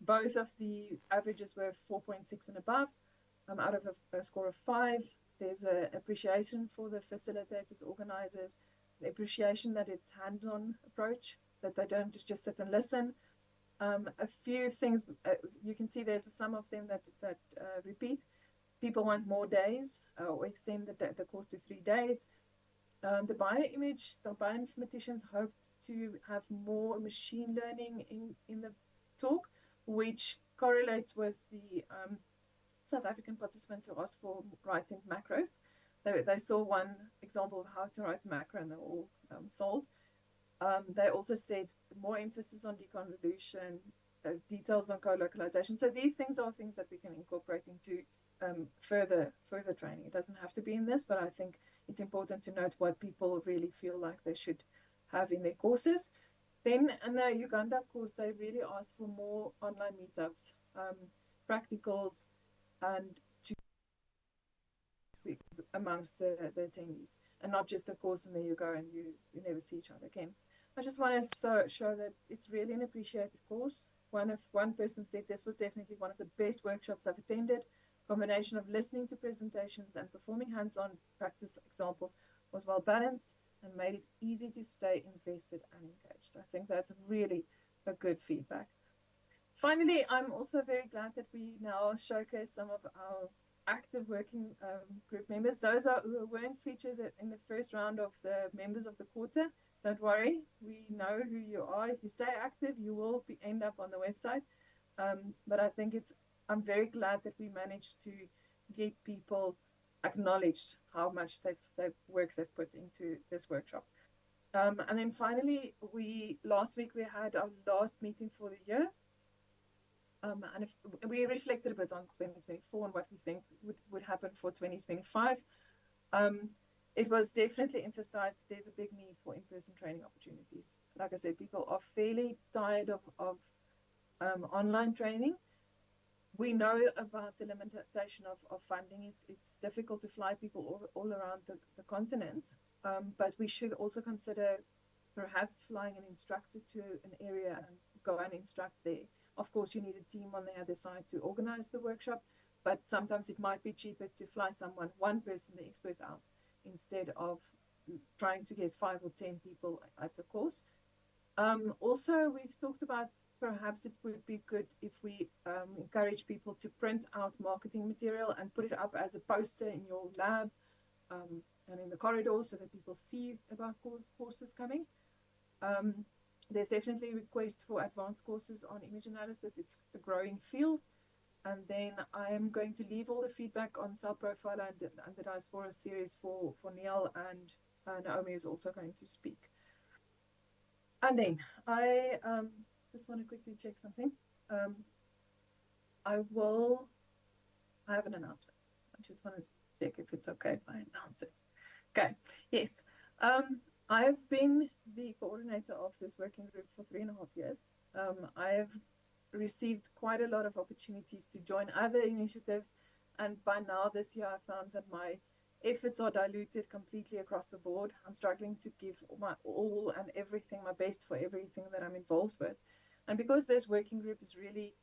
S17: Both of the averages were 4.6 and above. Out of a score of 5, there's an appreciation for the facilitators, organizers, the appreciation that it's hands-on approach, that they don't just sit and listen. A few things, you can see there's some of them that repeat. People want more days or extend the course to 3 days. The bioinformaticians hoped to have more machine learning in the talk, which correlates with the South African participants who asked for writing macros. They saw one example of how to write a macro and they were all sold. They also said more emphasis on deconvolution, details on co-localization. So these things are things that we can incorporate into further training. It doesn't have to be in this, but I think it's important to note what people really feel like they should have in their courses. Then in the Uganda course, they really asked for more online meetups, practicals, and amongst the attendees, and not just a course and there you go and you never see each other again. I just want to show that it's really an appreciated course. One person said this was definitely one of the best workshops I've attended. Combination of listening to presentations and performing hands-on practice examples was well balanced and made it easy to stay invested and engaged. I think that's really a good feedback. Finally, I'm also very glad that we now showcase some of our active working group members. Those who weren't featured in the first round of the members of the quarter. Don't worry, we know who you are. If you stay active, you will end up on the website. But I think I'm very glad that we managed to get people acknowledged how much work they've put into this workshop. And then finally, last week we had our last meeting for the year. And we reflected a bit on 2024 and what we think would happen for 2025. It was definitely emphasized that there's a big need for in-person training opportunities. Like I said, people are fairly tired of online training. we know about the limitation of funding. It's difficult to fly people all around the continent, but we should also consider perhaps flying an instructor to an area and go and instruct there. Of course, you need a team on the other side to organize the workshop, but sometimes it might be cheaper to fly one person, the expert, out instead of trying to get 5 or 10 people at a course. Also, we've talked about perhaps it would be good if we encourage people to print out marketing material and put it up as a poster in your lab and in the corridor so that people see about courses coming. There's definitely requests for advanced courses on image analysis. It's a growing field. And then I am going to leave all the feedback on Cell Profiler and the Diaspora series for Neil, and Naomi is also going to speak. And then I just want to quickly check something. I have an announcement. I just want to check if it's okay if I announce it. Okay, yes. I have been the coordinator of this working group for 3.5 years. I have received quite a lot of opportunities to join other initiatives, and by now this year I found that my efforts are diluted completely across the board. I'm struggling to give my all and everything, my best for everything that I'm involved with. And because this working group is really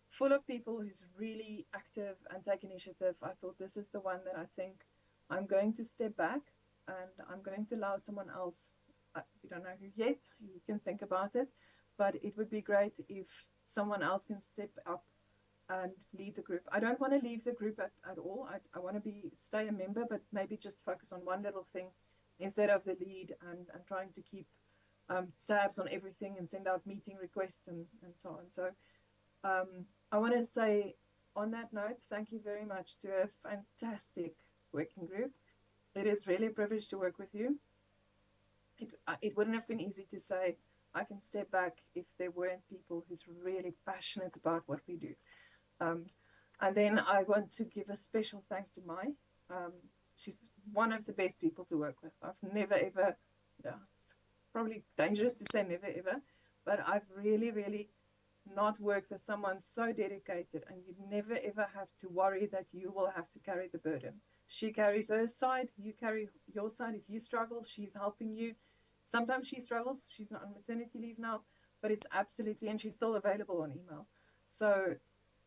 S17: full of people who's really active and take initiative, I thought this is the one that I think I'm going to step back and I'm going to allow someone else. We don't know who yet, you can think about it, but it would be great if someone else can step up and lead the group. I don't want to leave the group at all. I want to stay a member, but maybe just focus on one little thing instead of the lead and trying to keep tabs on everything and send out meeting requests and so on. So I want to say on that note, thank you very much to a fantastic working group. It is really a privilege to work with you. It wouldn't have been easy to say I can step back if there weren't people who's really passionate about what we do. And then I want to give a special thanks to Mai. She's one of the best people to work with. I've never ever, it's probably dangerous to say never ever, but I've really, really not worked with someone so dedicated, and you never ever have to worry that you will have to carry the burden. She carries her side, you carry your side. If you struggle, she's helping you. Sometimes she struggles, she's not on maternity leave now, but it's absolutely, and she's still available on email. So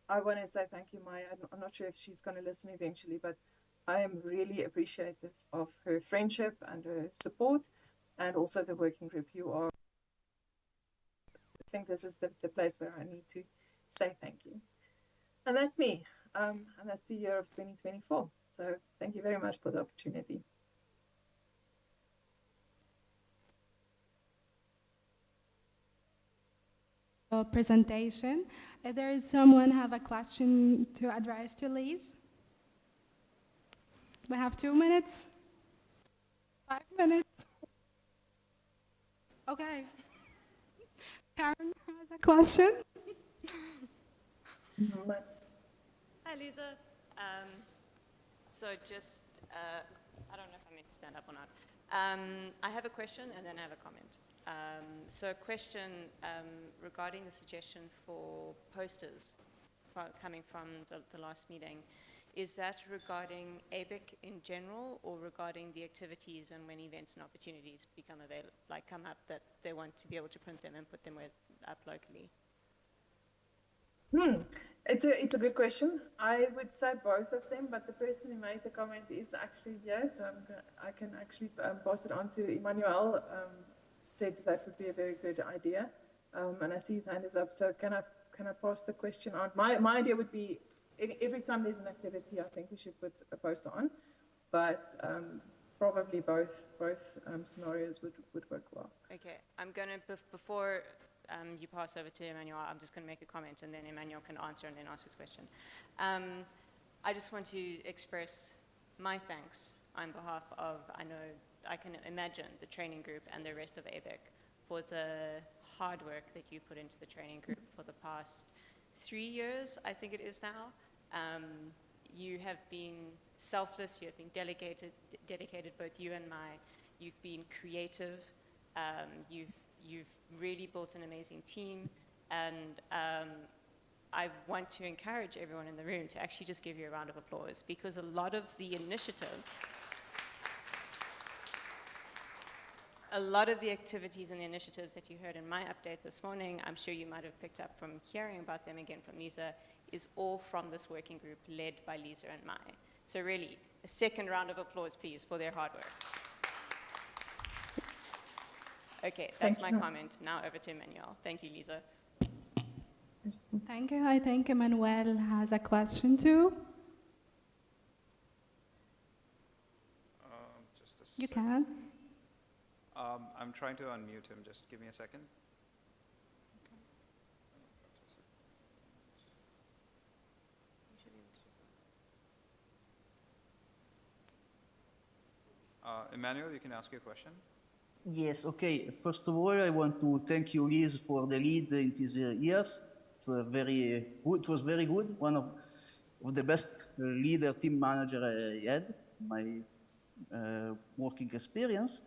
S17: I want to say thank you, Maya. I'm not sure if she's going to listen eventually, but I am really appreciative of her friendship and her support, and also the working group. You are, I think this is the place where I need to say thank you. And that's me, and that's the year of 2024. So thank you very much for the opportunity.
S16: Presentation. If there is someone have a question to address to Liz, we have 2 minutes, 5 minutes. Okay. Karen has a question.
S14: Hi, Lisa. So just, I don't know if I meant to stand up or not. I have a question and then I have a comment. So a question regarding the suggestion for posters coming from the last meeting. Is that regarding ABIC in general, or regarding the activities and when events and opportunities become available, like come up, that they want to be able to print them and put them up locally?
S17: It's a good question. I would say both of them, but the person who made the comment is actually here, so I can actually pass it on to Emmanuel. Said that would be a very good idea, and I see his hand is up. So can I pass the question on? My idea would be every time there's an activity, I think we should put a poster on, but probably both scenarios would work well.
S14: Okay, I'm gonna before you pass over to Emmanuel, I'm just going to make a comment, and then Emmanuel can answer and then ask his question. I just want to express my thanks on behalf of, I can imagine the training group and the rest of ABIC for the hard work that you put into the training group for the past 3 years, I think it is now. You have been selfless, you have been dedicated, both you and Mai. You've been creative, you've really built an amazing team, and I want to encourage everyone in the room to actually just give you a round of applause, because a lot of the initiatives, a lot of the activities and the initiatives that you heard in my update this morning, I'm sure you might have picked up from hearing about them again from Lisa, is all from this working group led by Lisa and Mai. So really, a second round of applause, please, for their hard work. Okay, that's my comment. Now over to Emmanuel. Thank you, Lisa.
S16: Thank you. I think Emmanuel has a question too.
S9: Just a
S16: You
S9: sec.
S16: can.
S9: I'm trying to unmute him. Just give me a second. Emmanuel, you can ask your question.
S8: Yes, okay. First of all, I want to thank you, Liz, for the lead in these years. It's very good. It was very good. One of the best leader, team manager I had in my working experience.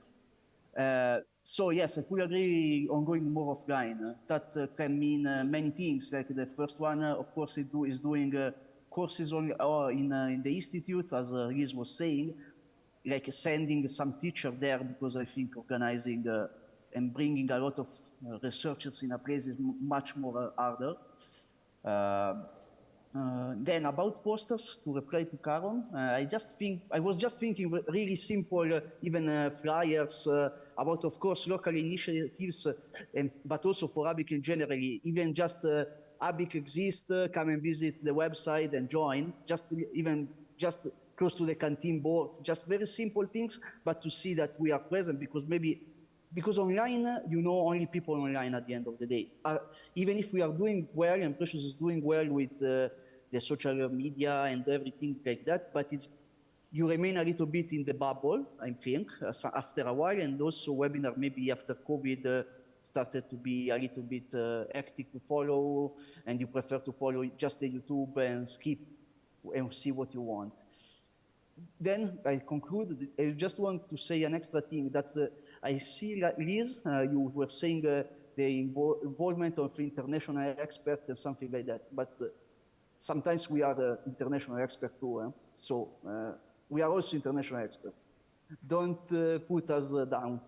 S8: So yes, I fully agree on going more offline. That can mean many things. Like the first one, of course, is doing courses on, in the institutes, as Liz was saying, like sending some teacher there, because I think organizing and bringing a lot of researchers in a place is much more harder. Then about posters, to reply to Karen, I was just thinking really simple, even flyers about, of course, local initiatives, but also for ABIC in generally, even just ABIC exists, come and visit the website and join, even just close to the canteen boards, just very simple things, but to see that we are present, because online, you know only people online at the end of the day. Even if we are doing well, and Precious is doing well with the social media and everything like that, but you remain a little bit in the bubble, I think, after a while, and also webinar maybe after COVID started to be a little bit hectic to follow, and you prefer to follow just the YouTube and skip and see what you want. Then I conclude, I just want to say an extra thing, that I see, Liz, you were saying the involvement of international experts and something like that, but sometimes we are international experts too, so we are also international experts. Don't put us down.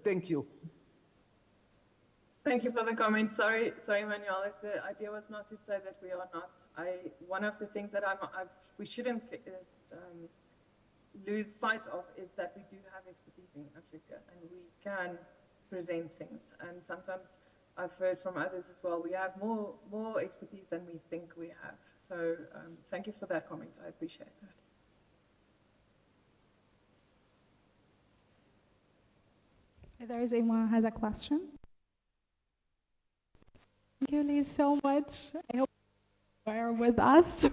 S8: Thank you.
S17: Thank you for the comment. Sorry, Manuel, if the idea was not to say that we are not. One of the things that we shouldn't lose sight of is that we do have expertise in Africa, and we can present things. And sometimes I've heard from others as well, we have more expertise than we think we have. So thank you for that comment. I appreciate that.
S16: If there is anyone who has a question. Thank you, Liz, so much. I hope you are with us.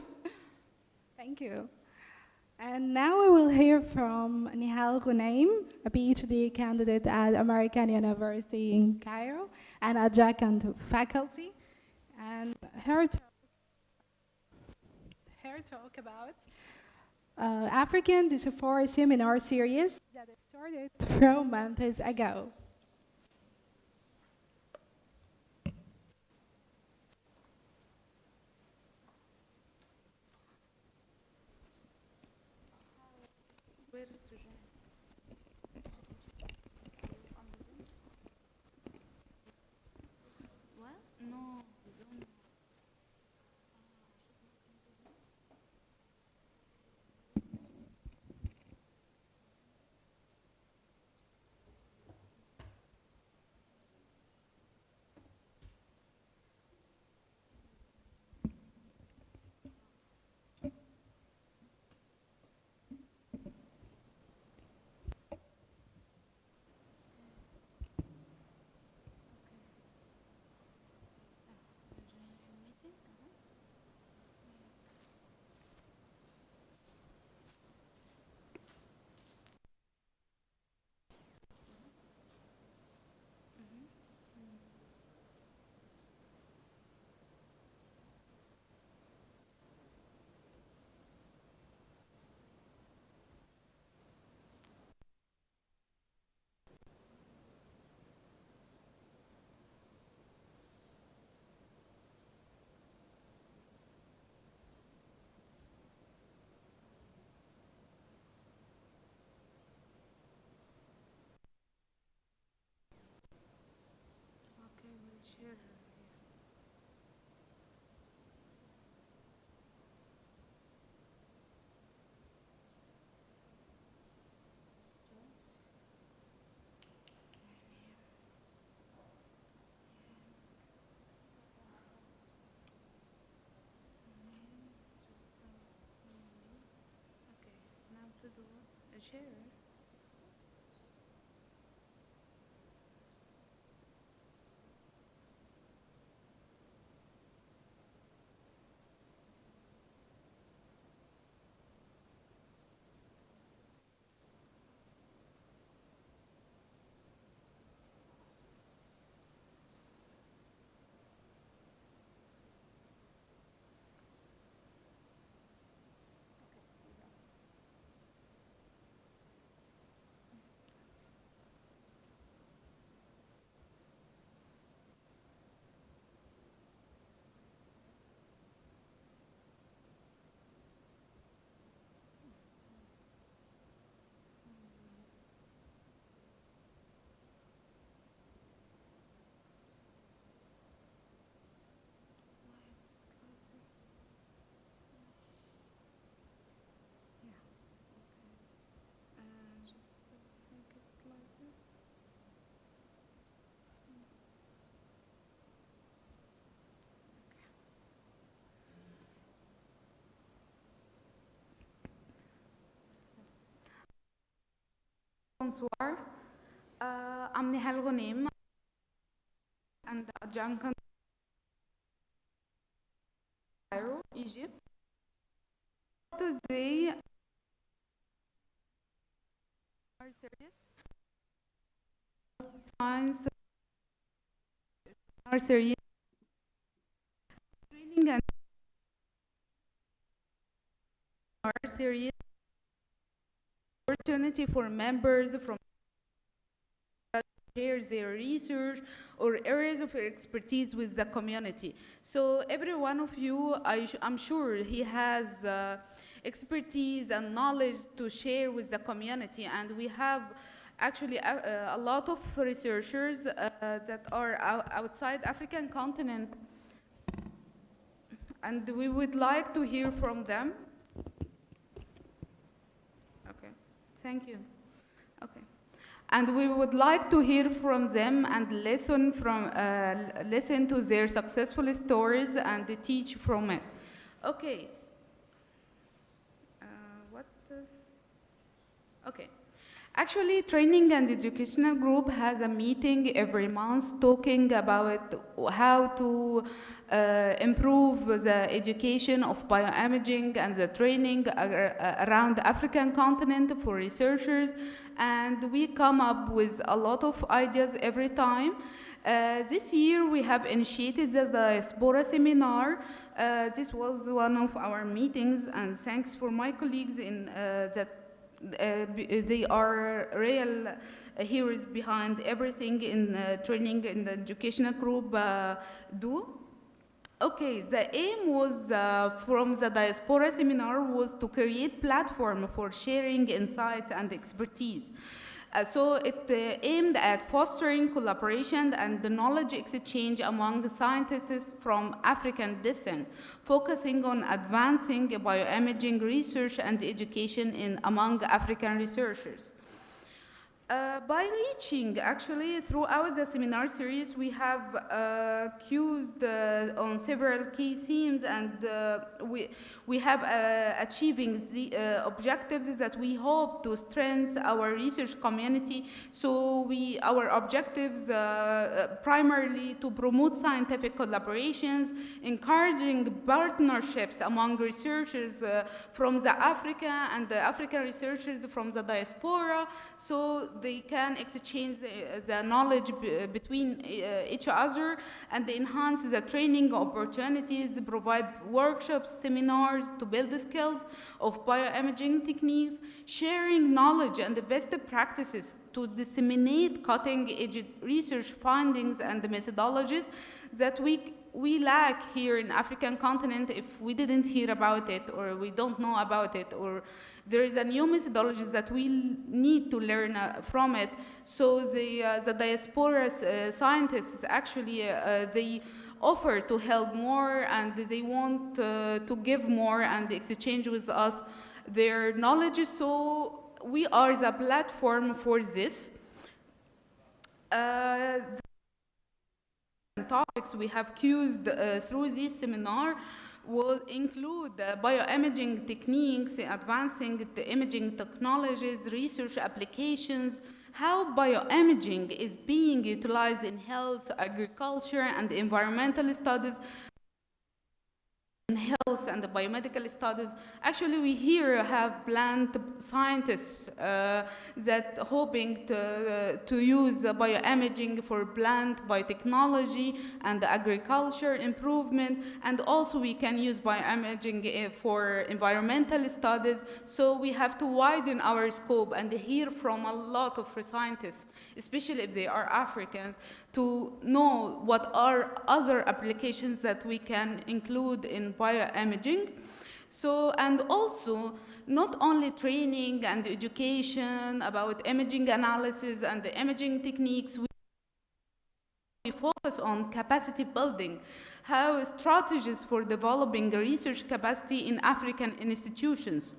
S16: Thank you. And now we will hear from Nihal Ghunaim, a PhD candidate at American University in Cairo and adjunct faculty. And her talk about African Dysphoria seminar series that started 4 months ago.
S18: Bonsoir. I'm Nihal Ghanem and adjunct Cairo, Egypt. Today, our series, science, our series, training and our series, opportunity for members from share their research or areas of expertise with the community. So every one of you, I'm sure he has expertise and knowledge to share with the community, and we have actually a lot of researchers that are outside African continent, and we would like to hear from them. Okay, thank you. Okay. And we would like to hear from them and listen to their successful stories and teach from it. Okay. Okay. Actually, Training and Educational Group has a meeting every month talking about how to improve the education of bioimaging and the training around the African continent for researchers, and we come up with a lot of ideas every time. This year we have initiated the Diaspora Seminar. This was one of our meetings, and thanks for my colleagues in that they are real heroes behind everything in training in the educational group do. Okay, the aim was from the Diaspora Seminar was to create platform for sharing insights and expertise. So it aimed at fostering collaboration and the knowledge exchange among scientists from African descent, focusing on advancing bioimaging research and education among African researchers. By reaching, actually, throughout the seminar series, we have focused on several key themes, and we have achieving the objectives that we hope to strengthen our research community. So our objectives primarily to promote scientific collaborations, encouraging partnerships among researchers from the Africa and the African researchers from the diaspora, so they can exchange the knowledge between each other and enhance the training opportunities, provide workshops, seminars to build the skills of bioimaging techniques, sharing knowledge and the best practices to disseminate cutting-edge research findings and the methodologies that we lack here in African continent if we didn't hear about it or we don't know about it, or there is a new methodologies that we need to learn from it. So the diaspora scientists actually they offer to help more, and they want to give more and exchange with us their knowledge. So we are the platform for this. Topics we have used through this seminar will include bioimaging techniques, advancing the imaging technologies, research applications, how bioimaging is being utilized in health, agriculture, and environmental studies, in health and the biomedical studies. Actually, we here have plant scientists that hoping to use bioimaging for plant biotechnology and agriculture improvement, and also we can use bioimaging for environmental studies. So we have to widen our scope and hear from a lot of scientists, especially if they are Africans, to know what are other applications that we can include in bioimaging. So, and also, not only training and education about imaging analysis and the imaging techniques, we focus on capacity building, how strategies for developing research capacity in African institutions.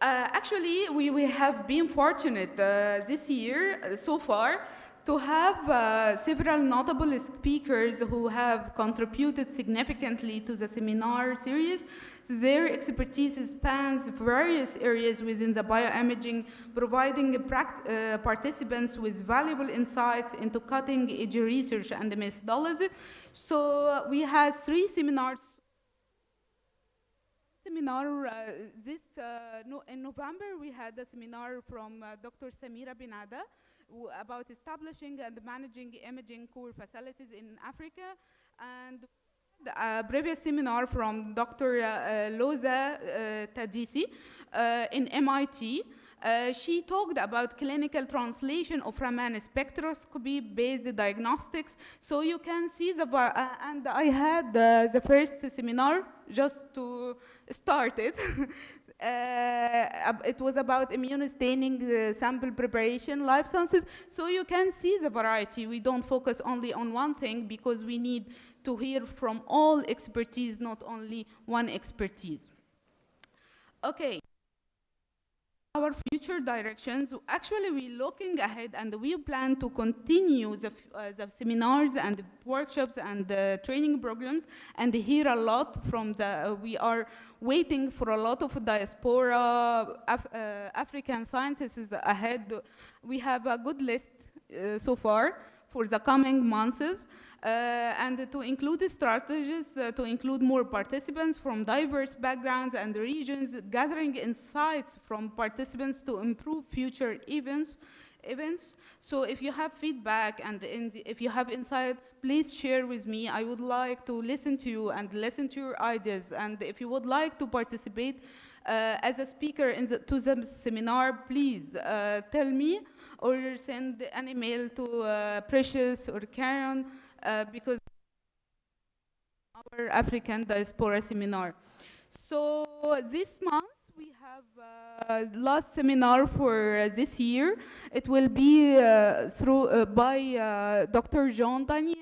S18: Actually, we have been fortunate this year so far to have several notable speakers who have contributed significantly to the seminar series. Their expertise spans various areas within the bioimaging, providing participants with valuable insights into cutting-edge research and methodology. So we had 3 seminars. In November, we had a seminar from Dr. Samira Binada about establishing and managing imaging core facilities in Africa, and a previous seminar from Dr. Loza Tadisi in MIT. She talked about clinical translation of Raman spectroscopy-based diagnostics. So you can see and I had the first seminar just to start it. It was about immunostaining sample preparation, life sciences. So you can see the variety. We don't focus only on one thing because we need to hear from all expertise, not only one expertise. Okay. Our future directions, actually we're looking ahead and we plan to continue the seminars and the workshops and the training programs and hear a lot from we are waiting for a lot of diaspora African scientists ahead. We have a good list so far for the coming months. And to include the strategies, to include more participants from diverse backgrounds and regions, gathering insights from participants to improve future events. So if you have feedback and if you have insight, please share with me. I would like to listen to you and listen to your ideas. And if you would like to participate as a speaker to the seminar, please tell me or send an email to Precious or Karen, because our African Diaspora Seminar. So this month we have last seminar for this year. It will be by Dr. Jean Daniel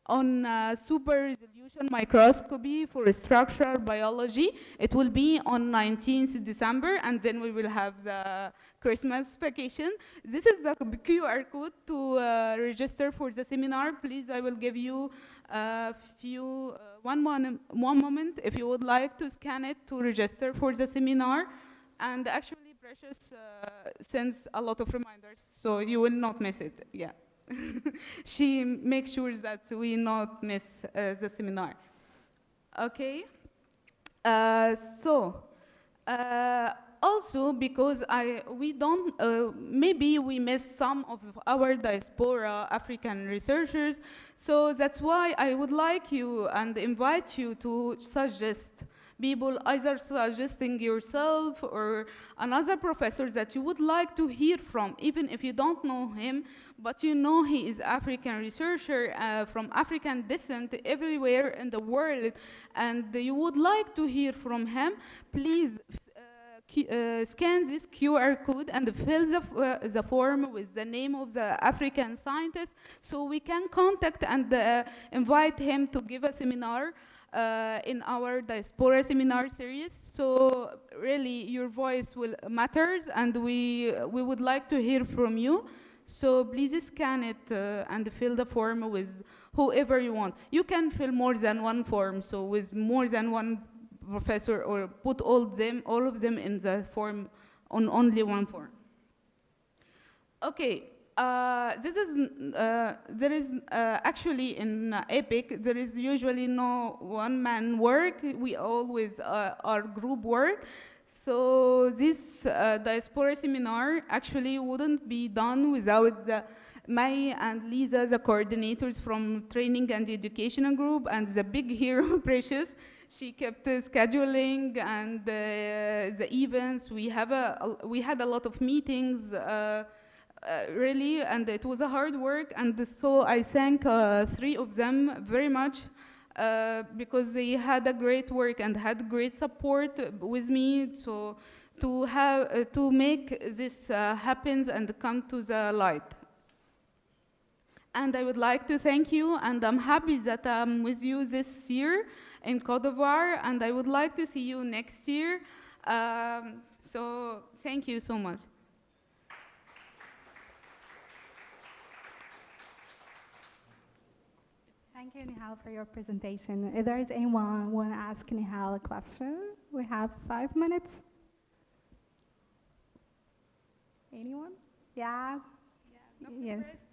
S18: on super resolution microscopy for structural biology. It will be on 19th December, and then we will have the Christmas vacation. This is the QR code to register for the seminar. Please, I will give you one moment if you would like to scan it to register for the seminar. And actually, Precious sends a lot of reminders, so you will not miss it. Yeah. She makes sure that we not miss the seminar. Okay. Also, because maybe we miss some of our diaspora African researchers, so that's why I would like you and invite you to suggest people, either suggesting yourself or another professor that you would like to hear from, even if you don't know him, but you know he is African researcher from African descent everywhere in the world, and you would like to hear from him. Please scan this QR code and fill the form with the name of the African scientist, so we can contact and invite him to give a seminar in our diaspora seminar series. So really your voice will matters, and we would like to hear from you. So please scan it and fill the form with whoever you want. You can fill more than one form, so with more than one professor, or put all of them in the form on only one form. Okay, there is actually in ABIC, there is usually no one-man work. We always are group work. So this diaspora seminar actually wouldn't be done without Mai and Lisa, the coordinators from training and educational group, and the big hero, Precious. She kept scheduling and the events. We had a lot of meetings, really, and it was a hard work. And so I thank three of them very much because they had a great work and had great support with me to make this happen and come to the light. And I would like to thank you, and I'm happy that I'm with you this year in Côte d'Ivoire, and I would like to see you next year. So thank you so much.
S16: Thank you, Nihal, for your presentation. If there is anyone who want to ask Nihal a question, we have 5 minutes. Anyone? Yeah? Yes.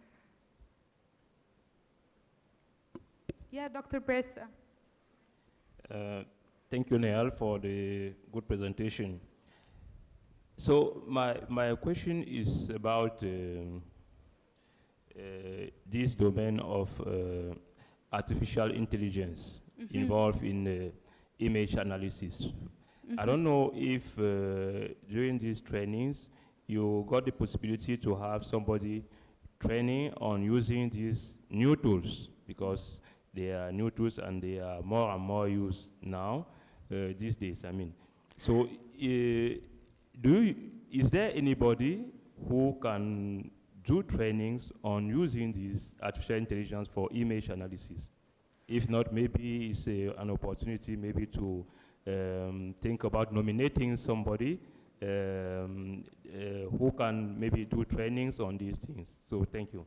S18: Yeah, Dr. Pressa.
S10: Thank you, Nihal, for the good presentation. So my question is about this domain of artificial intelligence involved in image analysis. I don't know if during these trainings you got the possibility to have somebody training on using these new tools, because they are new tools and they are more and more used now these days. I mean, so is there anybody who can do trainings on using this artificial intelligence for image analysis? If not, maybe it's an opportunity maybe to think about nominating somebody who can maybe do trainings on these things. So thank you.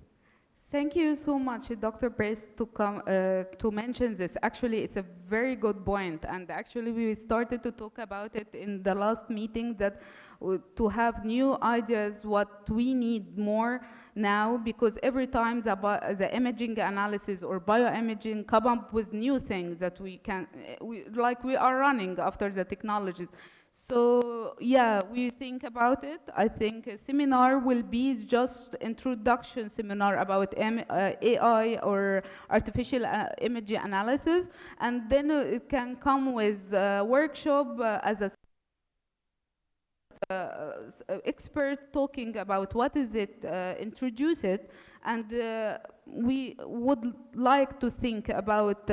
S18: Thank you so much, Dr. Brace, to come to mention this. Actually, it's a very good point, and actually we started to talk about it in the last meeting, that to have new ideas, what we need more now, because every time the imaging analysis or bioimaging come up with new things that we are running after the technologies. So yeah, we think about it. I think a seminar will be just introduction seminar about AI or artificial image analysis, and then it can come with a workshop as a expert talking about what is it, introduce it, and we would like to think about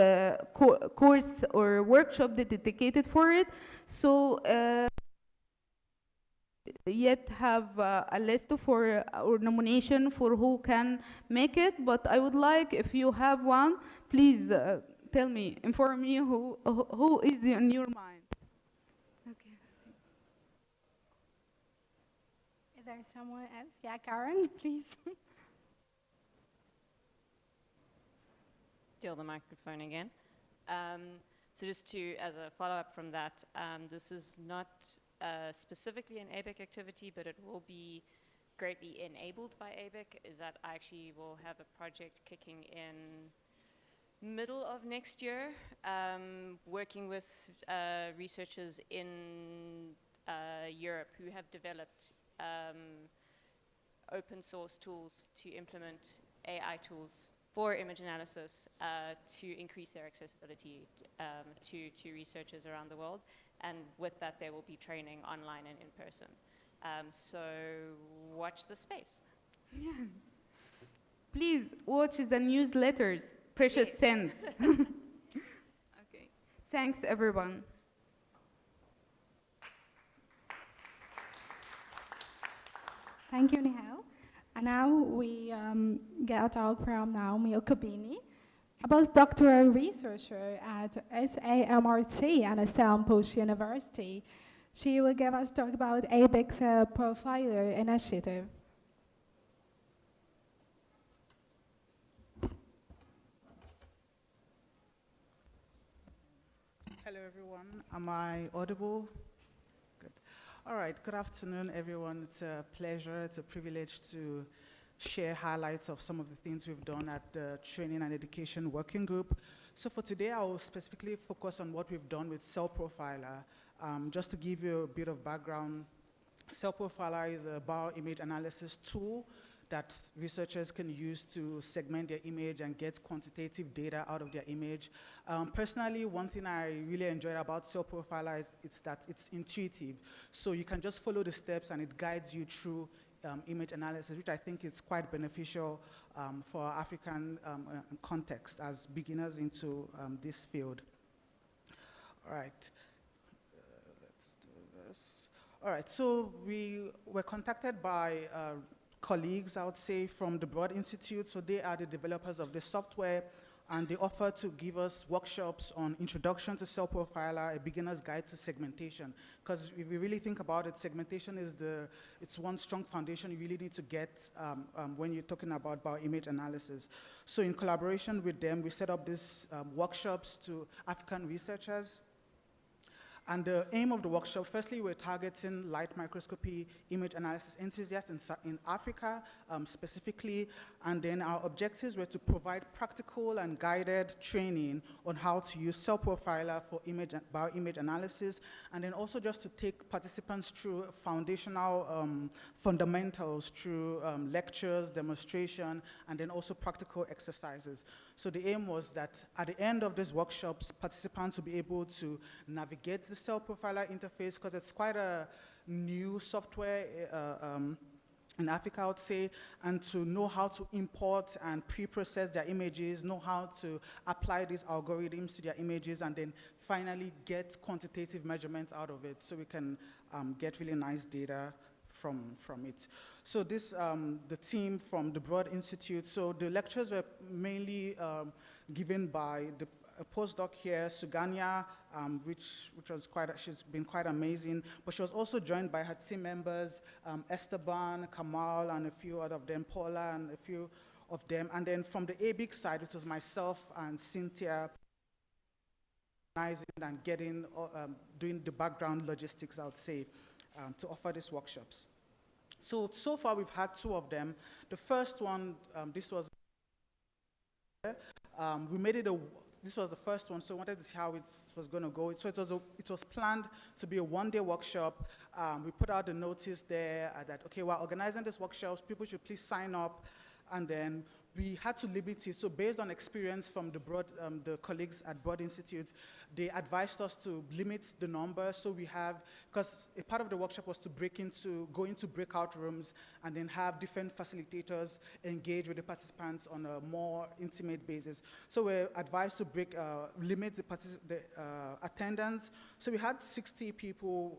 S18: course or workshop dedicated for it. So yet have a list for or nomination for who can make it, but I would like, if you have one, please tell me, inform me who is in your mind. Okay.
S16: Is there someone else? Yeah, Karen, please.
S14: Steal the microphone again. So just to, as a follow-up from that, this is not specifically an ABIC activity, but it will be greatly enabled by ABIC, is that I actually will have a project kicking in middle of next year, working with researchers in Europe who have developed open source tools to implement AI tools for image analysis to increase their accessibility to researchers around the world. And with that, there will be training online and in person. So watch the space.
S18: Yeah. Please watch the newsletters Precious sends. Okay. Thanks, everyone.
S16: Thank you, Nihal. And now we get a talk from Naomi Okabini, a postdoctoral researcher at SAMRC and Stellenbosch University. She will give us talk about ABIC's Profiler initiative.
S19: Hello, everyone. Am I audible? Good. All right. Good afternoon, everyone. It's a pleasure, it's a privilege to share highlights of some of the things we've done at the Training and Education Working Group. So for today, I will specifically focus on what we've done with Cell Profiler. Just to give you a bit of background, Cell Profiler is a bioimage analysis tool that researchers can use to segment their image and get quantitative data out of their image. Personally, one thing I really enjoy about Cell Profiler is that it's intuitive. So you can just follow the steps and it guides you through image analysis, which I think is quite beneficial for our African context as beginners into this field. All right, let's do this. All right, so we were contacted by colleagues, I would say, from the Broad Institute. So they are the developers of the software, and they offer to give us workshops on introduction to Cell Profiler, a beginner's guide to segmentation. Because if we really think about it, segmentation is it's one strong foundation you really need to get when you're talking about bioimage analysis. So in collaboration with them, we set up these workshops to African researchers. And the aim of the workshop, firstly, we're targeting light microscopy image analysis enthusiasts in Africa specifically, and then our objectives were to provide practical and guided training on how to use Cell Profiler for bioimage analysis, and then also just to take participants through foundational fundamentals through lectures, demonstration, and then also practical exercises. So the aim was that at the end of these workshops, participants will be able to navigate the Cell Profiler interface, because it's quite a new software in Africa, I would say, and to know how to import and pre-process their images, know how to apply these algorithms to their images, and then finally get quantitative measurements out of it so we can get really nice data from it. So this, the team from the Broad Institute, so the lectures were mainly given by a postdoc here, Suganya, which was she's been quite amazing, but she was also joined by her team members, Esteban, Kamal, and a few other of them, Paula, and a few of them. And then from the ABIC side, it was myself and Cynthia, organizing and getting, doing the background logistics, I would say, to offer these workshops. So far we've had 2 of them. The first one, this was, we made it this was the first one, so we wanted to see how it was going to go. So it was planned to be a one-day workshop. We put out the notice there that, okay, we're organizing these workshops, people should please sign up, and then we had to limit it. So based on experience from the colleagues at Broad Institute, they advised us to limit the number. So we have, because a part of the workshop was to go into breakout rooms and then have different facilitators engage with the participants on a more intimate basis. So we're advised to limit the attendance. So we had 60 people,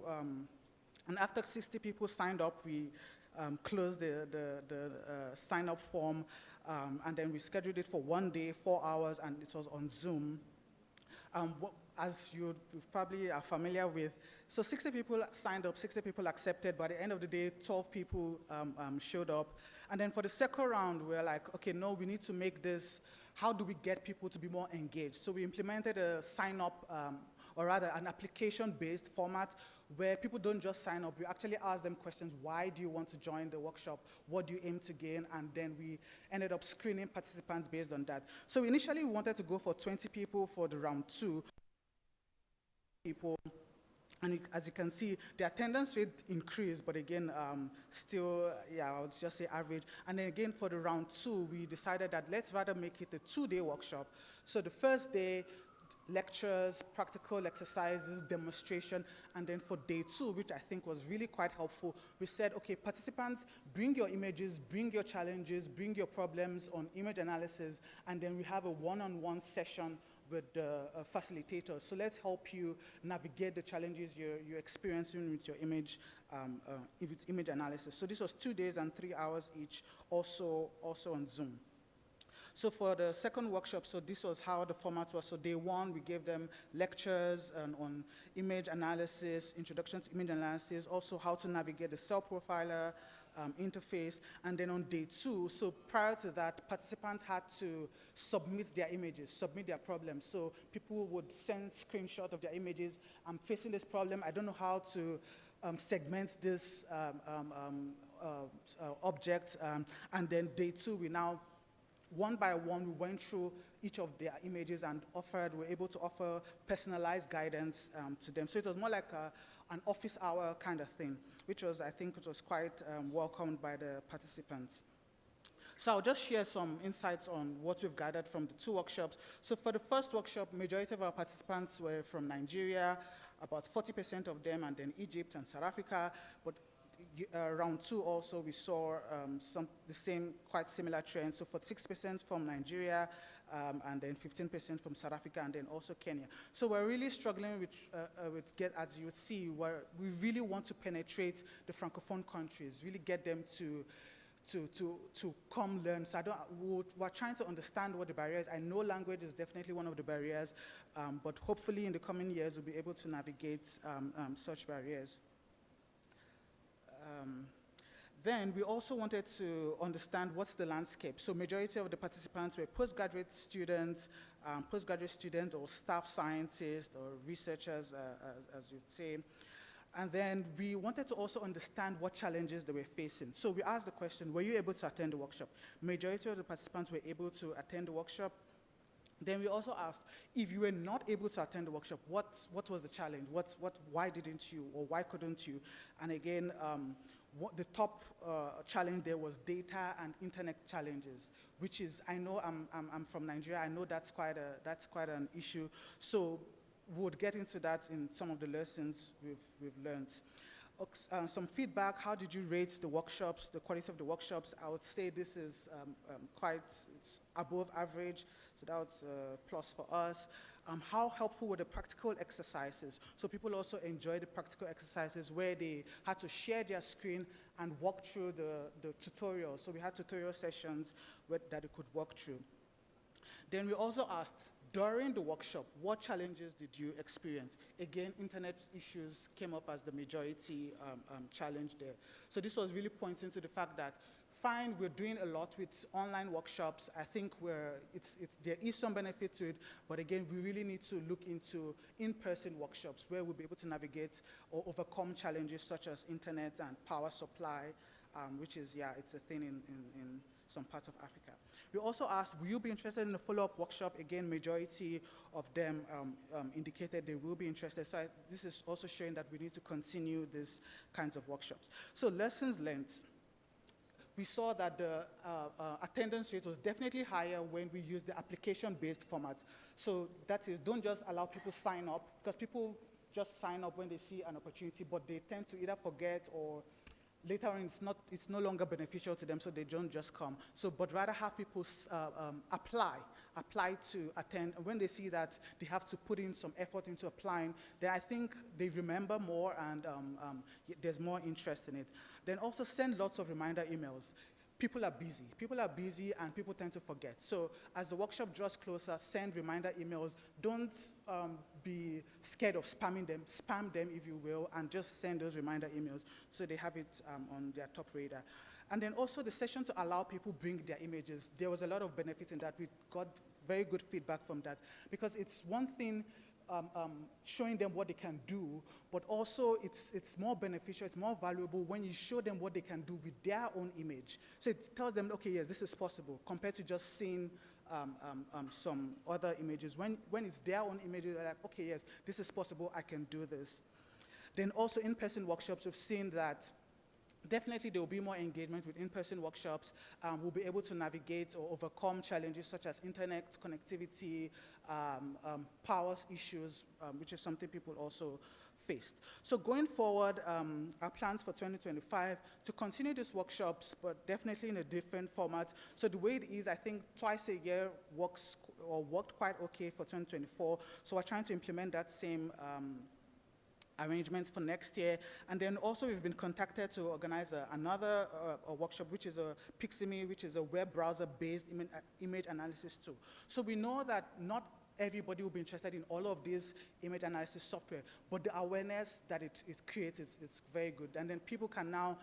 S19: and after 60 people signed up, we closed the sign-up form. And then we scheduled it for 1 day, 4 hours, and it was on Zoom. As you probably are familiar with, so 60 people signed up, 60 people accepted. By the end of the day, 12 people showed up. And then for the second round, we were like, okay, no, we need to make this, how do we get people to be more engaged? So we implemented a sign-up, or rather an application-based format where people don't just sign up. We actually ask them questions. Why do you want to join the workshop? What do you aim to gain? And then we ended up screening participants based on that. So initially we wanted to go for 20 people for the round 2 people. And as you can see, the attendance rate increased, but again, still, yeah, I would just say average. And then again, for the round 2, we decided that let's rather make it a 2-day workshop. So the first day, lectures, practical exercises, demonstration, and then for day 2, which I think was really quite helpful, we said, okay, participants, bring your images, bring your challenges, bring your problems on image analysis, and then we have a one-on-one session with the facilitators. So let's help you navigate the challenges you're experiencing with your image, with image analysis. So this was 2 days and 3 hours each, also on Zoom. So for the second workshop, so this was how the format was. So day 1, we gave them lectures on image analysis, introduction to image analysis, also how to navigate the Cell Profiler interface. And then on day 2, so prior to that, participants had to submit their images, submit their problems. So people would send screenshots of their images. I'm facing this problem. I don't know how to segment this object. And then day 2, we now, one by one, we went through each of their images and were able to offer personalized guidance to them. So it was more like an office hour kind of thing, which was, I think, it was quite welcomed by the participants. So I'll just share some insights on what we've gathered from the 2 workshops. So for the first workshop, majority of our participants were from Nigeria, about 40% of them, and then Egypt and South Africa. But round 2 also, we saw the same, quite similar trends. So 46% from Nigeria, and then 15% from South Africa, and then also Kenya. So we're really struggling with as you see, we really want to penetrate the Francophone countries, really get them to come learn. So we're trying to understand what the barriers. I know language is definitely one of the barriers, but hopefully in the coming years we'll be able to navigate such barriers. Then we also wanted to understand what's the landscape. So majority of the participants were postgraduate students or staff scientists or researchers, as you'd say. And then we wanted to also understand what challenges they were facing. So we asked the question, were you able to attend the workshop? Majority of the participants were able to attend the workshop. Then we also asked, if you were not able to attend the workshop, what was the challenge? Why didn't you, or why couldn't you? And again, the top challenge there was data and internet challenges, which is, I know I'm from Nigeria, I know that's quite an issue. So we would get into that in some of the lessons we've learned. Some feedback, how did you rate the workshops, the quality of the workshops? I would say this is it's above average, so that's a plus for us. How helpful were the practical exercises? So people also enjoyed the practical exercises where they had to share their screen and walk through the tutorials. So we had tutorial sessions that they could walk through. Then we also asked, during the workshop, what challenges did you experience? Again, internet issues came up as the majority challenge there. So this was really pointing to the fact that, fine, we're doing a lot with online workshops. I think there is some benefit to it, but again, we really need to look into in-person workshops where we'll be able to navigate or overcome challenges such as internet and power supply, which is, it's a thing in some parts of Africa. We also asked, will you be interested in a follow-up workshop? Again, majority of them indicated they will be interested. So this is also showing that we need to continue these kinds of workshops. So lessons learned. We saw that the attendance rate was definitely higher when we used the application-based format. So that is, don't just allow people sign up, because people just sign up when they see an opportunity, but they tend to either forget or later on it's no longer beneficial to them, so they don't just come. So, but rather have people apply to attend. And when they see that they have to put in some effort into applying, then I think they remember more and there's more interest in it. Then also send lots of reminder emails. People are busy and people tend to forget. So as the workshop draws closer, send reminder emails. Don't be scared of spamming them. Spam them, if you will, and just send those reminder emails so they have it on their top radar. And then also the session to allow people bring their images. There was a lot of benefit in that. We got very good feedback from that, because it's one thing showing them what they can do, but also it's more beneficial, it's more valuable when you show them what they can do with their own image. So it tells them, okay, yes, this is possible, compared to just seeing some other images. When it's their own images, they're like, okay, yes, this is possible, I can do this. Then also in-person workshops, we've seen that definitely there will be more engagement with in-person workshops. We'll be able to navigate or overcome challenges such as internet connectivity, power issues, which is something people also faced. So going forward, our plans for 2025, to continue these workshops, but definitely in a different format. So the way it is, I think twice a year worked quite okay for 2024. So we're trying to implement that same arrangements for next year. And then also we've been contacted to organize another workshop, which is a Piximi, which is a web browser-based image analysis tool. So we know that not everybody will be interested in all of this image analysis software, but the awareness that it creates is very good. And then people can now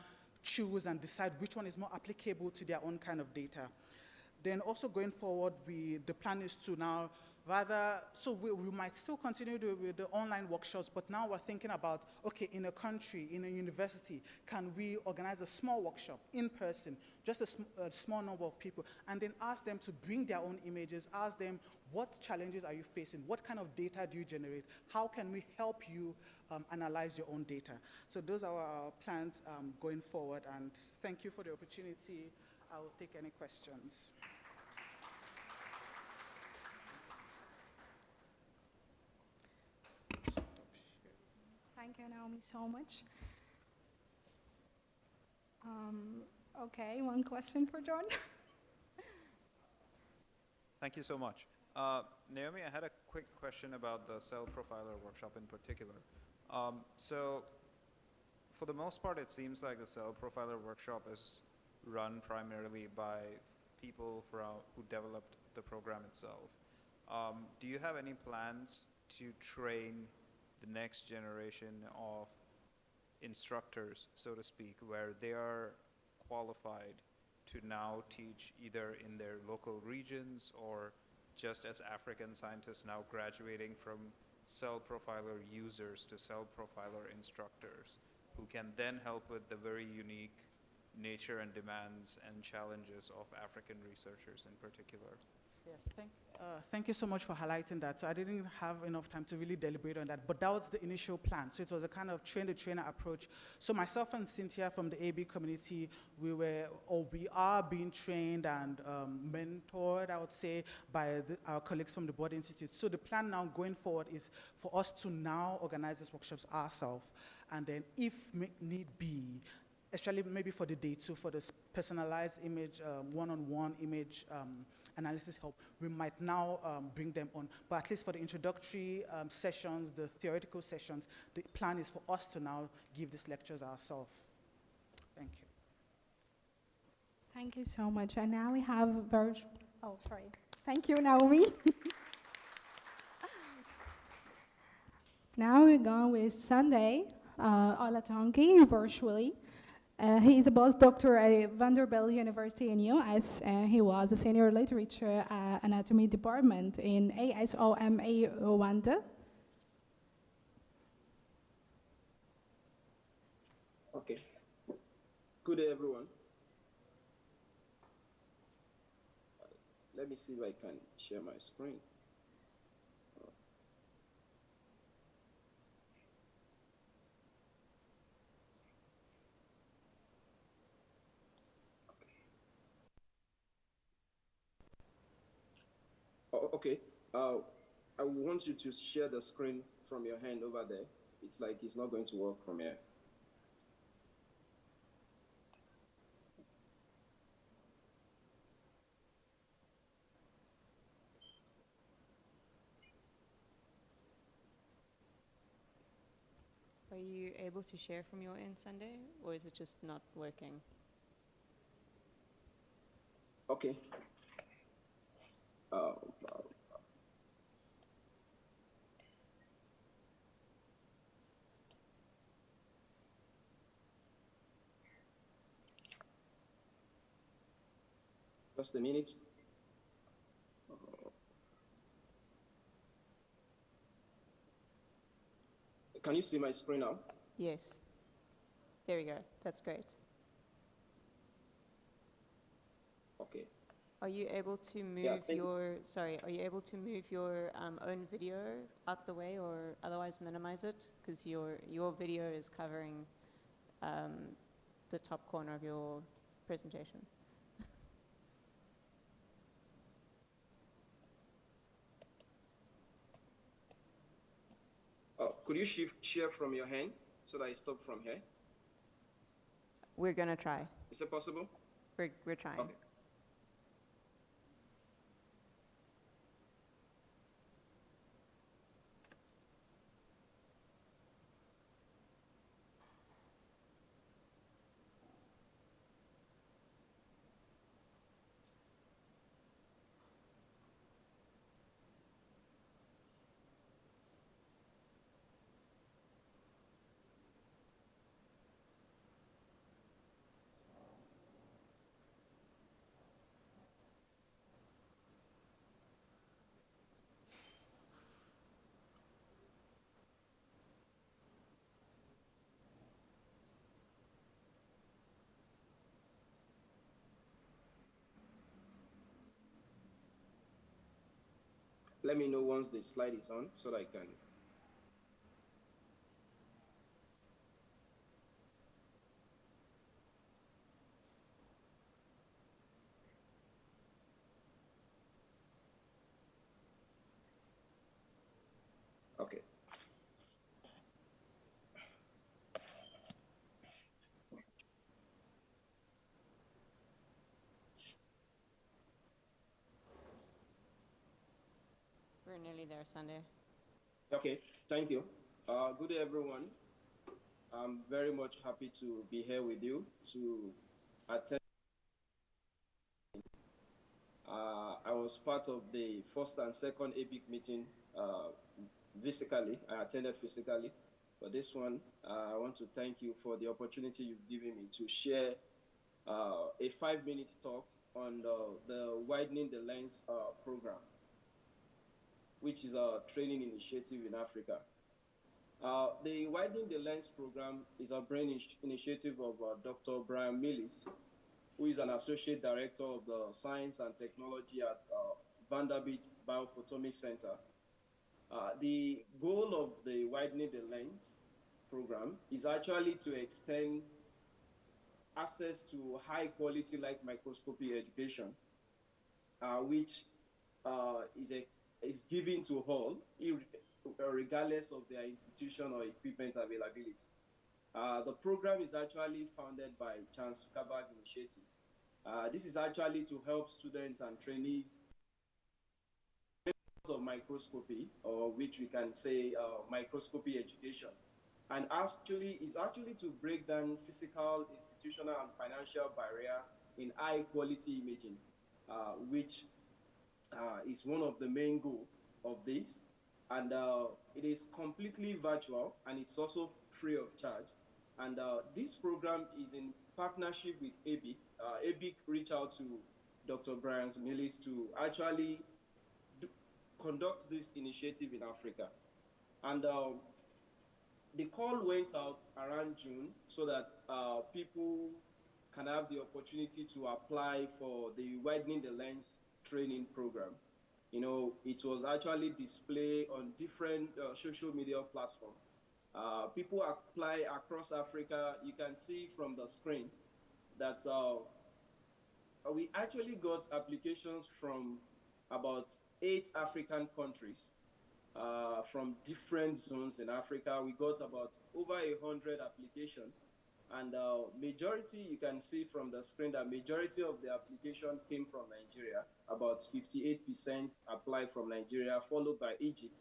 S19: choose and decide which one is more applicable to their own kind of data. Then also going forward, the plan is to now so we might still continue with the online workshops, but now we're thinking about, okay, in a country, in a university, can we organize a small workshop in person, just a small number of people, and then ask them to bring their own images, ask them, what challenges are you facing? What kind of data do you generate? How can we help you analyze your own data? So those are our plans going forward, and thank you for the opportunity. I will take any questions.
S16: Thank you, Naomi, so much. Okay, one question for John.
S9: Thank you so much. Naomi, I had a quick question about the cell profiler workshop in particular. So for the most part, it seems like the cell profiler workshop is run primarily by people who developed the program itself. Do you have any plans to train the next generation of instructors, so to speak, where they are qualified to now teach either in their local regions or just as African scientists now graduating from cell profiler users to cell profiler instructors who can then help with the very unique nature and demands and challenges of African researchers in particular?
S19: Yes, thank you so much for highlighting that. So I didn't have enough time to really deliberate on that, but that was the initial plan. So it was a kind of train-the-trainer approach. So myself and Cynthia from the ABIC community, we are being trained and mentored, I would say, by our colleagues from the Board Institute. So the plan now going forward is for us to now organize these workshops ourselves, and then if need be, especially maybe for the day two, for this personalized image, one-on-one image analysis help, we might now bring them on. But at least for the introductory sessions, the theoretical sessions, the plan is for us to now give these lectures ourselves. Thank you.
S16: Thank you so much. And now we have oh, sorry. Thank you, Naomi. Now we're going with Sunday Olatongi virtually. He is a postdoctor at Vanderbilt University in US, and he was a senior literature anatomy department in ASOMA Rwanda.
S20: Okay. Good day, everyone. Let me see if I can share my screen. Okay, I want you to share the screen from your hand over there. It's like it's not going to work from here.
S14: Are you able to share from your end, Sunday, or is it just not working?
S20: Okay. Just a minute. Can you see my screen now?
S14: Yes. There we go. That's great.
S20: Okay.
S14: Are you able to move are you able to move your own video out the way or otherwise minimize it? Because your video is covering the top corner of your presentation.
S20: Could you share from your hand so that I stop from here?
S14: We're going to try.
S20: Is it possible?
S14: We're trying.
S20: Okay. let me know once the slide is on so that I can. Okay.
S14: We're nearly there, Sunday.
S20: Okay, thank you. Good day, everyone. I'm very much happy to be here with you to attend. I was part of the first and second ABIC meeting physically. I attended physically. For this one, I want to thank you for the opportunity you've given me to share a 5-minute talk on the Widening the Lens program, which is a training initiative in Africa. The Widening the Lens program is a brain initiative of Dr. Brian Millis, who is an associate director of the Science and Technology at Vanderbilt Biophotomics Center. The goal of the Widening the Lens program is actually to extend access to high quality light microscopy education, which is given to all, regardless of their institution or equipment availability. The program is actually founded by Chance Zuckerberg Initiative. This is actually to help students and trainees of microscopy, or which we can say microscopy education. And actually, is actually to break down physical, institutional, and financial barrier in high quality imaging, which is one of the main goals of this. And it is completely virtual, and it's also free of charge. And this program is in partnership with ABIC. ABIC reached out to Dr. Brian Millis to actually conduct this initiative in Africa. And the call went out around June so that people can have the opportunity to apply for the Widening the Lens training program. You know, it was actually displayed on different social media platforms. People apply across Africa. You can see from the screen that we actually got applications from about 8 African countries, from different zones in Africa. We got about over 100 applications, and majority, you can see from the screen that majority of the application came from Nigeria. About 58% applied from Nigeria, followed by Egypt.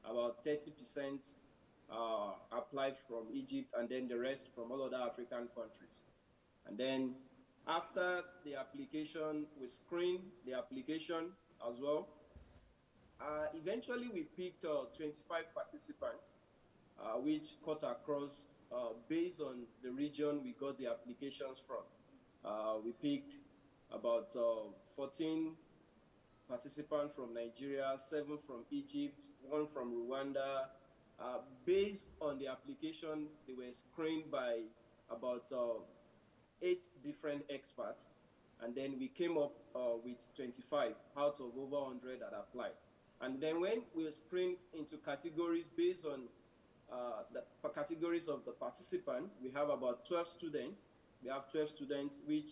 S20: About 30% applied from Egypt, and then the rest from all other African countries. And then after the application, we screened the application as well. Eventually, we picked 25 participants, which cut across based on the region we got the applications from. We picked about 14 participants from Nigeria, 7 from Egypt, 1 from Rwanda. Based on the application, they were screened by about 8 different experts, and then we came up with 25 out of over 100 that applied. And then when we screen into categories based on the categories of the participant, we have about 12 students. We have 12 students, which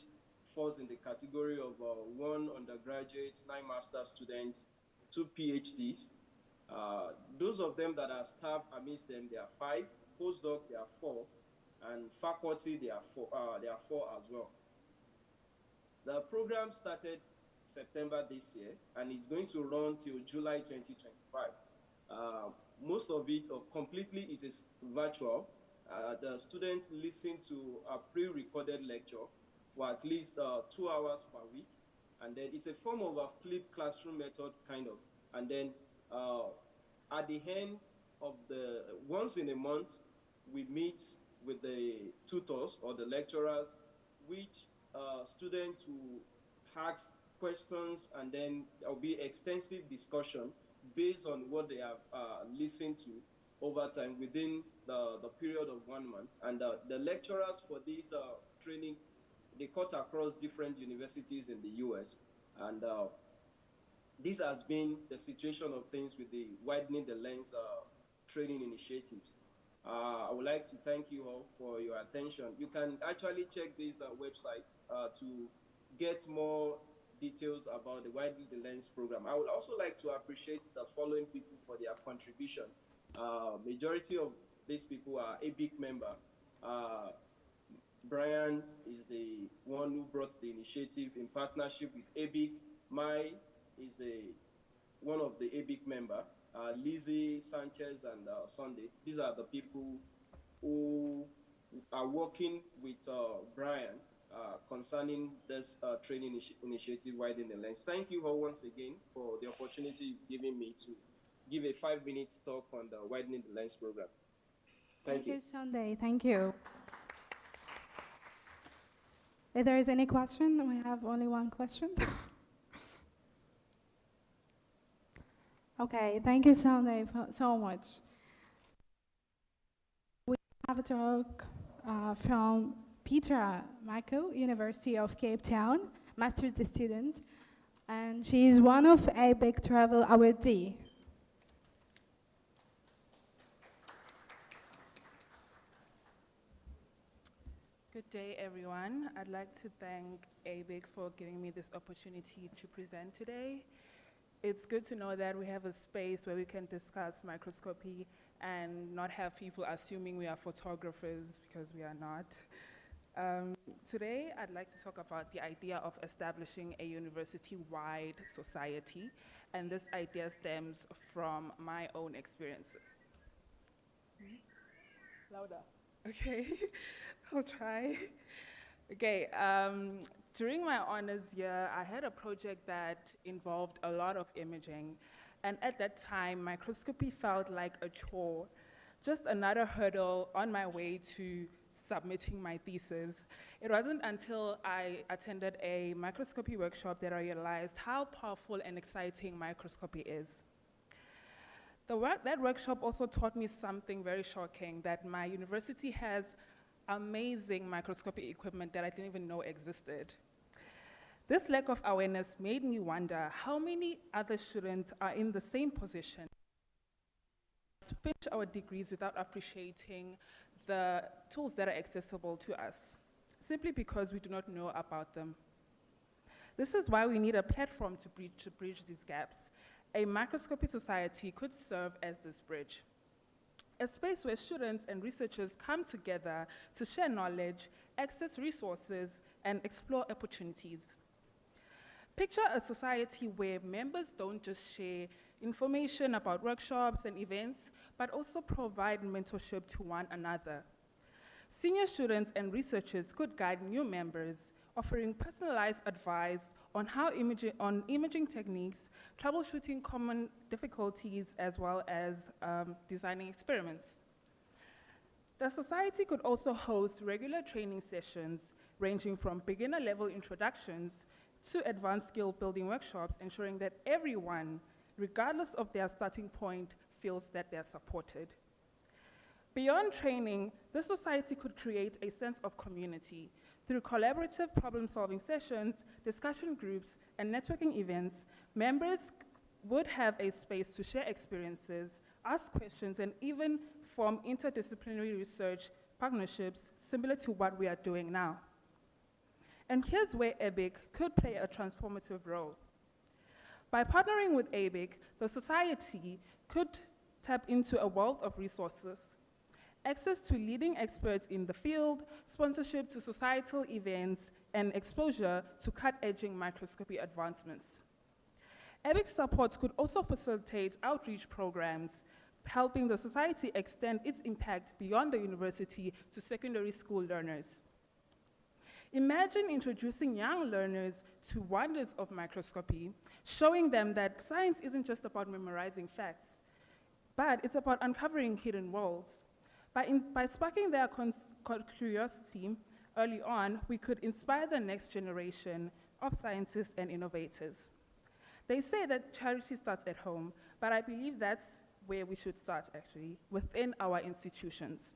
S20: falls in the category of 1 undergraduate, 9 master's students, 2 PhDs. Those of them that are staff, amidst them, there are 5. Postdoc, there are 4. And faculty, there are 4 as well. The program started September this year, and it's going to run till July 2025. Most of it, or completely, is virtual. The students listen to a pre-recorded lecture for at least 2 hours per week, and then it's a form of a flipped classroom method, kind of. And then at the end of once in a month, we meet with the tutors or the lecturers, which students who ask questions, and then there will be extensive discussion based on what they have listened to over time within the period of 1 month. And the lecturers for this training, they cut across different universities in the US. And this has been the situation of things with the widening the lens training initiatives. I would like to thank you all for your attention. You can actually check this website to get more details about the Widening the Lens program. I would also like to appreciate the following people for their contribution. Majority of these people are ABIC member. Brian is the one who brought the initiative in partnership with ABIC. Mai is one of the ABIC member. Lizzie, Sanchez, and Sunday. These are the people who are working with Brian concerning this training initiative, Widening the Lens. Thank you all once again for the opportunity you've given me to give a 5-minute talk on the Widening the Lens program. Thank you.
S16: Sunday. Thank you. If there is any question, we have only one question. Okay, thank you, Sunday, so much. We have a talk from Petra Mako, University of Cape Town, master's student, and she is one of ABIC Travel Awardee.
S21: Good day, everyone. I'd like to thank ABIC for giving me this opportunity to present today. It's good to know that we have a space where we can discuss microscopy and not have people assuming we are photographers, because we are not. Today, I'd like to talk about the idea of establishing a university-wide society, and this idea stems from my own experiences. Louder. Okay, I'll try. Okay, during my honors year, I had a project that involved a lot of imaging, and at that time, microscopy felt like a chore, just another hurdle on my way to submitting my thesis. It wasn't until I attended a microscopy workshop that I realized how powerful and exciting microscopy is. That workshop also taught me something very shocking, that my university has amazing microscopy equipment that I didn't even know existed. This lack of awareness made me wonder how many other students are in the same position, finish our degrees without appreciating the tools that are accessible to us, simply because we do not know about them. This is why we need a platform to bridge these gaps. A microscopy society could serve as this bridge, a space where students and researchers come together to share knowledge, access resources, and explore opportunities. Picture a society where members don't just share information about workshops and events, but also provide mentorship to one another. Senior students and researchers could guide new members, offering personalized advice on imaging techniques, troubleshooting common difficulties, as well as designing experiments. The society could also host regular training sessions, ranging from beginner-level introductions to advanced skill-building workshops, ensuring that everyone, regardless of their starting point, feels that they're supported. Beyond training, the society could create a sense of community. Through collaborative problem-solving sessions, discussion groups, and networking events, members would have a space to share experiences, ask questions, and even form interdisciplinary research partnerships similar to what we are doing now. And here's where ABIC could play a transformative role. By partnering with ABIC, the society could tap into a wealth of resources, access to leading experts in the field, sponsorship to societal events, and exposure to cutting-edge microscopy advancements. ABIC support could also facilitate outreach programs, helping the society extend its impact beyond the university to secondary school learners. Imagine introducing young learners to wonders of microscopy, showing them that science isn't just about memorizing facts, but it's about uncovering hidden worlds. By sparking their curiosity early on, we could inspire the next generation of scientists and innovators. They say that charity starts at home, but I believe that's where we should start, actually, within our institutions.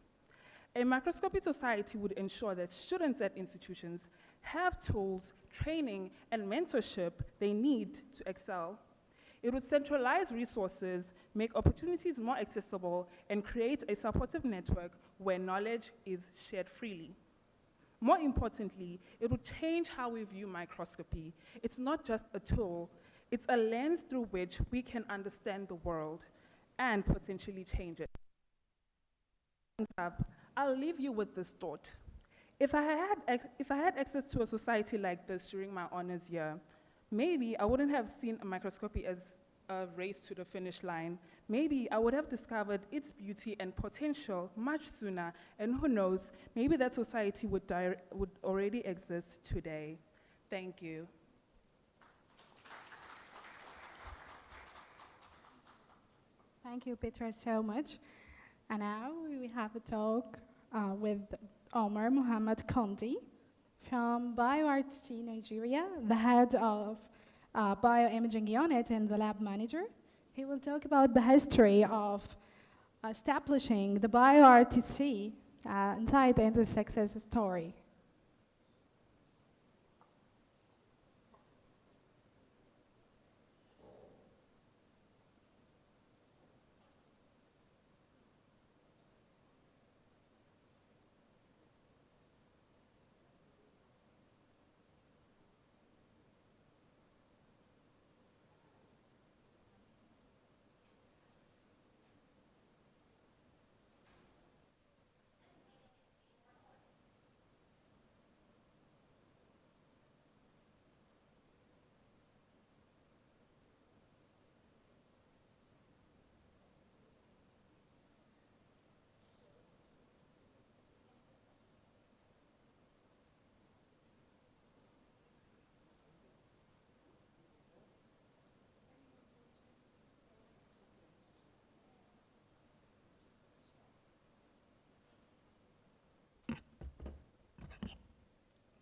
S21: A microscopy society would ensure that students at institutions have tools, training, and mentorship they need to excel. It would centralize resources, make opportunities more accessible, and create a supportive network where knowledge is shared freely. More importantly, it would change how we view microscopy. It's not just a tool, it's a lens through which we can understand the world and potentially change it. I'll leave you with this thought. If I had access to a society like this during my honors year, maybe I wouldn't have seen a microscopy as a race to the finish line. Maybe I would have discovered its beauty and potential much sooner, and who knows, maybe that society would already exist today. Thank you.
S16: Thank you, Petra, so much. And now we have a talk with Omar Muhammad Kondi from BioIRTC Nigeria, the head of BioImaging Unit and the lab manager. He will talk about the history of establishing the BioIRTC inside the success story.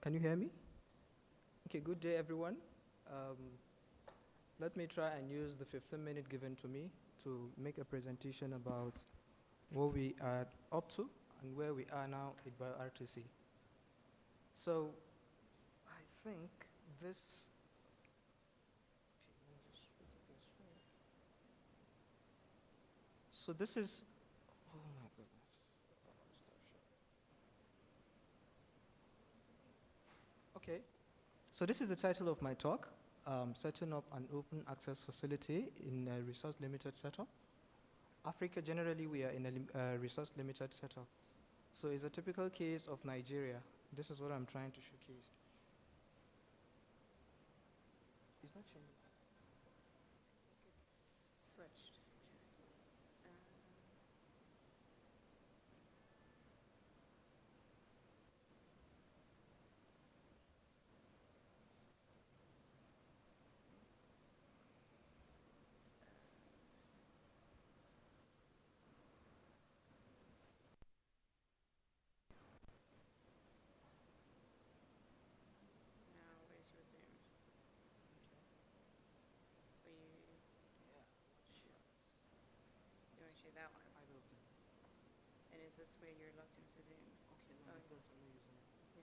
S1: Can you hear me? Okay, good day, everyone. Let me try and use the 15 minutes given to me to make a presentation about what we are up to and where we are now at BioIRTC. So, I think this. So this is. Oh my goodness. Okay, so this is the title of my talk, setting up an open access facility in a resource limited setup. Africa, generally, we are in a resource limited setup. So it's a typical case of Nigeria. This is what I'm trying to showcase. It's not changing.
S14: It's switched. That one. And is this where you're logged into Zoom?
S1: Okay, no,
S14: oh,
S1: this I'm not using it.
S14: Zoom.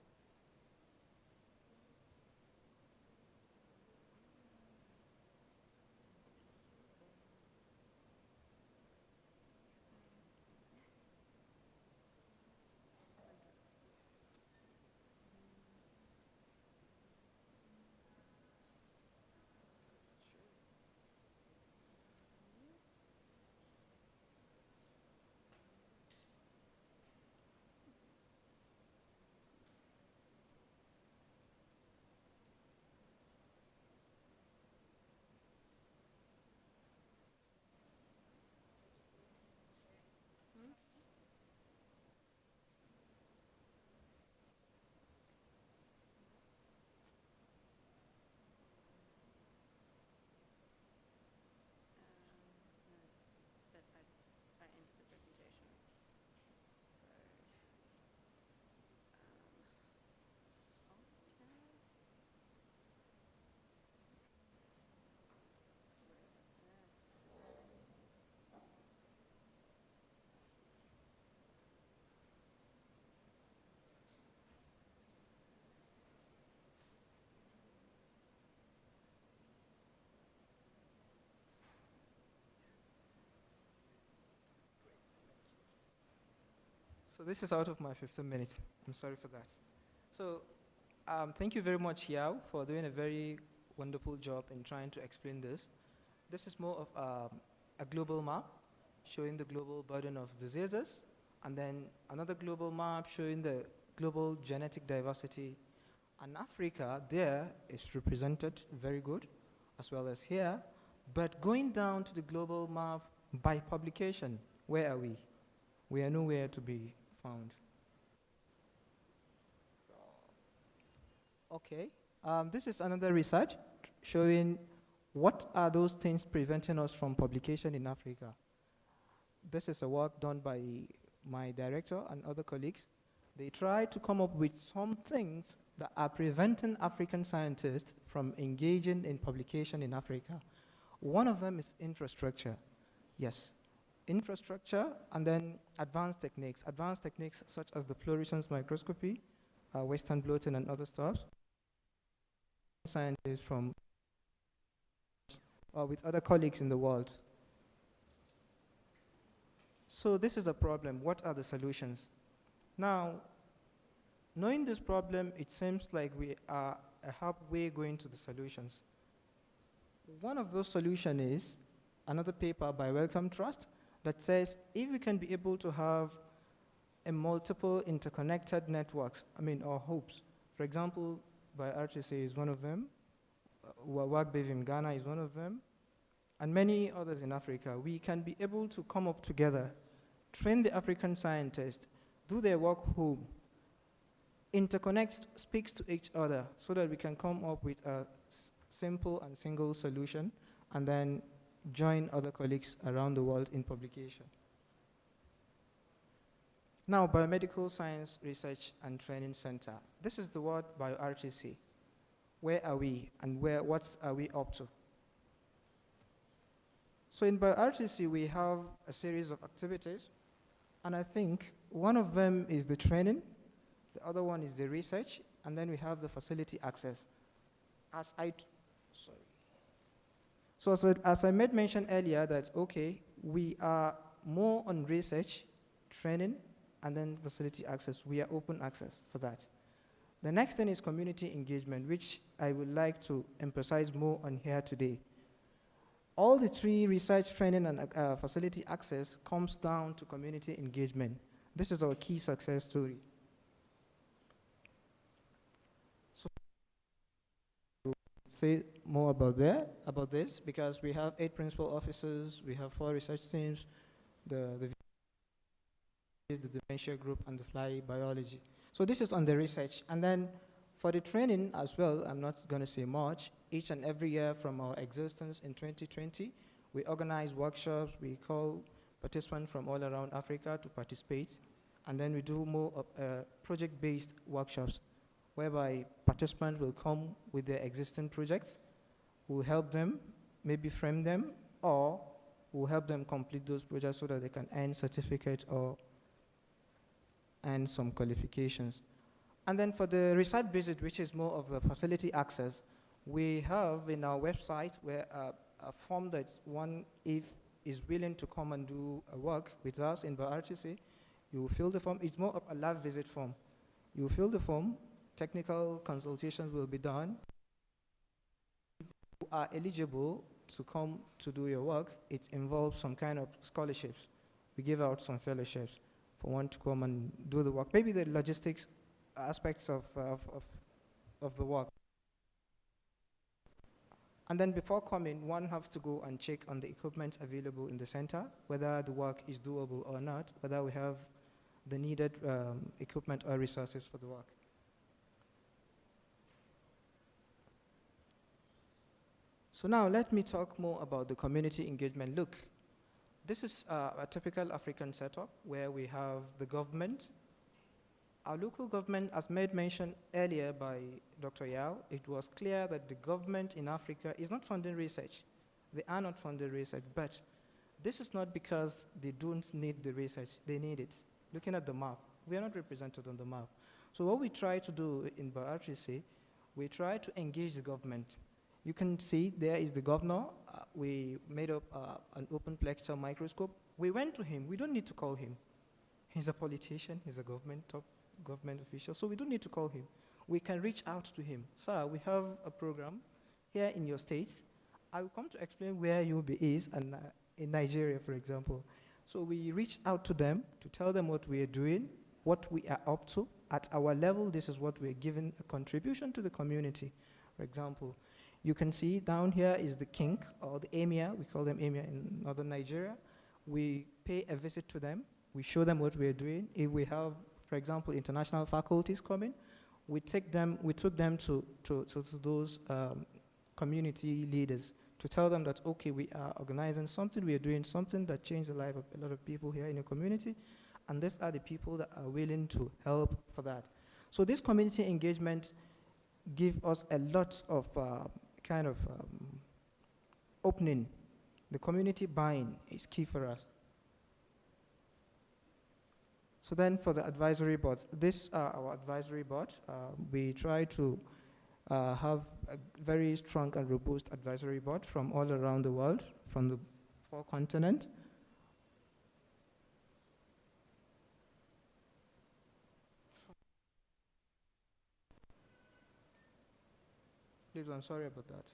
S1: So this is out of my 15 minutes. I'm sorry for that. So thank you very much, Yao, for doing a very wonderful job in trying to explain this. This is more of a global map showing the global burden of diseases, and then another global map showing the global genetic diversity. And Africa there is represented very good, as well as here. But going down to the global map by publication, where are we? We are nowhere to be found. Okay, this is another research showing what are those things preventing us from publication in Africa. This is a work done by my director and other colleagues. They try to come up with some things that are preventing African scientists from engaging in publication in Africa. One of them is infrastructure. Yes, infrastructure, and then advanced techniques such as the fluorescence microscopy, Western blotting and other stuff. Scientists from with other colleagues in the world. So this is a problem. What are the solutions? Now, knowing this problem, it seems like we are a halfway going to the solutions. One of those solutions is another paper by Wellcome Trust that says if we can be able to have a multiple interconnected networks, or hubs. For example, BioRTC is one of them, WAGBIV in Ghana is one of them, and many others in Africa. We can be able to come up together, train the African scientists, do their work home, interconnect, speaks to each other so that we can come up with a simple and single solution, and then join other colleagues around the world in publication. Now, Biomedical Science Research and Training Center. This is the word BioRTC. Where are we, and what are we up to? So in BioRTC, we have a series of activities, and I think one of them is the training, the other one is the research, and then we have the facility access. As I made mention earlier that, okay, we are more on research, training, and then facility access. We are open access for that. The next thing is community engagement, which I would like to emphasize more on here today. All the three, research, training, and facility access, comes down to community engagement. This is our key success story. So, say more about this, because we have 8 principal officers, we have 4 research teams, the dementia group, and the fly biology. So this is on the research. And then for the training as well, I'm not going to say much. Each and every year from our existence in 2020, we organize workshops. We call participants from all around Africa to participate. And then we do more of project-based workshops, whereby participants will come with their existing projects. We'll help them, maybe frame them, or we'll help them complete those projects so that they can earn certificates or and some qualifications. And then for the research visit, which is more of the facility access, we have in our website where a form that one, if is willing to come and do a work with us in BioRTC, you will fill the form. It's more of a lab visit form. You will fill the form, technical consultations will be done. If you are eligible to come to do your work, it involves some kind of scholarships. We give out some fellowships for one to come and do the work. Maybe the logistics aspects of the work. And then before coming, one has to go and check on the equipment available in the center, whether the work is doable or not, whether we have the needed equipment or resources for the work. So now let me talk more about the community engagement. Look, this is a typical African setup where we have the government. Our local government, as made mention earlier by Dr. Yao, it was clear that the government in Africa is not funding research. They are not funding research, but this is not because they don't need the research, they need it. Looking at the map, we are not represented on the map. So what we try to do in BioRTC, we try to engage the government. You can see there is the governor. We made up an open plexure microscope. We went to him. We don't need to call him. He's a politician, he's a top government official, so we don't need to call him. We can reach out to him. Sir, we have a program here in your state. I will come to explain where UB is and, in Nigeria, for example. So we reach out to them to tell them what we are doing, what we are up to. At our level, this is what we're giving a contribution to the community. For example, you can see down here is the king or the emir. We call them emir in northern Nigeria. We pay a visit to them. We show them what we're doing. If we have, for example, international faculties coming, we took them to those community leaders to tell them that, okay, we are organizing something, we are doing something that changed the life of a lot of people here in the community, and these are the people that are willing to help for that. So this community engagement gives us a lot of opening. The community buying is key for us. So then for the advisory board, this our advisory board. We try to have a very strong and robust advisory board from all around the world, from the 4 continents. Please, I'm sorry about that.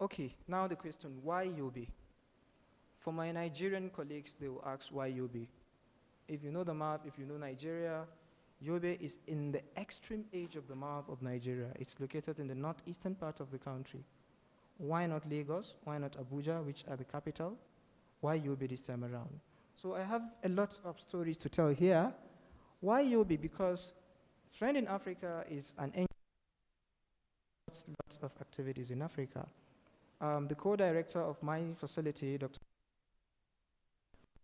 S1: Okay, now the question, why UB? For my Nigerian colleagues, they will ask why UB. If you know the map, if you know Nigeria, Yobe is in the extreme edge of the map of Nigeria. It's located in the northeastern part of the country. Why not Lagos? Why not Abuja, which are the capital? Why Yobe this time around? So I have a lot of stories to tell here. Why Yobe? Because Trend in Africa is an lots of activities in Africa. The co-director of my facility, Dr.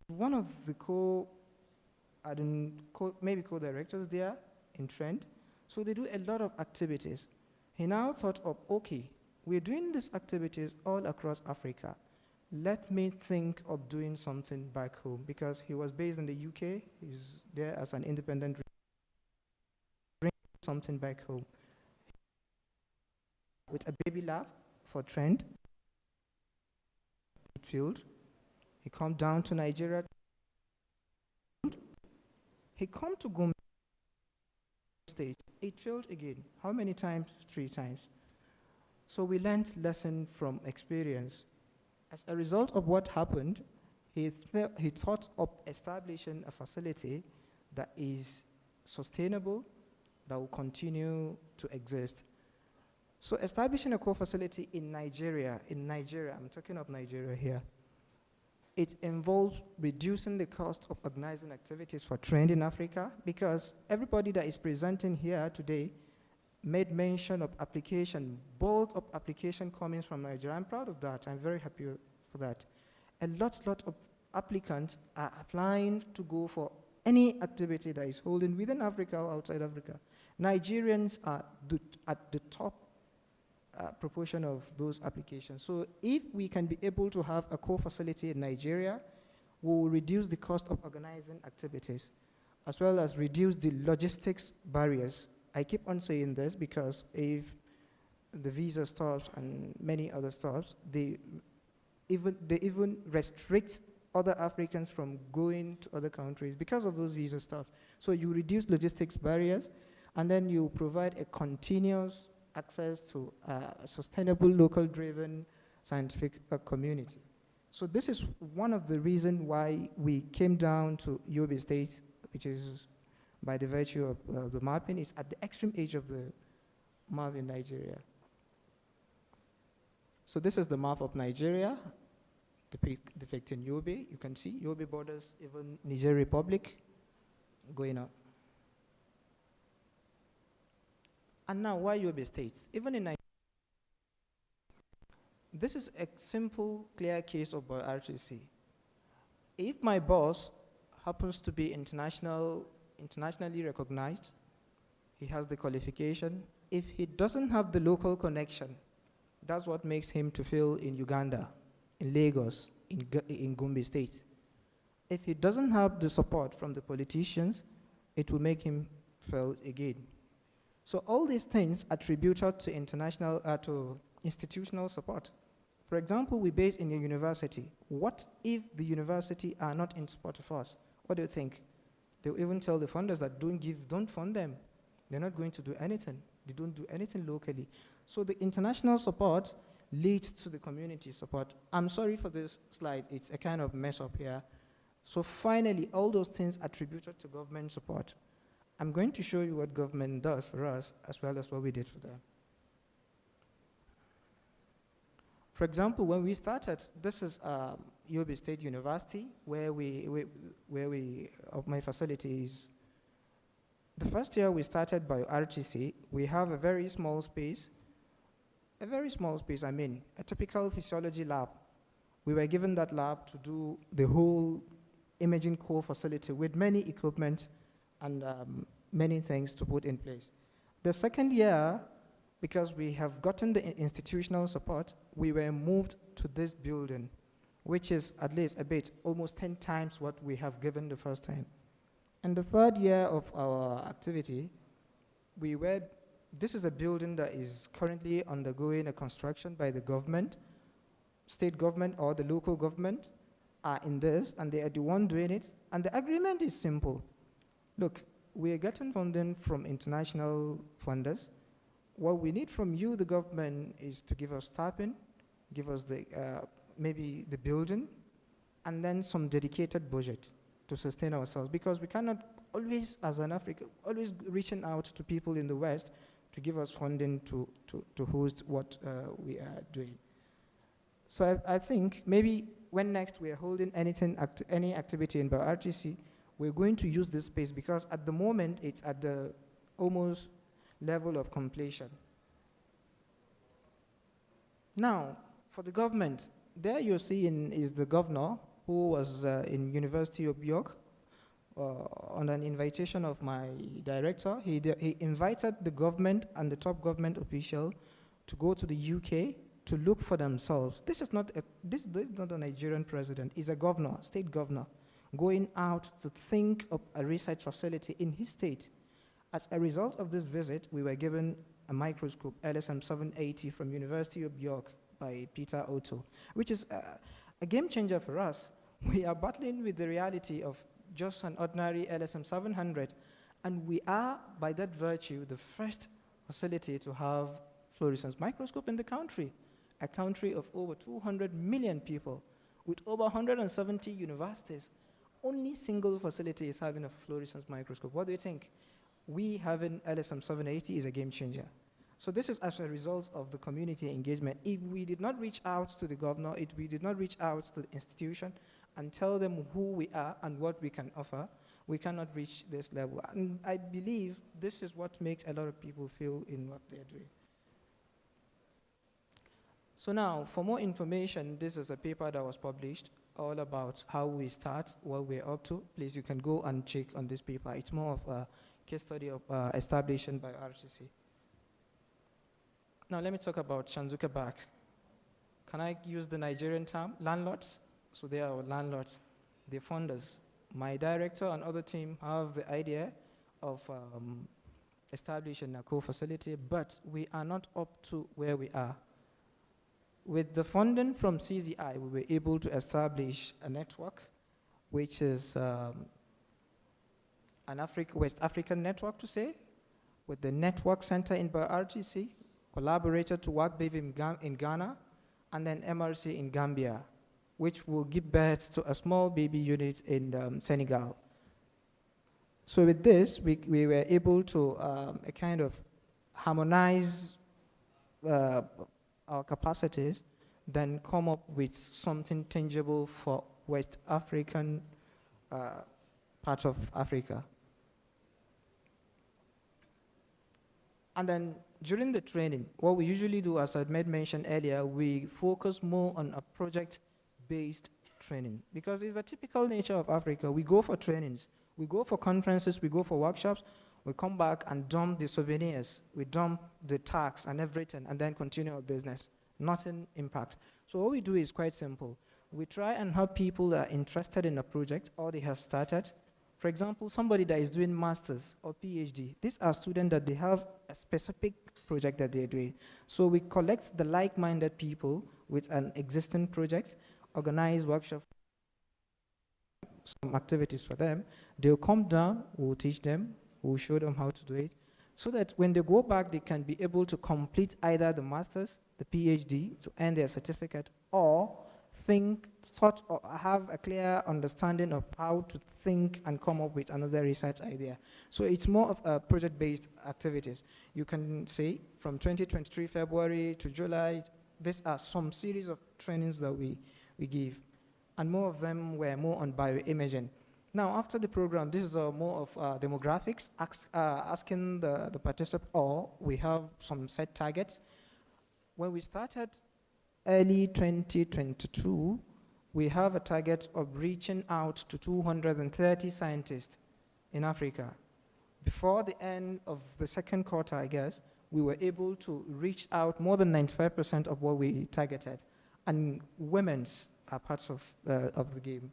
S1: One of the maybe co-directors there in Trend. So they do a lot of activities. He now thought of, okay, we're doing these activities all across Africa. Let me think of doing something back home, because he was based in the UK. He's there as an independent. Bring something back home. With a baby lab for Trend field. He come down to Nigeria. He come to Gombe State. It failed again. How many times? 3 times. So we learned lesson from experience. As a result of what happened, he thought of establishing a facility that is sustainable, that will continue to exist. So establishing a core facility in Nigeria, I'm talking of Nigeria here, it involves reducing the cost of organizing activities for Trend in Africa, because everybody that is presenting here today made mention of application, bulk of application coming from Nigeria. I'm proud of that. I'm very happy for that. A lot of applicants are applying to go for any activity that is holding within Africa or outside Africa. Nigerians are at the top proportion of those applications. So if we can be able to have a core facility in Nigeria, we will reduce the cost of organizing activities, as well as reduce the logistics barriers. I keep on saying this because if the visa stops and many other stops, they even restrict other Africans from going to other countries because of those visa stops. So you reduce logistics barriers, and then you provide a continuous access to a sustainable, local-driven scientific community. So this is one of the reasons why we came down to Yobe State, which is by the virtue of the mapping, is at the extreme edge of the map in Nigeria. So this is the map of Nigeria, depicting Yobe. You can see Yobe borders even Niger Republic going up. And now, why Yobe State? Even in Nigeria, this is a simple, clear case of BioRTC. If my boss happens to be internationally recognized, he has the qualification. If he doesn't have the local connection, that's what makes him to fail in Uganda, in Lagos, in Gombe State. If he doesn't have the support from the politicians, it will make him fail again. So all these things attributed to institutional support. For example, we base in a university. What if the university are not in support of us? What do you think? They'll even tell the funders that don't fund them. They're not going to do anything. They don't do anything locally. So the international support leads to the community support. I'm sorry for this slide. It's a kind of mess up here. So finally, all those things attributed to government support. I'm going to show you what government does for us as well as what we did for them. For example, when we started, this is Yobe State University, where my facility is. The first year we started by RTC, we have a very small space, I mean, a typical physiology lab. We were given that lab to do the whole imaging core facility with many equipment and many things to put in place. The second year, because we have gotten the institutional support, we were moved to this building, which is at least almost 10 times what we have given the first time. And the third year of our activity, this is a building that is currently undergoing a construction by the government, state government or the local government are in this, and they are the one doing it. And the agreement is simple. Look, we are getting funding from international funders. What we need from you, the government, is to give us staffing, give us maybe the building, and then some dedicated budget to sustain ourselves, because we cannot always, as an Africa, always reaching out to people in the West to give us funding to host what we are doing. So I think maybe when next we are holding any activity in BioRTC, we're going to use this space, because at the moment it's at the almost level of completion. Now, for the government, there you're seeing is the governor who was in University of York on an invitation of my director. He invited the government and the top government official to go to the UK to look for themselves. This is not a Nigerian president. He's a governor, state governor, going out to think of a research facility in his state. As a result of this visit, we were given a microscope, LSM 780 from University of York by Peter Otto, which is a game changer for us. We are battling with the reality of just an ordinary LSM 700, and we are, by that virtue, the first facility to have fluorescence microscope in the country, a country of over 200 million people, with over 170 universities. Only single facility is having a fluorescence microscope. What do you think? We having LSM 780 is a game changer. So this is as a result of the community engagement. If we did not reach out to the governor, if we did not reach out to the institution and tell them who we are and what we can offer, we cannot reach this level. And I believe this is what makes a lot of people feel in what they're doing. So now, for more information, this is a paper that was published all about how we start, what we're up to. Please, you can go and check on this paper. It's more of a case study of establishment by RCC. Now let me talk about Shanzuka Bank. Can I use the Nigerian term? Landlords. So they are our landlords, the funders. My director and other team have the idea of establishing a co-facility, but we are not up to where we are. With the funding from CZI, we were able to establish a network, which is an West African network, to say, with the network center in RTC, collaborated to work with in Ghana, and then MRC in Gambia, which will give birth to a small baby unit in Senegal. So with this, we were able to kind of harmonize our capacities, then come up with something tangible for West African part of Africa. And then during the training, what we usually do, as I made mention earlier, we focus more on a project-based training, because it's the typical nature of Africa. We go for trainings, we go for conferences, we go for workshops, we come back and dump the souvenirs, we dump the tax and everything, and then continue our business. Nothing impact. So what we do is quite simple. We try and help people that are interested in a project or they have started. For example, somebody that is doing masters or PhD, these are students that they have a specific project that they're doing. So we collect the like-minded people with an existing project, organize workshops, some activities for them. They'll come down, we'll teach them, we'll show them how to do it, so that when they go back, they can be able to complete either the master's, the PhD, to earn their certificate, or think, sort of have a clear understanding of how to think and come up with another research idea. So it's more of project-based activities. You can say from 2023 February to July, these are some series of trainings that we give. And more of them were more on bioimaging. Now, after the program, this is more of demographics, asking the participant, or we have some set targets. When we started early 2022, we have a target of reaching out to 230 scientists in Africa. Before the end of the second quarter, I guess, we were able to reach out more than 95% of what we targeted. And women's are parts of the game.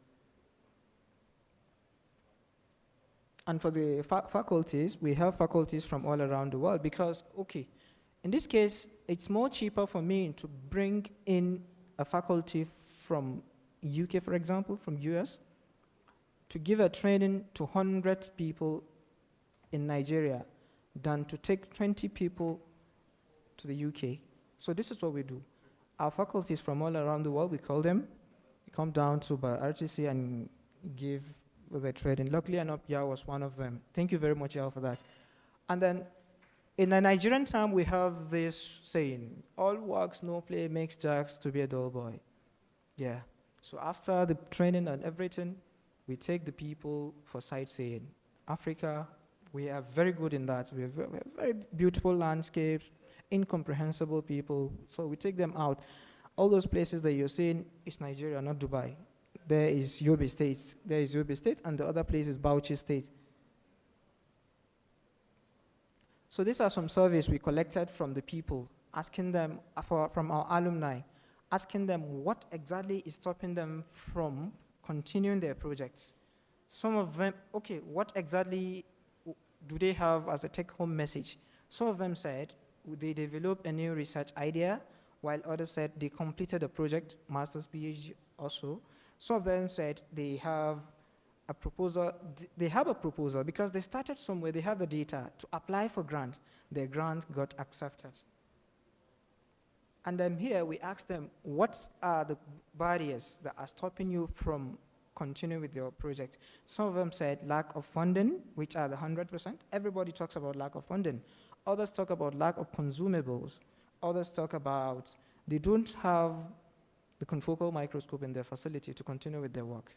S1: And for the faculties, we have faculties from all around the world because, okay, in this case, it's more cheaper for me to bring in a faculty from UK, for example, from US, to give a training to 100 people in Nigeria than to take 20 people to the UK. So this is what we do. Our faculties from all around the world, we call them, come down to RTC and give the training. Luckily enough, Yao was one of them. Thank you very much, Yao, for that. And then in the Nigerian term, we have this saying, all works, no play makes Jacks to be a dull boy. Yeah. So after the training and everything, we take the people for sightseeing. Africa, we are very good in that. We have very beautiful landscapes, incomprehensible people. So we take them out. All those places that you're seeing is Nigeria, not Dubai. There is Yobe State. There is Yobe State, and the other place is Bauchi State. So these are some surveys we collected from the people, asking them, from our alumni, asking them what exactly is stopping them from continuing their projects. Some of them, okay, what exactly do they have as a take-home message? Some of them said they developed a new research idea, while others said they completed a project, master's, PhD also. Some of them said they have a proposal. They have a proposal because they started somewhere, they have the data to apply for grant. Their grant got accepted. And then here we asked them, what are the barriers that are stopping you from continuing with your project? Some of them said lack of funding, which are the 100%. Everybody talks about lack of funding. Others talk about lack of consumables. Others talk about they don't have the confocal microscope in their facility to continue with their work.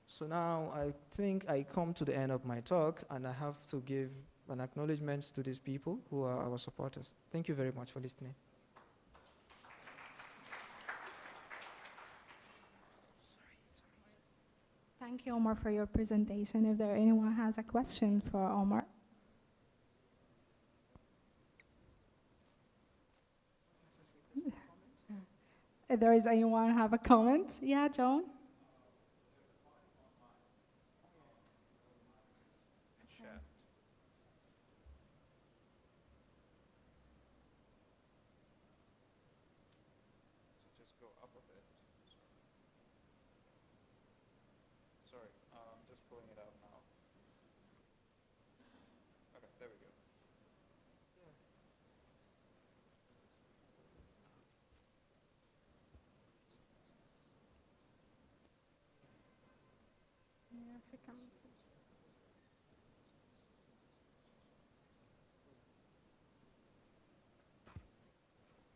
S1: So now I think I come to the end of my talk, and I have to give an acknowledgement to these people who are our supporters. Thank you very much for listening.
S16: Thank you, Omar, for your presentation. If there anyone has a question for Omar. If there is anyone have a comment? Yeah, Joan?
S9: Just go up a bit. Sorry, just pulling it out now. Okay, there we go.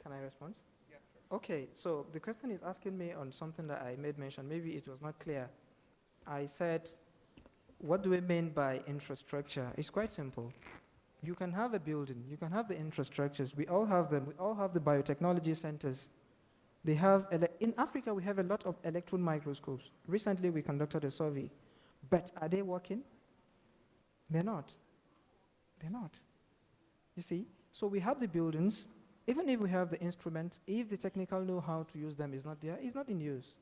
S1: Can I respond?
S9: Yeah, sure.
S1: Okay, so the question is asking me on something that I made mention. Maybe it was not clear. I said, what do we mean by infrastructure? It's quite simple. You can have a building, you can have the infrastructures. We all have them. We all have the biotechnology centers. They have, in Africa, we have a lot of electron microscopes. Recently, we conducted a survey. But are they working? They're not. They're not. You see? So we have the buildings. Even if we have the instruments, if the technical know-how to use them is not there, it's not in use.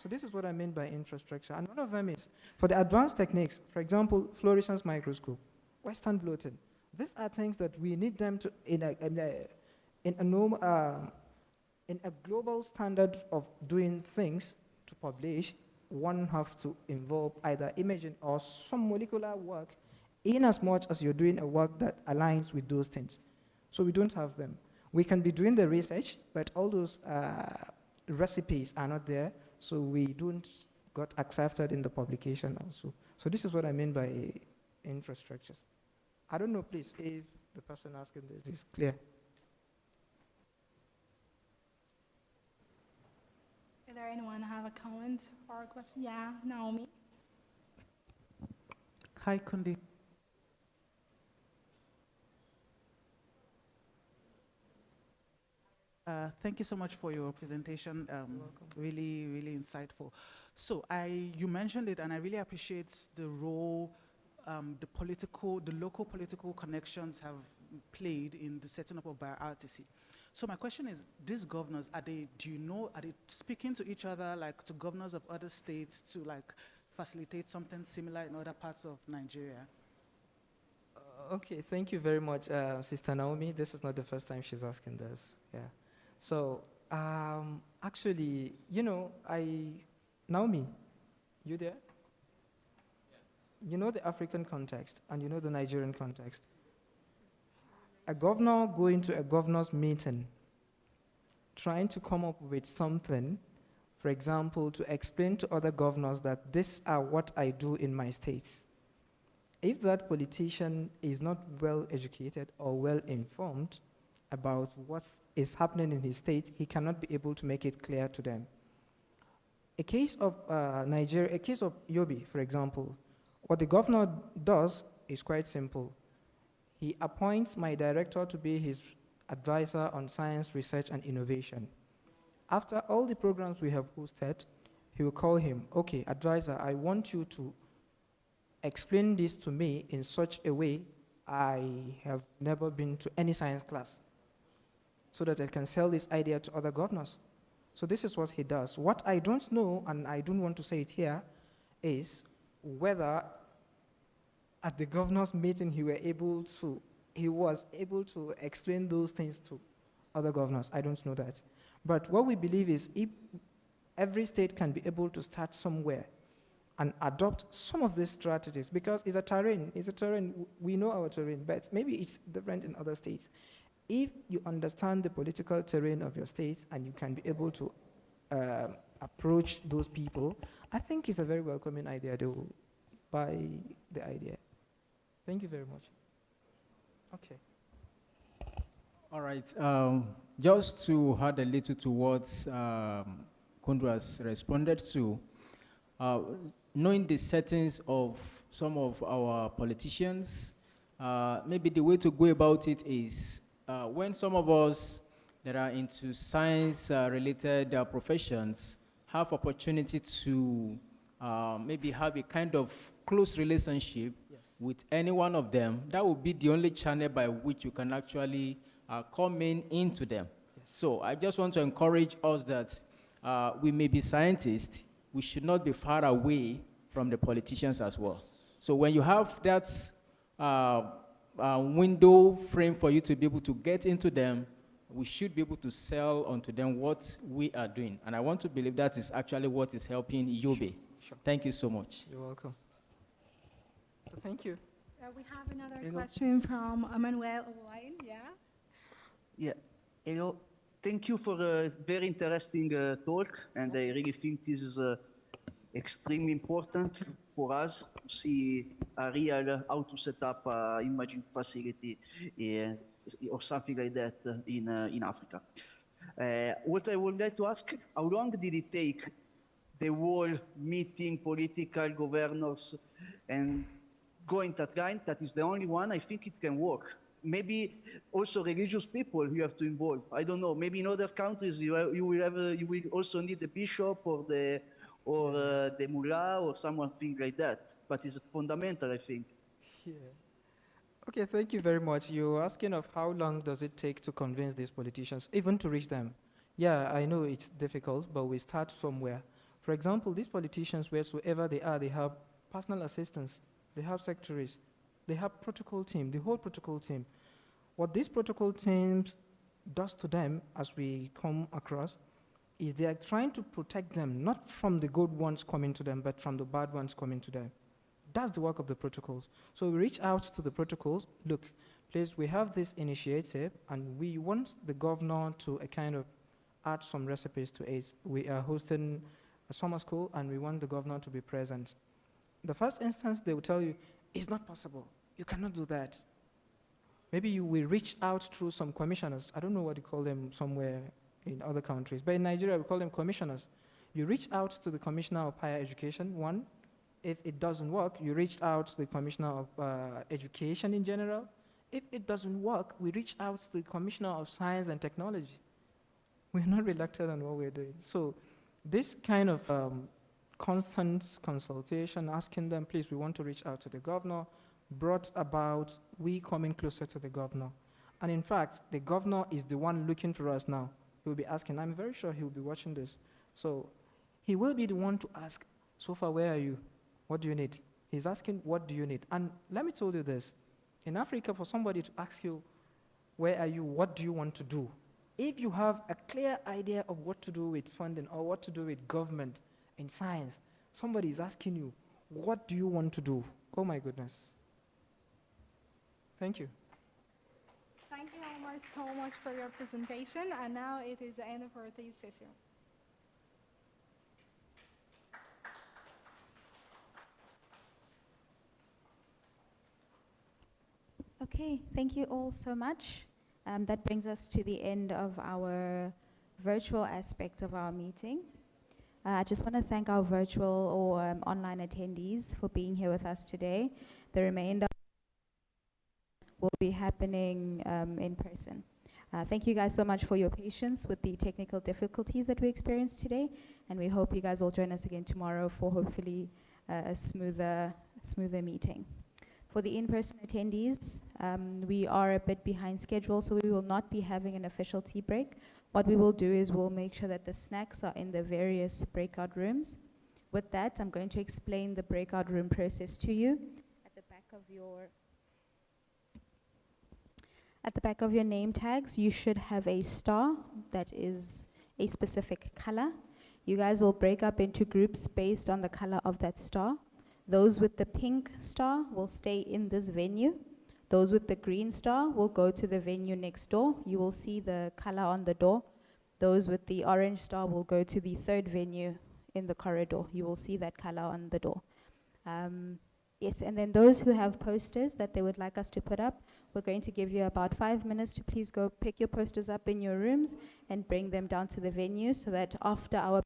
S1: So this is what I mean by infrastructure. And one of them is, for the advanced techniques, for example, fluorescence microscope, Western blotting. These are things that we need them to, in a global standard of doing things, to publish, one have to involve either imaging or some molecular work in as much as you're doing a work that aligns with those things. So we don't have them. We can be doing the research, but all those recipes are not there, so we don't got accepted in the publication also. So this is what I mean by infrastructures. I don't know, please, if the person asking this is clear.
S16: Is there anyone have a comment or a question? Yeah, Naomi.
S19: Hi, Kundi. Thank you so much for your presentation. Really, really insightful. So you mentioned it, and I really appreciate the role the local political connections have played in the setting up of BioRTC. So my question is, these governors, are they speaking to each other, like to governors of other states to like facilitate something similar in other parts of Nigeria?
S1: Okay, thank you very much, Sister Naomi. This is not the first time she's asking this. Yeah. So actually, Naomi, you there? You know the African context and you know the Nigerian context. A governor going to a governor's meeting, trying to come up with something, for example, to explain to other governors that these are what I do in my state. If that politician is not well educated or well informed about what is happening in his state, he cannot be able to make it clear to them. A case of Nigeria, a case of Yobe, for example, what the governor does is quite simple. He appoints my director to be his advisor on science, research, and innovation. After all the programs we have hosted, he will call him, okay, advisor, I want you to explain this to me in such a way I have never been to any science class, so that I can sell this idea to other governors. So this is what he does. What I don't know, and I don't want to say it here, is whether at the governor's meeting he was able to explain those things to other governors. I don't know that. But what we believe is if every state can be able to start somewhere and adopt some of these strategies, because it's a terrain, we know our terrain, but maybe it's different in other states. If you understand the political terrain of your state and you can be able to approach those people, I think it's a very welcoming idea. They will buy the idea. Thank you very much. Okay.
S7: All right. Just to add a little to what Kundu has responded to, knowing the settings of some of our politicians, maybe the way to go about it is when some of us that are into science-related professions have opportunity to maybe have a kind of close relationship with any one of them, that will be the only channel by which you can actually come into them. So I just want to encourage us that we may be scientists, we should not be far away from the politicians as well. So when you have that window frame for you to be able to get into them, we should be able to sell onto them what we are doing. And I want to believe that is actually what is helping Yobe. Sure. Thank you so much.
S1: You're welcome. So thank you.
S16: We have another question from Emmanuel online, yeah?
S8: Yeah, hello. Thank you for a very interesting talk, and I really think this is extremely important for us to see a real how to set up an imaging facility or something like that in Africa. What I would like to ask, how long did it take the whole meeting, political governors, and going that kind? That is the only one I think it can work. Maybe also religious people you have to involve. I don't know. Maybe in other countries you will also need the bishop or the mullah or something like that. But it's fundamental, I think.
S1: Yeah. Okay, thank you very much. You're asking of how long does it take to convince these politicians, even to reach them. Yeah, I know it's difficult, but we start somewhere. For example, these politicians, wheresoever they are, they have personal assistants, they have secretaries, they have protocol team, the whole protocol team. What these protocol teams does to them as we come across is they are trying to protect them, not from the good ones coming to them, but from the bad ones coming to them. That's the work of the protocols. So we reach out to the protocols, look, please, we have this initiative, and we want the governor to kind of add some recipes to it. We are hosting a summer school, and we want the governor to be present. The first instance, they will tell you, it's not possible. You cannot do that. Maybe you will reach out through some commissioners. I don't know what you call them somewhere in other countries, but in Nigeria, we call them commissioners. You reach out to the commissioner of higher education, one. If it doesn't work, you reach out to the commissioner of education in general. If it doesn't work, we reach out to the commissioner of science and technology. We're not reluctant on what we're doing. So this kind of constant consultation, asking them, please, we want to reach out to the governor, brought about we coming closer to the governor. And in fact, the governor is the one looking for us now. He will be asking, I'm very sure he will be watching this. So he will be the one to ask, so far, where are you? What do you need? He's asking, what do you need? And let me tell you this. In Africa, for somebody to ask you, where are you? What do you want to do? If you have a clear idea of what to do with funding or what to do with government in science, somebody is asking you, what do you want to do? Oh my goodness. Thank you.
S16: Thank you so much for your presentation. And now it is the end of our third session.
S3: Okay, thank you all so much. That brings us to the end of our virtual aspect of our meeting. I just want to thank our virtual or online attendees for being here with us today. The remainder will be happening in person. Thank you guys so much for your patience with the technical difficulties that we experienced today, and we hope you guys will join us again tomorrow for hopefully a smoother meeting. For the in-person attendees, we are a bit behind schedule, so we will not be having an official tea break. What we will do is we'll make sure that the snacks are in the various breakout rooms. With that, I'm going to explain the breakout room process to you. At the back of your name tags, you should have a star that is a specific color. You guys will break up into groups based on the color of that star. Those with the pink star will stay in this venue. Those with the green star will go to the venue next door. You will see the color on the door. Those with the orange star will go to the third venue in the corridor. You will see that color on the door. Yes, and then those who have posters that they would like us to put up, we're going to give you about 5 minutes to please go pick your posters up in your rooms and bring them down to the venue so that after our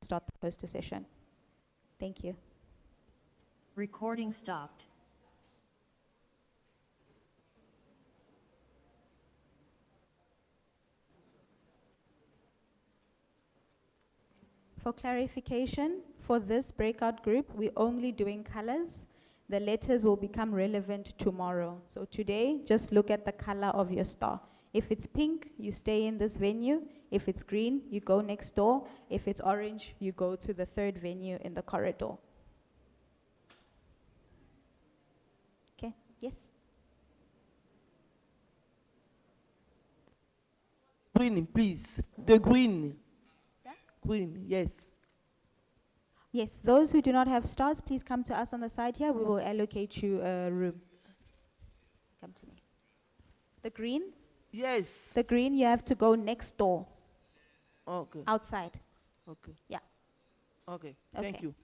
S3: start the poster session. Thank you.
S4: Recording stopped.
S3: For clarification, for this breakout group, we're only doing colors. The letters will become relevant tomorrow. So today, just look at the color of your star. If it's pink, you stay in this venue. If it's green, you go next door. If it's orange, you go to the third venue in the corridor. Okay, yes?
S2: Green, please. The green.
S3: Yeah?
S2: Green, yes.
S3: Yes, those who do not have stars, please come to us on the side here. We will allocate you a room. Come to me. The green?
S2: Yes.
S3: The green, you have to go next door.
S2: Okay.
S3: Outside.
S2: Okay.
S3: Yeah.
S2: Okay. Thank you.